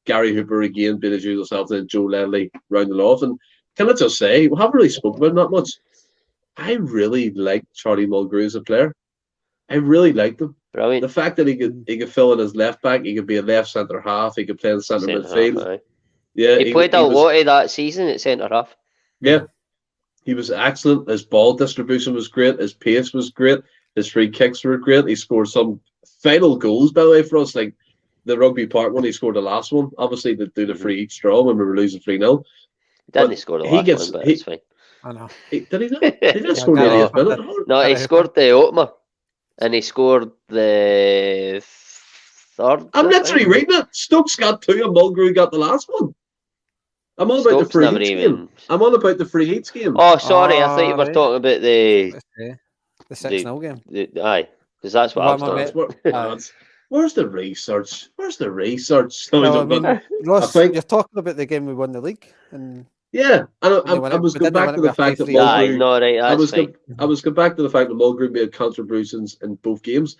Gary Hooper again, being his usual self, then Joe Ledley rounded off. And can I just say, we haven't really spoken about him that much. I really liked Charlie Mulgrew as a player. I really liked him. Brilliant. The fact that he could fill in as left back, he could be a left centre half, he could play in centre midfield. Yeah, he played a lot of that season at centre half. Yeah, he was excellent. His ball distribution was great. His pace was great. His free kicks were great. He scored some final goals, by the way, for us, like the Rugby Park one. He scored the last one, obviously, to do the free each draw when we were losing 3-0. Didn't score the last one, but it's fine. I know. Did he not? He didn't score the 80th minute. No, he scored the opener. And he scored the third. I'm literally reading it. Stokes got 2 and Mulgrew got the last one. I'm on about the free hits game. I'm on about the free hits game. Oh, sorry. I thought you were talking about the 6-0 game. Aye, because that's what I was talking. Where's the research? Where's the research? No, I think you're talking about the game we won the league. And yeah, and I was going back to the fact that Mulgrew. I was going back to the fact that Mulgrew made contributions in both games.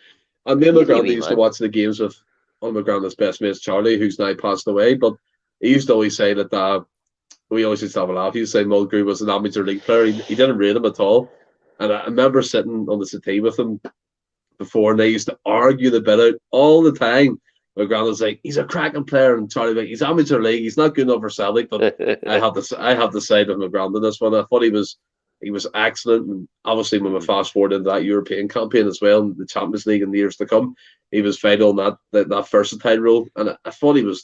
And me and my granddad used to watch the games with one of my granddad's best mates, Charlie, who's now passed away. But he used to always say that we always used to have a laugh. He used to say Mulgrew was an amateur league player. He didn't rate him at all. And I remember sitting on the settee with him before, and they used to argue the bit out all the time. My granddad's like, he's a cracking player, and Charlie like, he's amateur league, he's not good enough for Celtic. But I have the side of my granddad this one. I thought he was excellent, and obviously when we fast forward into that European campaign as well, and the Champions League in the years to come, he was vital in that versatile role, and I thought he was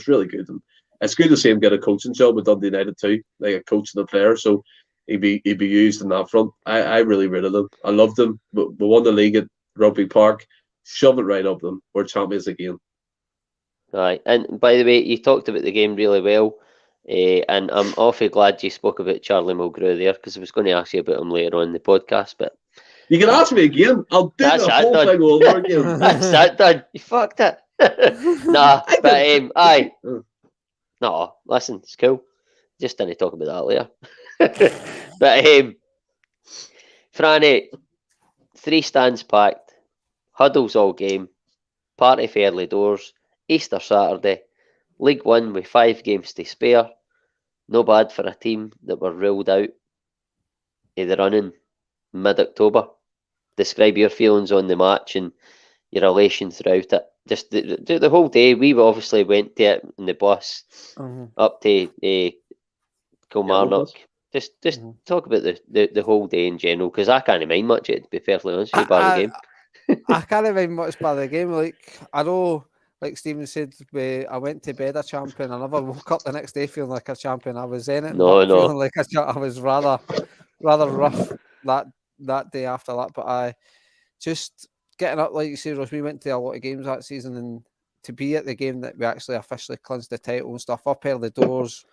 really good. And it's good to see him get a coaching job with Dundee United too, like a coach and a player. So he'd be used in that front. I really rated him. I loved him. We won the league at Rugby Park. Shove it right up them. We're champions again. Right, and by the way, you talked about the game really well, and I'm awfully glad you spoke about Charlie Mulgrew there, because I was going to ask you about him later on in the podcast, but you can ask me again. I'll do the whole thing over again. That's that done. You fucked it. Nah, but aye. No, listen, it's cool. Just didn't talk about that later. But Franny, 3 stands packed, huddles all game, party for early doors. Easter Saturday, League One with 5 games to spare. No bad for a team that were ruled out of the running mid-October. Describe your feelings on the match and your elation throughout it. Just the whole day. We obviously went to it in the bus up to Kilmarnock. Just talk about the whole day in general, because I can't mind much of it, to be fairly honest with you, by the game. I can't mind much by the game. Like, I know, like Stephen said, I went to bed a champion. I never woke up the next day feeling like a champion. I was in it. Feeling like I was rather rough that day after that. But I just getting up, like you said, Ross, we went to a lot of games that season, and to be at the game that we actually officially clinched the title and stuff, up early doors.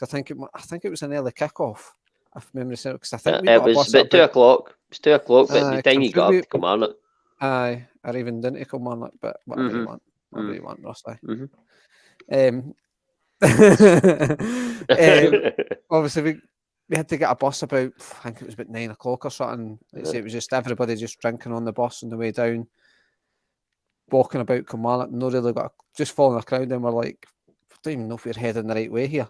I think it was an early kickoff, if memory serves. Because I think it was about 2 o'clock. It was 2 o'clock, but the time you got up to Kilmarnock. Aye, or even didn't Kilmarnock, but whatever you want. Whatever you want, Ross. Obviously, we had to get a bus about, I think it was about 9 o'clock or something. It was just everybody just drinking on the bus on the way down, walking about Kilmarnock. No really just following a crowd, and we're like don't even know if we're heading the right way here.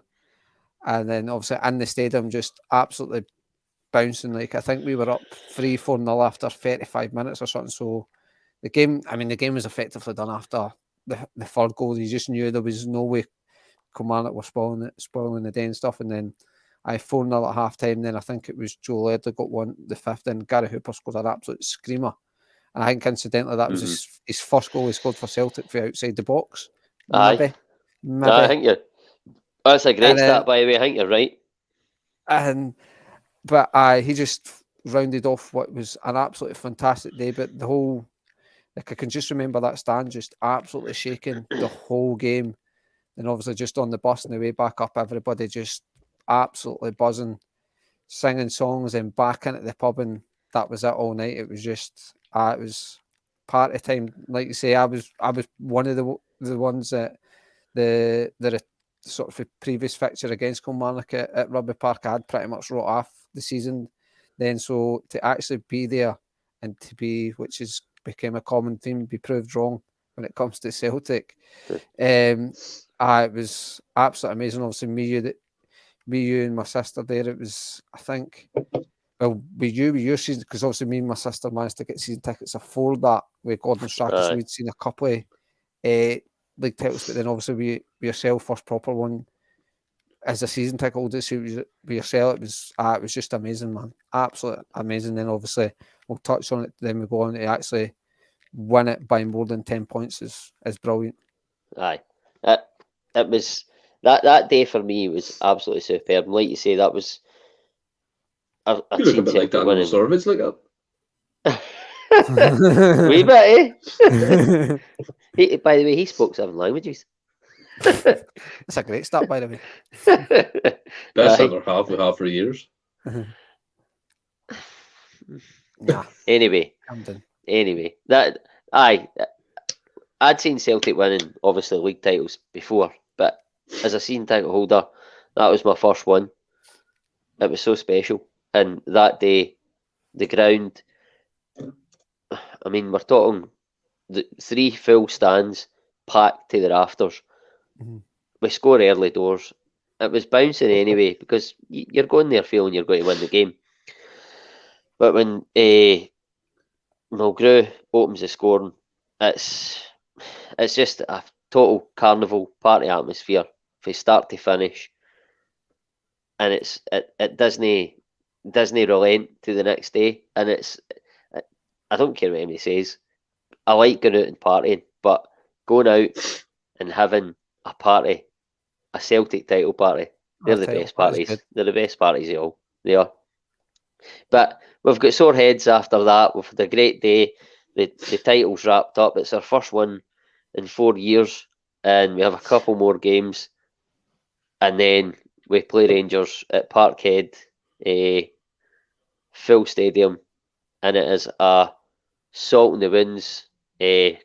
And then obviously in the stadium, just absolutely bouncing. Like, I think we were up 3-4-0 after 35 minutes or something. So the game was effectively done after the third goal. You just knew there was no way Kilmarnock were spoiling the day and stuff. And then 4-0 at half time. Then I think it was Joe Laird got one, the fifth, and Gary Hooper scored an absolute screamer. And I think incidentally that was his first goal he scored for Celtic for outside the box. Maybe. I think that's a great stat, by the way. I think you're right. But he just rounded off what was an absolutely fantastic day. But the whole, like, I can just remember that stand just absolutely shaking the whole game. And obviously just on the bus on the way back up, everybody just absolutely buzzing, singing songs, and back into the pub, and that was it all night. It was just, it was party time. Like you say, I was one of the ones that the sort of previous fixture against Kilmarnock at Rugby Park, I had pretty much wrote off the season then. So to actually be there and to be, which has become a common theme, be proved wrong when it comes to Celtic, it was absolutely amazing. Obviously, me, you, and my sister there. It was, I think, well, with your season, because obviously me and my sister managed to get season tickets before that with Gordon Strachan, so we'd seen a couple of league titles, but then obviously with yourself, first proper one as a season ticket holder, so with yourself, it was just amazing, man, absolutely amazing. Then obviously we'll touch on it, then we go on to actually win it by more than 10 points is brilliant. Aye, it was that day for me was absolutely superb. And like you say, that was I've look a bit like Daniel Sorvitz, like that. Wee bit, eh? By the way, he spoke 7 languages. That's a great start, by the way. Best other half we have for years. Nah. Anyway, that I'd seen Celtic winning obviously league titles before, but as a season title holder, that was my first one. It was so special, and that day, the ground. I mean, we're talking the 3 full stands packed to the rafters. We score early doors. It was bouncing anyway because you're going there feeling you're going to win the game. But when Mulgrew opens the scoring, it's just a total carnival party atmosphere from start to finish, and it doesn't relent to the next day. And I don't care what anybody says. I like going out and partying, but going out and having a party, a Celtic title party, they're the best parties. They're the best parties of all. They are. But we've got sore heads after that. We've had a great day. The title's wrapped up. It's our first one in 4 years, and we have a couple more games, and then we play Rangers at Parkhead, full stadium, and it is a salt in the winds,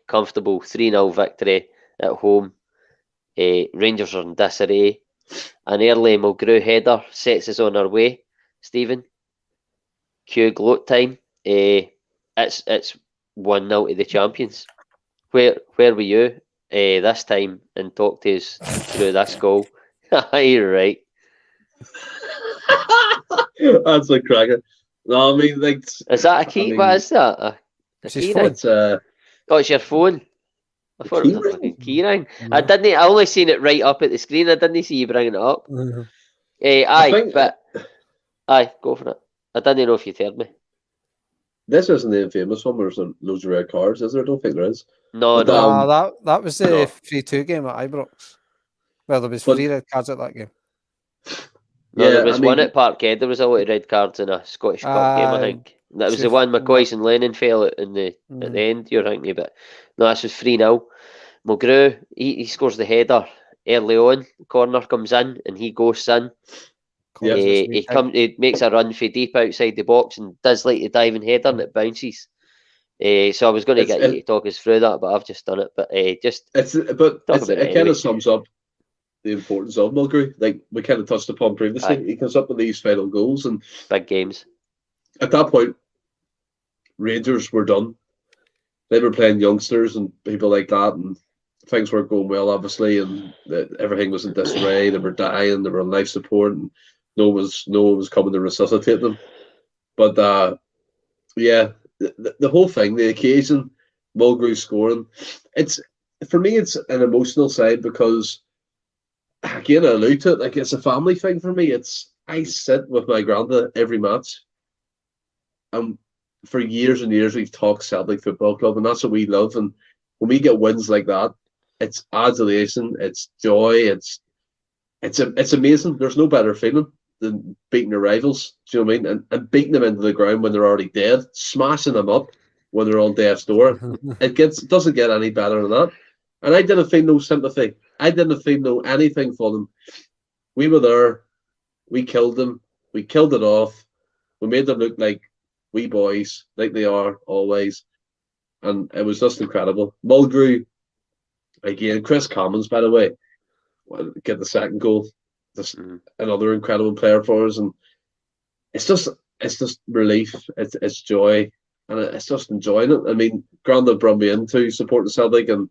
comfortable 3-0 victory at home. Rangers are in disarray. An early Mulgrew header sets us on our way. Stephen, cue gloat time. It's 1-0 to the champions. Where were you this time and talk to us through this goal? You're right. That's a cracker. No, I mean, like, is that a key? What is that? A key ring? It's your phone. I thought it was a fucking key ring. Mm-hmm. I only seen it right up at the screen. I didn't see you bringing it up. Mm-hmm. Aye, go for it. I didn't know if you'd heard me. This isn't the infamous one where there's loads of red cards, is there? I don't think there is. No. That was the 3-2 game at Ibrox. Well, there was 3 red cards at that game. No, there was one at Parkhead. There was a lot of red cards in a Scottish Cup game, I think. That was the one McCoy's and Lennon fell at the end, you're thinking about. No, this was 3-0. Mulgrew, he scores the header early on. The corner comes in and he goes in. Yeah, he makes a run for deep outside the box and does like the diving header and it bounces. So I was going to get you to talk us through that, but I've just done it. But it kind of sums up the importance of Mulgrew. Like we kind of touched upon previously. Aye. He comes up with these final goals and big games. At that point, Rangers were done. They were playing youngsters and people like that, and things weren't going well, obviously, and everything was in disarray. They were dying. They were on life support, and no one was coming to resuscitate them. But the whole thing, the occasion, Mulgrew scoring, for me, it's an emotional side because, again, I allude to it, like it's a family thing for me. I sit with my granda every match, and for years and years we've talked Celtic Football Club, and that's what we love. And when we get wins like that, it's adulation, it's joy, it's amazing. There's no better feeling than beating your rivals. Do you know what I mean? And beating them into the ground when they're already dead, smashing them up when they're on death's door. It doesn't get any better than that. And I didn't feel no sympathy. I didn't feel no anything for them. We were there. We killed them. We killed it off. We made them look like wee boys, like they are always. And it was just incredible. Mulgrew, again, Chris Commons, by the way, get the second goal. Just another incredible player for us. And it's just relief. It's joy. And it's just enjoying it. I mean, Granda brought me into supporting Celtic, and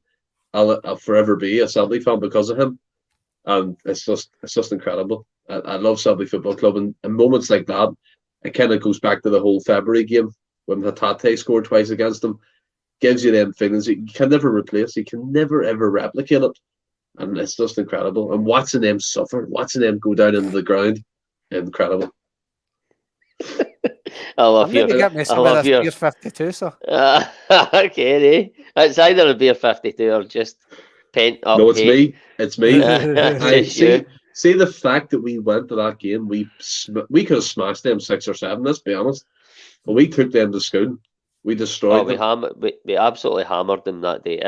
I'll forever be a Celtic fan because of him. And it's just incredible. I love Celtic Football Club, and moments like that, it kind of goes back to the whole February game when Hatate scored twice against them. Gives you them feelings you can never replace. You can never ever replicate it, and it's just incredible. And watching them suffer, watching them go down into the ground, incredible. I love you. I love you. Beer 52, so. Okay, eh? It's either a beer 52 or just pent up. No, it's me. It's me. See the fact that we went to that game, we could have smashed them 6 or 7. Let's be honest, but we took them to school. We destroyed them. We absolutely hammered them that day.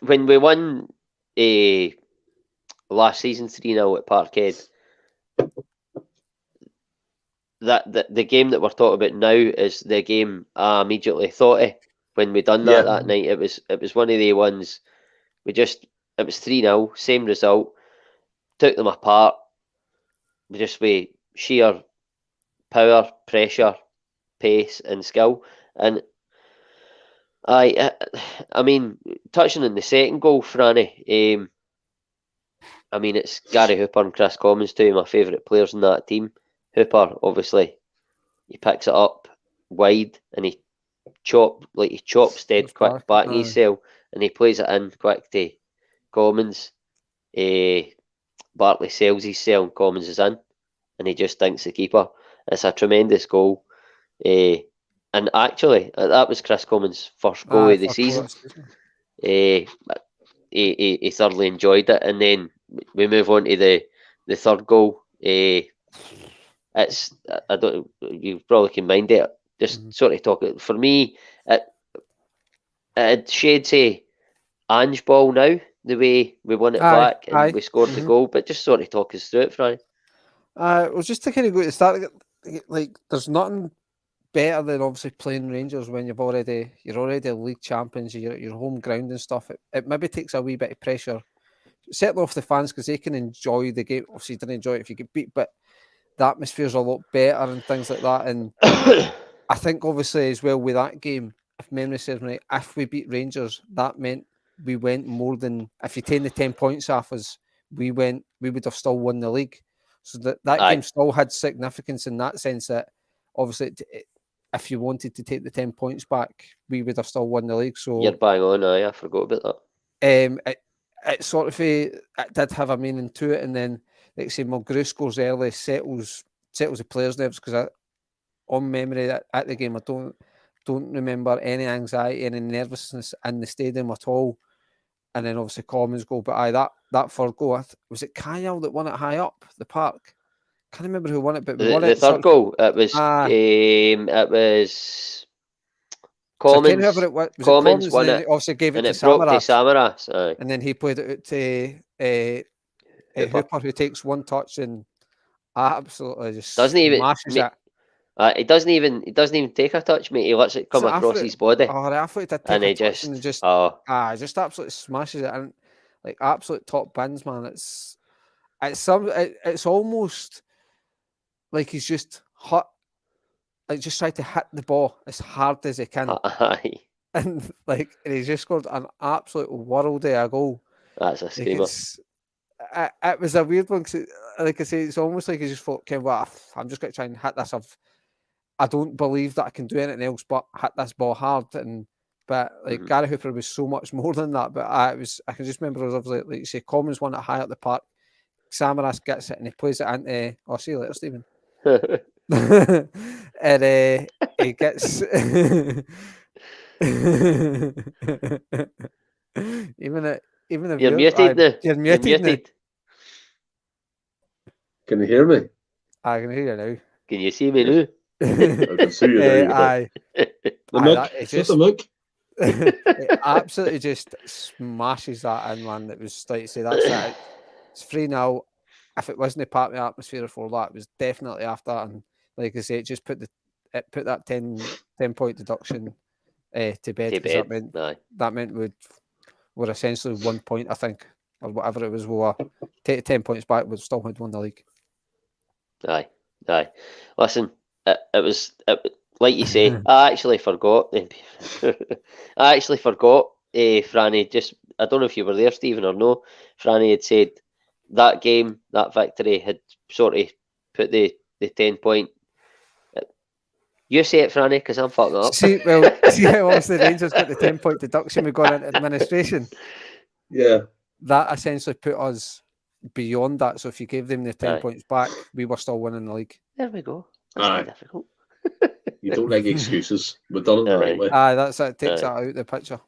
When we won last season 3-0 at Parkhead. The game that we're talking about now is the game I immediately thought of when we done that night. It was one of the ones it was 3-0, same result, took them apart, with sheer power, pressure, pace and skill. And I mean, touching on the second goal, Franny, I mean, it's Gary Hooper and Chris Commons, two of my favourite players in that team. Hooper, obviously, he picks it up wide and he chops dead quick back in his cell, and he plays it in quick to Commons. Bartley sells his cell and Commons is in, and he just dinks the keeper. It's a tremendous goal. And actually, that was Chris Commons' first goal of the season. He thoroughly enjoyed it, and then we move on to the third goal. You probably can mind it. Just sort of talk it for me. It shades a Ange ball now, the way we won it back and we scored the goal. But just sort of talk us through it, Franny. Well, just to kind of go to the start, like there's nothing better than obviously playing Rangers when you're already league champions, your home ground and stuff. It maybe takes a wee bit of pressure, certainly off the fans, because they can enjoy the game. Obviously, you didn't enjoy it if you get beat, but the atmosphere's a lot better and things like that. And I think obviously as well with that game, if memory serves me right, if we beat Rangers, that meant we went more than, if you take the 10 points off us, we would have still won the league. So that game still had significance in that sense that obviously if you wanted to take the 10 points back, we would have still won the league. So you're bang on, I forgot about that. It sort of it did have a meaning to it, and then like I say, Mulgrew scores early, settles the players' nerves, because on memory at the game I don't remember any anxiety, any nervousness in the stadium at all. And then obviously Commons goal, but that third goal, was it Kyle that won it high up the park? Can't remember who won it, but we won it. The third goal, it was Commons. So Commons won it. Obviously gave it to Samaras. And then he played it out to Hooper, who takes one touch and absolutely just smashes it. He doesn't even take a touch, mate. He lets it come across his body. I thought he did take a touch and just absolutely smashes it, and like absolute top bins, man. It's almost like he's just hot, like just tried to hit the ball as hard as he can. and he just scored an absolute world of a goal. That's a screamer. It was a weird one because, like I say, it's almost like he just thought, okay, well, I'm just going to try and hit this. I don't believe that I can do anything else but hit this ball hard. But Gary Hooper was so much more than that. But I can just remember it was like you say, Commons won it high at the park. Samaras gets it and he plays it into. Oh, see you later, Stephen. And he gets. Even if you're muted now. You're muted now. Can you hear me? I can hear you now. Can you see me now? I can see you now. It absolutely just smashes that in, man. It was like, say, that's it. It's 3-0. If it wasn't part of the atmosphere for that, it was definitely after that. And like I say, it just put that 10-point deduction to bed. That meant we're essentially 1 point, I think, or whatever it was. We were 10 points back. We'd still had won the league. Aye. Listen, it was like you say. I actually forgot. Franny. Just I don't know if you were there, Stephen, or no. Franny had said that game, that victory, had sort of put the 10-point. You say it, Franny, because I'm fucking up. See how obviously the Rangers got the 10-point deduction. We got into administration. Yeah. That essentially put us beyond that. So if you gave them the 10 points back, we were still winning the league. There we go. That's not difficult. You don't like excuses. We've done it the right way. That's it. Takes that out of the picture.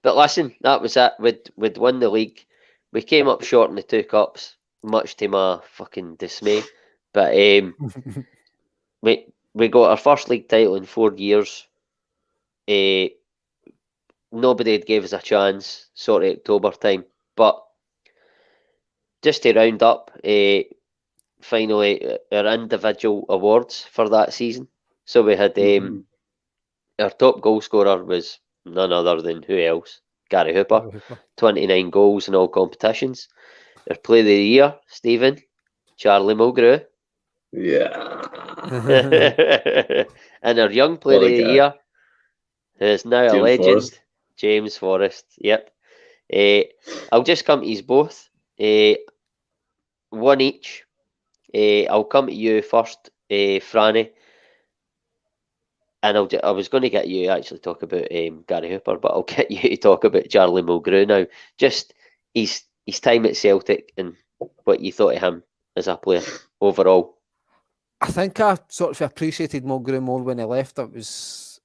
But listen, that was it. We'd won the league. We came up short in the 2 cups, much to my fucking dismay. But we got our first league title in 4 years. Nobody had gave us a chance, sort of October time. But just to round up, finally, our individual awards for that season. So we had our top goal scorer was none other than who else? Gary Hooper. 29 goals in all competitions. Our player of the year, Stephen, Charlie Mulgrew. Yeah. And our young player of the year, who is now a legend, Forrest. James Forrest. Yep. I'll just come to you both. One each. I'll come to you first, Franny. And I was going to get you to actually talk about Gary Hooper, but I'll get you to talk about Charlie Mulgrew now. Just his time at Celtic and what you thought of him as a player overall. I think I sort of appreciated Mulgrew more when he left. It was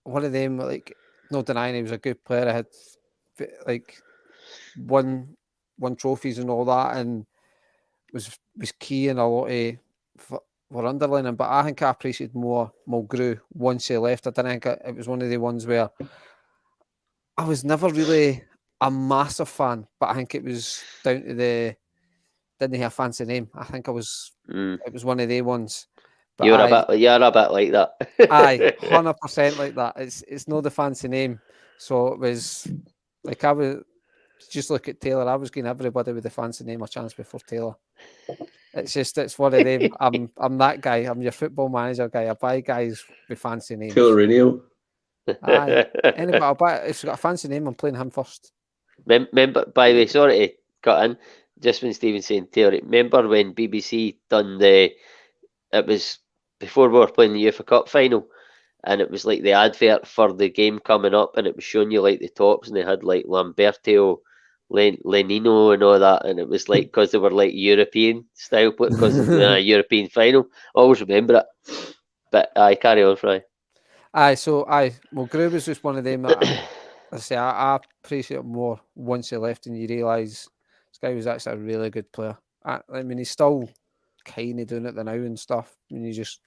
one of them, no denying he was a good player. I had won trophies and all that, and was key in a lot of for underlining. But I think I appreciated more Mulgrew once he left. I didn't think it was one of the ones where I was never really a massive fan, but I think it was down to didn't he have a fancy name? I think it was one of the ones. But you're a bit like that. Aye, 100% like that. It's not the fancy name. So it was like I was just look at Taylor. I was giving everybody with the fancy name a chance before Taylor. It's one of them. I'm that guy. I'm your football manager guy. I buy guys with fancy names. Killarinho. Aye. Anybody, I'll buy if he's got a fancy name, I'm playing him first. Remember, by the way, sorry to cut in, just when Stephen's saying Taylor, remember when BBC done it was before we were playing the UEFA Cup final, and it was like the advert for the game coming up, and it was showing you like the tops, and they had like Lamberto, Lenino and all that, and it was like because they were like European style because of the European final. I always remember it. But I carry on, Fry. Mulgrew was just one of them that I appreciate more once he left, and you realise this guy was actually a really good player. I mean, he's still kind of doing it now and stuff. I mean, you just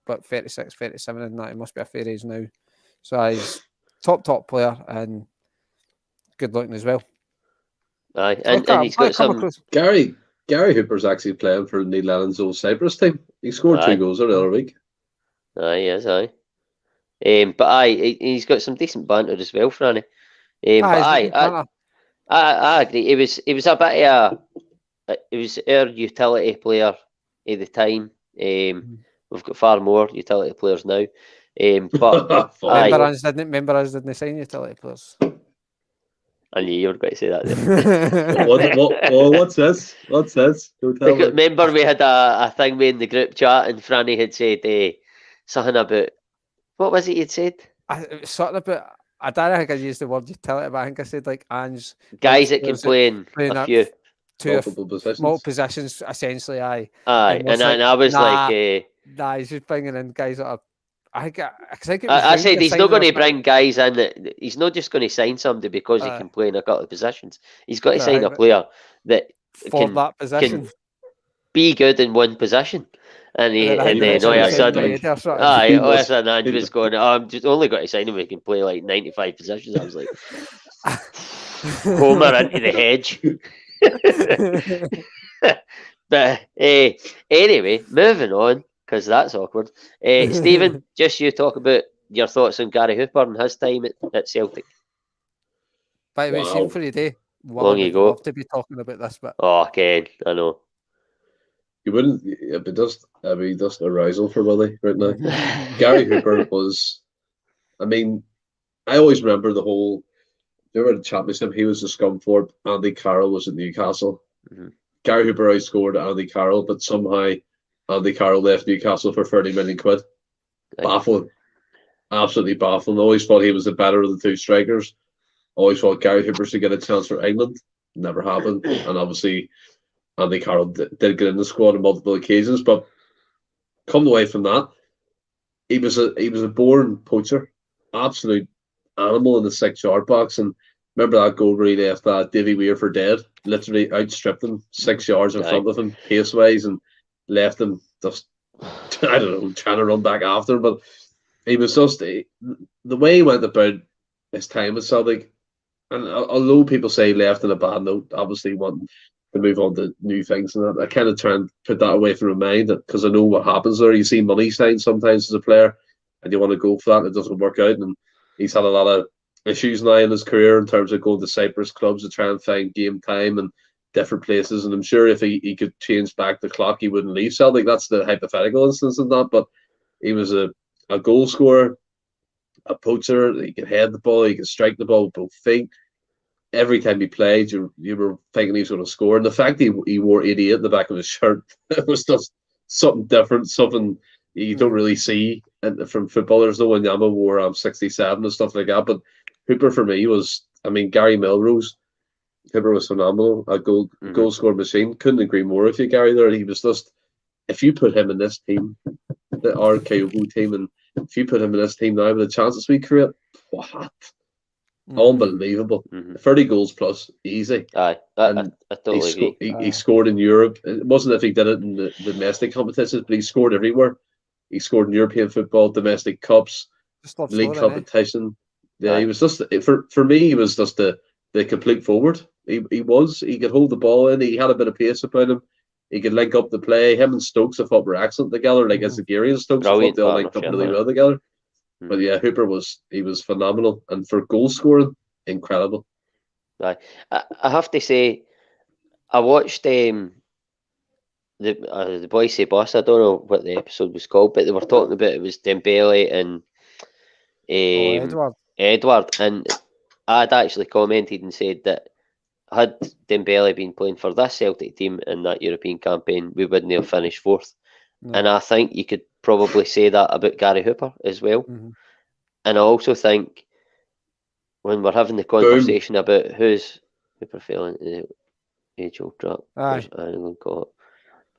but 36, 37 and that, he must be a fair age now. So he's top player and good looking as well. Aye, and he's got some. Gary Hooper's actually playing for Neil Lennon's old Cyprus team. He scored 2 goals the other week. Aye, yes, aye. But he's got some decent banter as well, Franny. I agree. It was a bit of it was our utility player at the time. We've got far more utility players now, But remember us didn't sign utility players. I knew you were going to say that. What's this? What's this? Remember, we had a thing in the group chat, and Franny had said something about, what was it you'd said? Something about, I don't think I used the word utility, but I think I said like Ange, guys that can play in a few multiple positions, essentially. Aye, and I was like, nah, he's just bringing in guys that are. I said he's not going to bring guys in that he's not just going to sign somebody because he can play in a couple of positions. He's got to sign a player that can be good in one position. And then all of a sudden, Ange was going, I'm just only got to sign him who can play like 95 positions. I was like, Homer into the hedge. But anyway, moving on, because that's awkward. Stephen, just you talk about your thoughts on Gary Hooper and his time at Celtic. By the way, seen for your day. Long ago. Love to be talking about this, but Ken, I know. You wouldn't. It'd be just arousal for Willie right now. Gary Hooper was. I mean, I always remember the whole. Remember the championship? He was the scum for. Andy Carroll was at Newcastle. Mm-hmm. Gary Hooper outscored Andy Carroll, but somehow Andy Carroll left Newcastle for 30 million quid. Baffling, absolutely baffling. Always thought he was the better of the two strikers. Always thought Gary Hooper should get a chance for England. Never happened, and obviously. Andy Carroll did get in the squad on multiple occasions, but coming away from that, he was a born poacher, absolute animal in the 6-yard box. And remember that goal where he left Davy Weir for dead, literally outstripped him 6 yards in front of him, pace-wise, and left him just, I don't know, trying to run back after him. But he was just, the way he went about his time at Celtic, and although people say he left on a bad note, obviously wanting to move on to new things, and I kind of try and put that away from my mind, because I know what happens there. You see money signed sometimes as a player, and you want to go for that, and it doesn't work out. And he's had a lot of issues now in his career in terms of going to Cyprus clubs to try and find game time and different places. And I'm sure if he could change back the clock, he wouldn't leave Celtic. That's the hypothetical instance of that. But he was a goal scorer, a poacher. He could head the ball, he could strike the ball with both feet. Every time he played, you were thinking he was going to score. And the fact he wore 88 in the back of his shirt, it was just something different, something you don't really see from footballers, though. Wanyama wore 67 and stuff like that. But Hooper, for me, was, I mean, Gary Melrose. Hooper was phenomenal. A goal scorer machine. Couldn't agree more with you, Gary, there. He was just, if you put him in this team, our Kyogo team, and if you put him in this team now with the chances we create, what? Unbelievable. 30 goals plus, easy. I totally agree. He scored in Europe. It wasn't if he did it in the domestic competitions, but he scored everywhere. He scored in European football, domestic cups, league competition. Yeah, he was just, for me, he was just the complete forward. He could hold the ball in. He had a bit of pace about him. He could link up the play. Him and Stokes, I thought, were excellent together. Like as Gary and Stokes, I thought they all linked up really well together. But yeah, Hooper was phenomenal, and for goal scoring, incredible. I have to say, I watched the Boys Say Boss. I don't know what the episode was called, but they were talking about it was Dembele and Edward, and I'd actually commented and said that had Dembele been playing for this Celtic team in that European campaign, we wouldn't have finished fourth. No. And I think you could probably say that about Gary Hooper as well. And I also think when we're having the conversation about who's Hooper fell into the age-old trap, but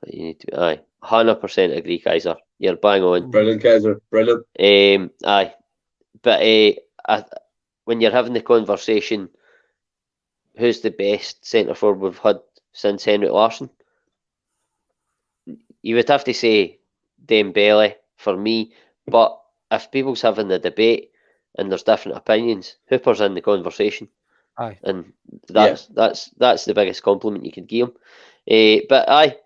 you need to be 100% agree, Kaiser. You're bang on. Brilliant, Kaiser. Brilliant. But when you're having the conversation, who's the best centre forward we've had since Henrik Larsson? You would have to say Dembele for me, but if people's having the debate and there's different opinions, Hooper's in the conversation. And that's the biggest compliment you could give him. But I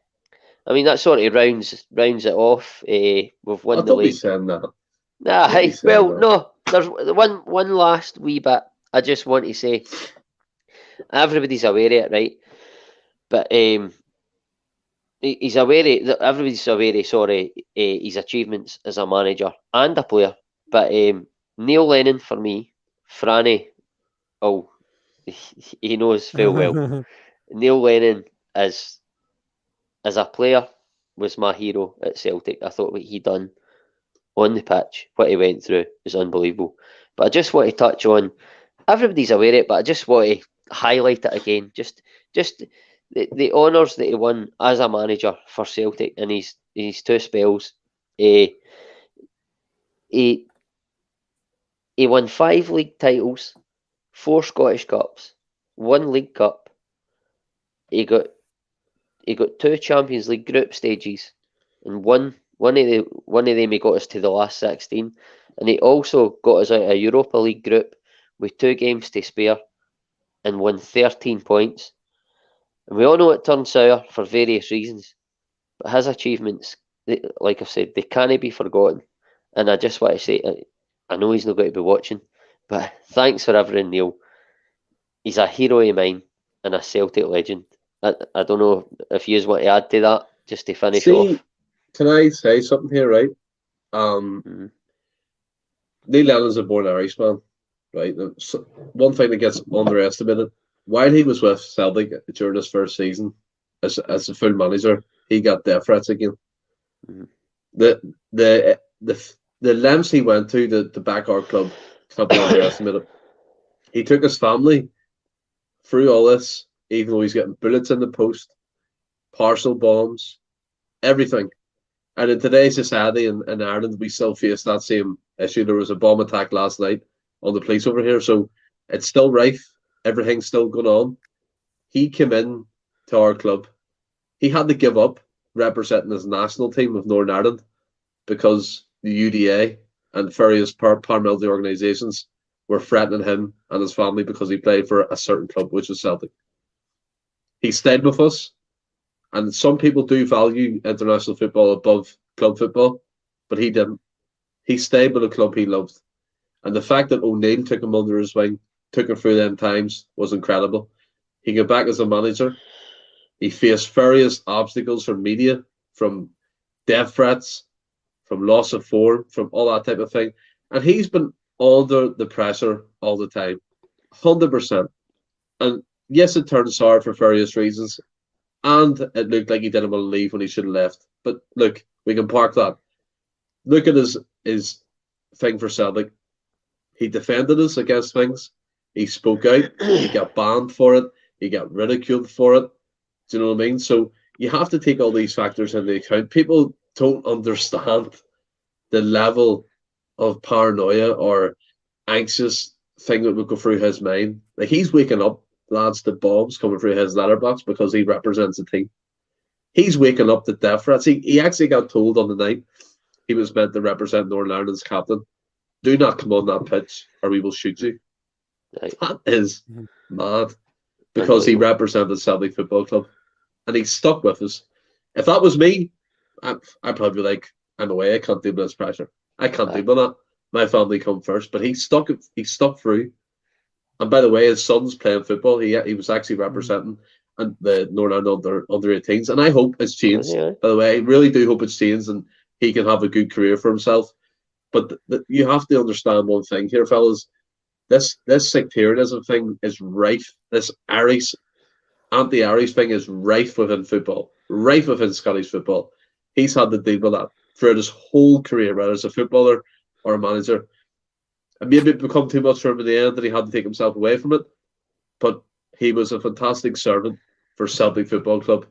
mean that sort of rounds it off. We've won the league. Saying that. No, there's one last wee bit I just want to say. Everybody's aware of it, right? But everybody's aware of his achievements as a manager and a player. But Neil Lennon for me, Franny, he knows full well. Neil Lennon as a player was my hero at Celtic. I thought what he done on the pitch, what he went through, is unbelievable. But I just want to touch on, everybody's aware of it, but I just want to highlight it again. Just the honours that he won as a manager for Celtic in his 2 spells. He won 5 league titles, 4 Scottish Cups, 1 League Cup. He got 2 Champions League group stages, and one of them he got us to the last 16, and he also got us out of a Europa League group with 2 games to spare, and won 13 points. And we all know it turned sour for various reasons, but his achievements, like I've said, they can't be forgotten. And I just want to say, I know he's not going to be watching, but thanks for everything, Neil. He's a hero of mine and a Celtic legend. I don't know if you want to add to that, just to finish off. Can I say something here, right? Neil Lennon's a born Irishman, right? So one thing that gets underestimated, while he was with Celtic during his first season as a full manager, he got death threats again. The lengths he went to back our club can't be underestimated. He took his family through all this, even though he's getting bullets in the post, parcel bombs, everything. And in today's society in Ireland, we still face that same issue. There was a bomb attack last night on the police over here, so it's still rife. Everything's still going on. He came in to our club. He had to give up representing his national team of Northern Ireland because the UDA and various paramilitary organisations were threatening him and his family because he played for a certain club, which was Celtic. He stayed with us, and some people do value international football above club football, but he didn't. He stayed with a club he loved. And the fact that O'Neill took him under his wing, took him through them times, was incredible. He got back as a manager. He faced various obstacles from media, from death threats, from loss of form, from all that type of thing. And he's been under the pressure all the time, 100%. And yes, it turned sour for various reasons, and it looked like he didn't want to leave when he should have left. But look, we can park that. Look at his thing for Celtic. He defended us against things. He spoke out. He got banned for it. He got ridiculed for it. Do you know what I mean? So you have to take all these factors into account. People don't understand the level of paranoia or anxious thing that would go through his mind. Like, he's waking up, lads, to bombs coming through his letterbox because he represents a team. He's waking up to death threats. He actually got told on the night he was meant to represent Northern Ireland's captain, do not come on that pitch or we will shoot you. Right. That is mad, because he represented Celtic Football Club and he's stuck with us. If that was me, I'd probably be like, I'm away, I can't deal with this pressure. I can't deal with that. My family come first. But he stuck through. And by the way, his son's playing football. He was actually representing and the Northern Ireland under 18s. And I hope it's changed. By the way, I really do hope it's changed and he can have a good career for himself. But you have to understand one thing here, fellas. This sectarianism thing is rife. This anti-Irish thing is rife within football, rife within Scottish football. He's had to deal with that throughout his whole career, whether as a footballer or a manager. And maybe it become too much for him in the end that he had to take himself away from it. But he was a fantastic servant for Celtic Football Club.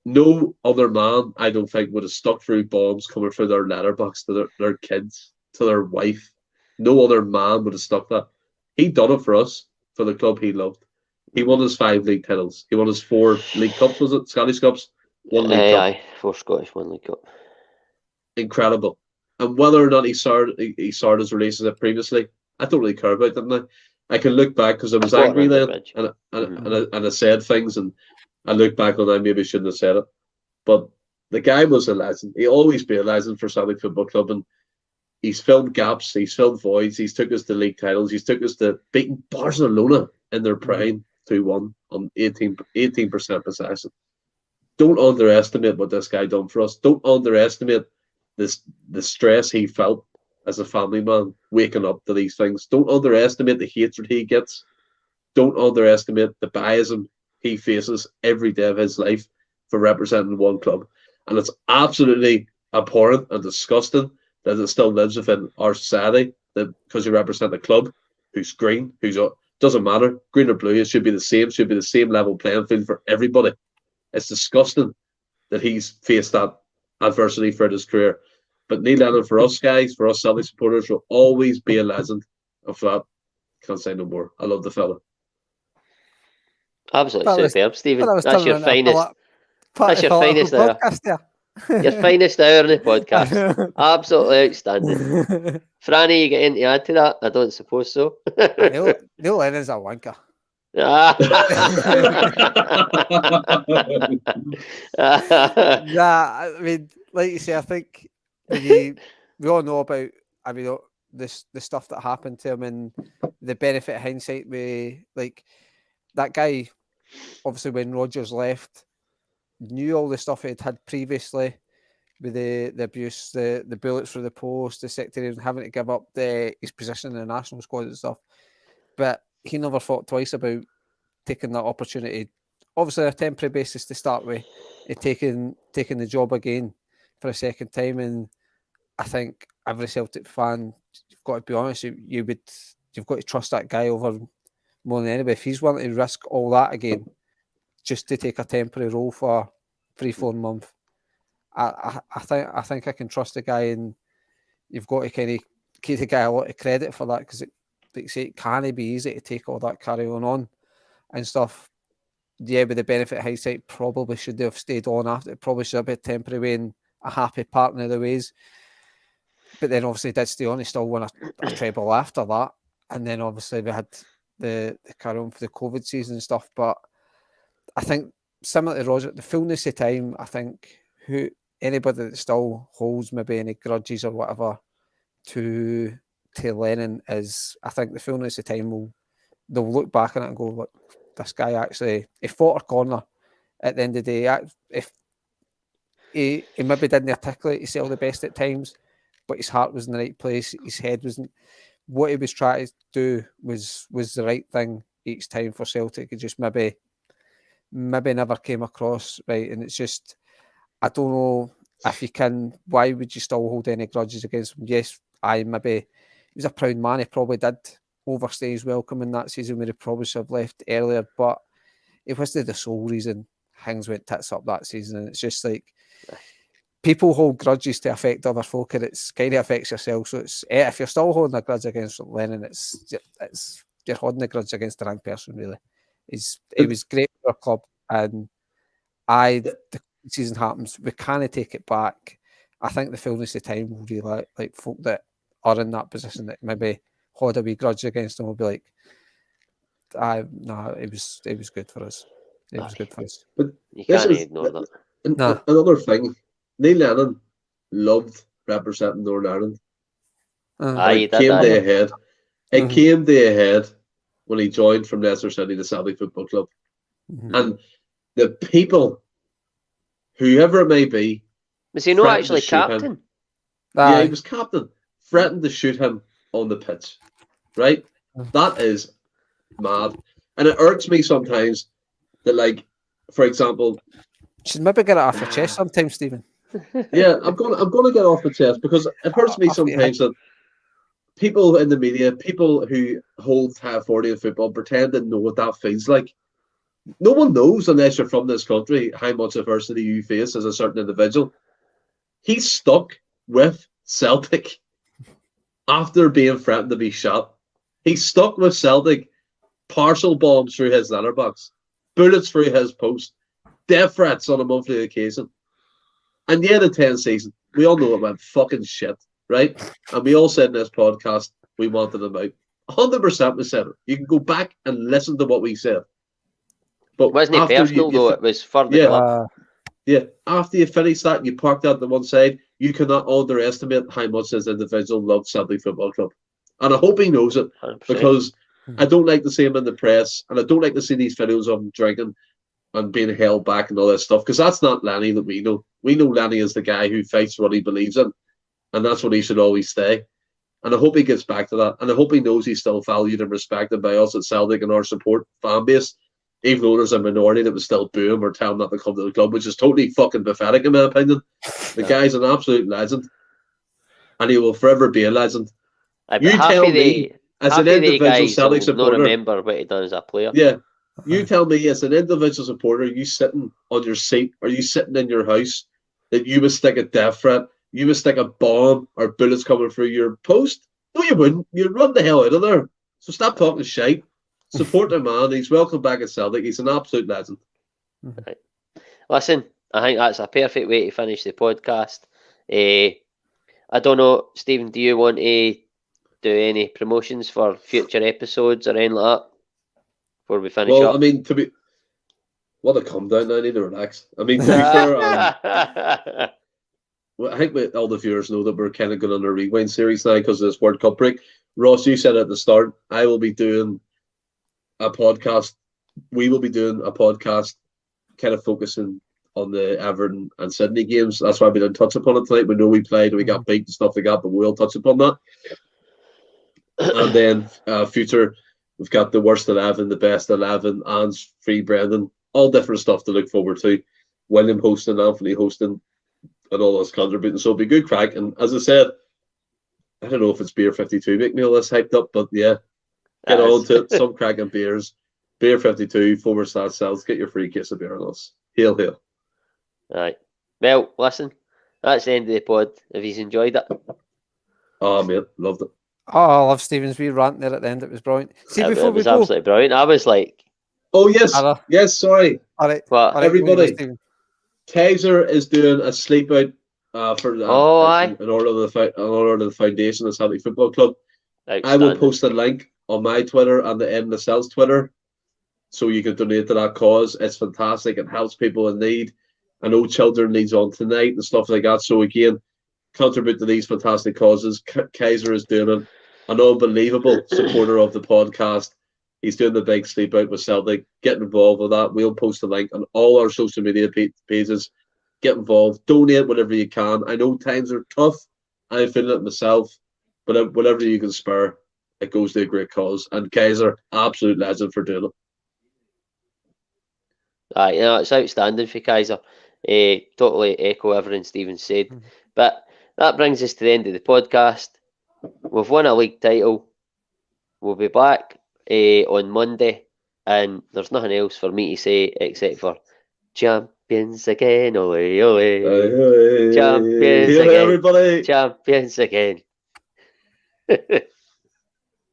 No other man, I don't think, would have stuck through bombs coming through their letterbox to their kids, to their wife. No other man would have stuck that. He done it for us, for the club he loved. He won his 5 league titles. He won his 4 League Cups, was it? Scottish Cups? 1 League Cup. Aye, 4 Scottish, 1 League Cup. Incredible. And whether or not he started his relationship previously, I don't really care about, didn't I? I can look back because I was angry then, and I said things, and I look back on I maybe shouldn't have said it. But the guy was a legend. He'll always be a legend for Celtic Football Club, and he's filled gaps, he's filled voids, he's took us to league titles, he's took us to beating Barcelona in their prime 2-1 on 18% possession. Don't underestimate what this guy done for us. Don't underestimate the stress he felt as a family man, waking up to these things. Don't underestimate the hatred he gets. Don't underestimate the biasm he faces every day of his life for representing one club. And it's absolutely abhorrent and disgusting that it still lives within our society, that because you represent a club who's green, doesn't matter, green or blue, it should be the same level playing field for everybody. It's disgusting that he's faced that adversity throughout his career. But Neil Lennon, for us guys, for us Celtic supporters, will always be a legend of that. Can't say no more. I love the fella. Absolutely superb, Stephen. That's your finest. That's your finest hour. Your finest hour in the podcast. Absolutely outstanding. Franny, you get anything to add to that? I don't suppose so. Neil Lennon's a wanker. Yeah, I mean, like you say, I think we all know about, I mean, the stuff that happened to him and the benefit of hindsight. Like that guy, obviously, when Rodgers left, knew all the stuff he'd had previously with the abuse, the bullets through the post, the sectarian, having to give up his position in the national squad and stuff. But he never thought twice about taking that opportunity, obviously on a temporary basis to start with, taking the job again for a second time. And I think every Celtic fan, you've got to be honest, you've got to trust that guy over more than anybody. If he's willing to risk all that again just to take a temporary role for 3-4 months, I think I can trust the guy, and you've got to kind of give the guy a lot of credit for that, because like you say, it can't be easy to take all that carrying on and stuff. Yeah, with the benefit of hindsight, probably should have stayed on after. It probably should have been temporary and a happy partner of the ways. But then obviously did stay on. He still won a treble after that. And then obviously we had the carry on for the COVID season and stuff. But I think similar to Roger, the fullness of time, I think anybody that still holds maybe any grudges or whatever to Lennon is, I think the fullness of time they'll look back on it and go, look, this guy actually, he fought a corner at the end of the day. If he maybe didn't articulate himself the best at times, but his heart was in the right place, his head wasn't. What he was trying to do was the right thing each time for Celtic. It just maybe never came across right. And it's just, I don't know if you can, why would you still hold any grudges against him? Yes, maybe he was a proud man. He probably did overstay his welcome in that season where he probably should have left earlier, but it wasn't the sole reason things went tits up that season. And it's just like, people hold grudges to affect other folk, and it's kind of affects yourself. So it's, if you're still holding a grudge against Lennon, it's you're holding a grudge against the wrong person, really. It was great for our club, and the season happens, we can't take it back. I think the fullness of time will be like folk that are in that position that maybe hold a wee grudge against them will be like, it was good for us. It was good for us. But you can't ignore that. Another thing, Neil Lennon loved representing Northern Ireland. It came to a head when he joined from Leicester City, the Celtic Football Club. Mm-hmm. And the people, whoever it may be, was he not actually captain? Yeah, he was captain. Threatened to shoot him on the pitch. Right? That is mad. And it irks me sometimes that, like, for example, you should maybe get it off your chest sometimes, Stephen. Yeah, I'm gonna get off the chest, because it hurts me sometimes that people in the media, people who hold high authority in football, pretend to know what that feels like. No one knows, unless you're from this country, how much adversity you face as a certain individual. He's stuck with Celtic after being threatened to be shot. He's stuck with Celtic, parcel bombs through his letterbox, bullets through his post, death threats on a monthly occasion. And the end of 10 season, we all know it went fucking shit, right? And we all said in this podcast we wanted him out. 100% we said it. You can go back and listen to what we said. But wasn't it personal though? It was for the club. Yeah, after you finish that, you park that to one side. You cannot underestimate how much this individual loved Celtic Football Club. And I hope he knows it, 100%. Because I don't like to see him in the press, and I don't like to see these videos of him drinking and being held back and all that stuff, because that's not Lenny that we know. We know Lenny is the guy who fights what he believes in, and that's what he should always stay. And I hope he gets back to that. And I hope he knows he's still valued and respected by us at Celtic and our support fan base, even though there's a minority that would still boo him or tell him not to come to the club, which is totally fucking pathetic in my opinion. The guy's an absolute legend. And he will forever be a legend. You tell me, as an individual Celtic supporter, not remember what he done as a player. Yeah. You tell me, as an individual supporter, you sitting on your seat or you sitting in your house, that you would stick a death threat, you would stick a bomb or bullets coming through your post? No, you wouldn't. You'd run the hell out of there. So stop talking shite. Support the man. He's welcome back at Celtic. He's an absolute legend. Right. Listen, I think that's a perfect way to finish the podcast. I don't know, Stephen, do you want to do any promotions for future episodes or anything like that before we finish up? Well, I mean, what a come down now. I need to relax. I mean, to be fair, well, I think all the viewers know that we're kind of going on a rewind series now because of this World Cup break. Ross, you said at the start, I will be doing a podcast. We will be doing a podcast kind of focusing on the Everton and Sydney games. That's why we didn't touch upon it tonight. We know we played and we got beat and stuff like that, but we'll touch upon that. And then future, we've got the worst 11, the best 11, Anne's Free Brendan, all different stuff to look forward to. William hosting, Anthony hosting, and all us contributing. So it'll be good crack. And as I said, I don't know if it's Beer 52 make me all this hyped up, but yeah, get on to it. Some cracking beers. Beer 52 /Celts. Get your free case of beer on us. Hail, hail. Right. Well, listen, that's the end of the pod. If you've enjoyed it. Oh, mate, loved it. Oh, I love Stephen's wee rant there at the end. It was brilliant. See, it before was we go, absolutely brilliant. I was like, oh, yes. Yes, sorry. All right. What? All right, everybody. Kaiser is doing a sleep out in order of the foundation of the Celtic Football Club. I will post a link on my Twitter and the Endless Celts Twitter so you can donate to that cause. It's fantastic. It helps people in need. I know children needs on tonight and stuff like that. So again, contribute to these fantastic causes. Kaiser is doing an unbelievable supporter of the podcast. He's doing the big sleep out with Celtic. Get involved with that. We'll post a link on all our social media pages. Get involved. Donate whatever you can. I know times are tough. I'm feeling it myself. But whatever you can spare, it goes to a great cause. And Kaiser, absolute legend for doing it. It's outstanding for Kaiser. Totally echo everything Stephen said. But that brings us to the end of the podcast. We've won a league title. We'll be back on Monday, and there's nothing else for me to say except for champions again, ole ole, champions again, everybody, champions again.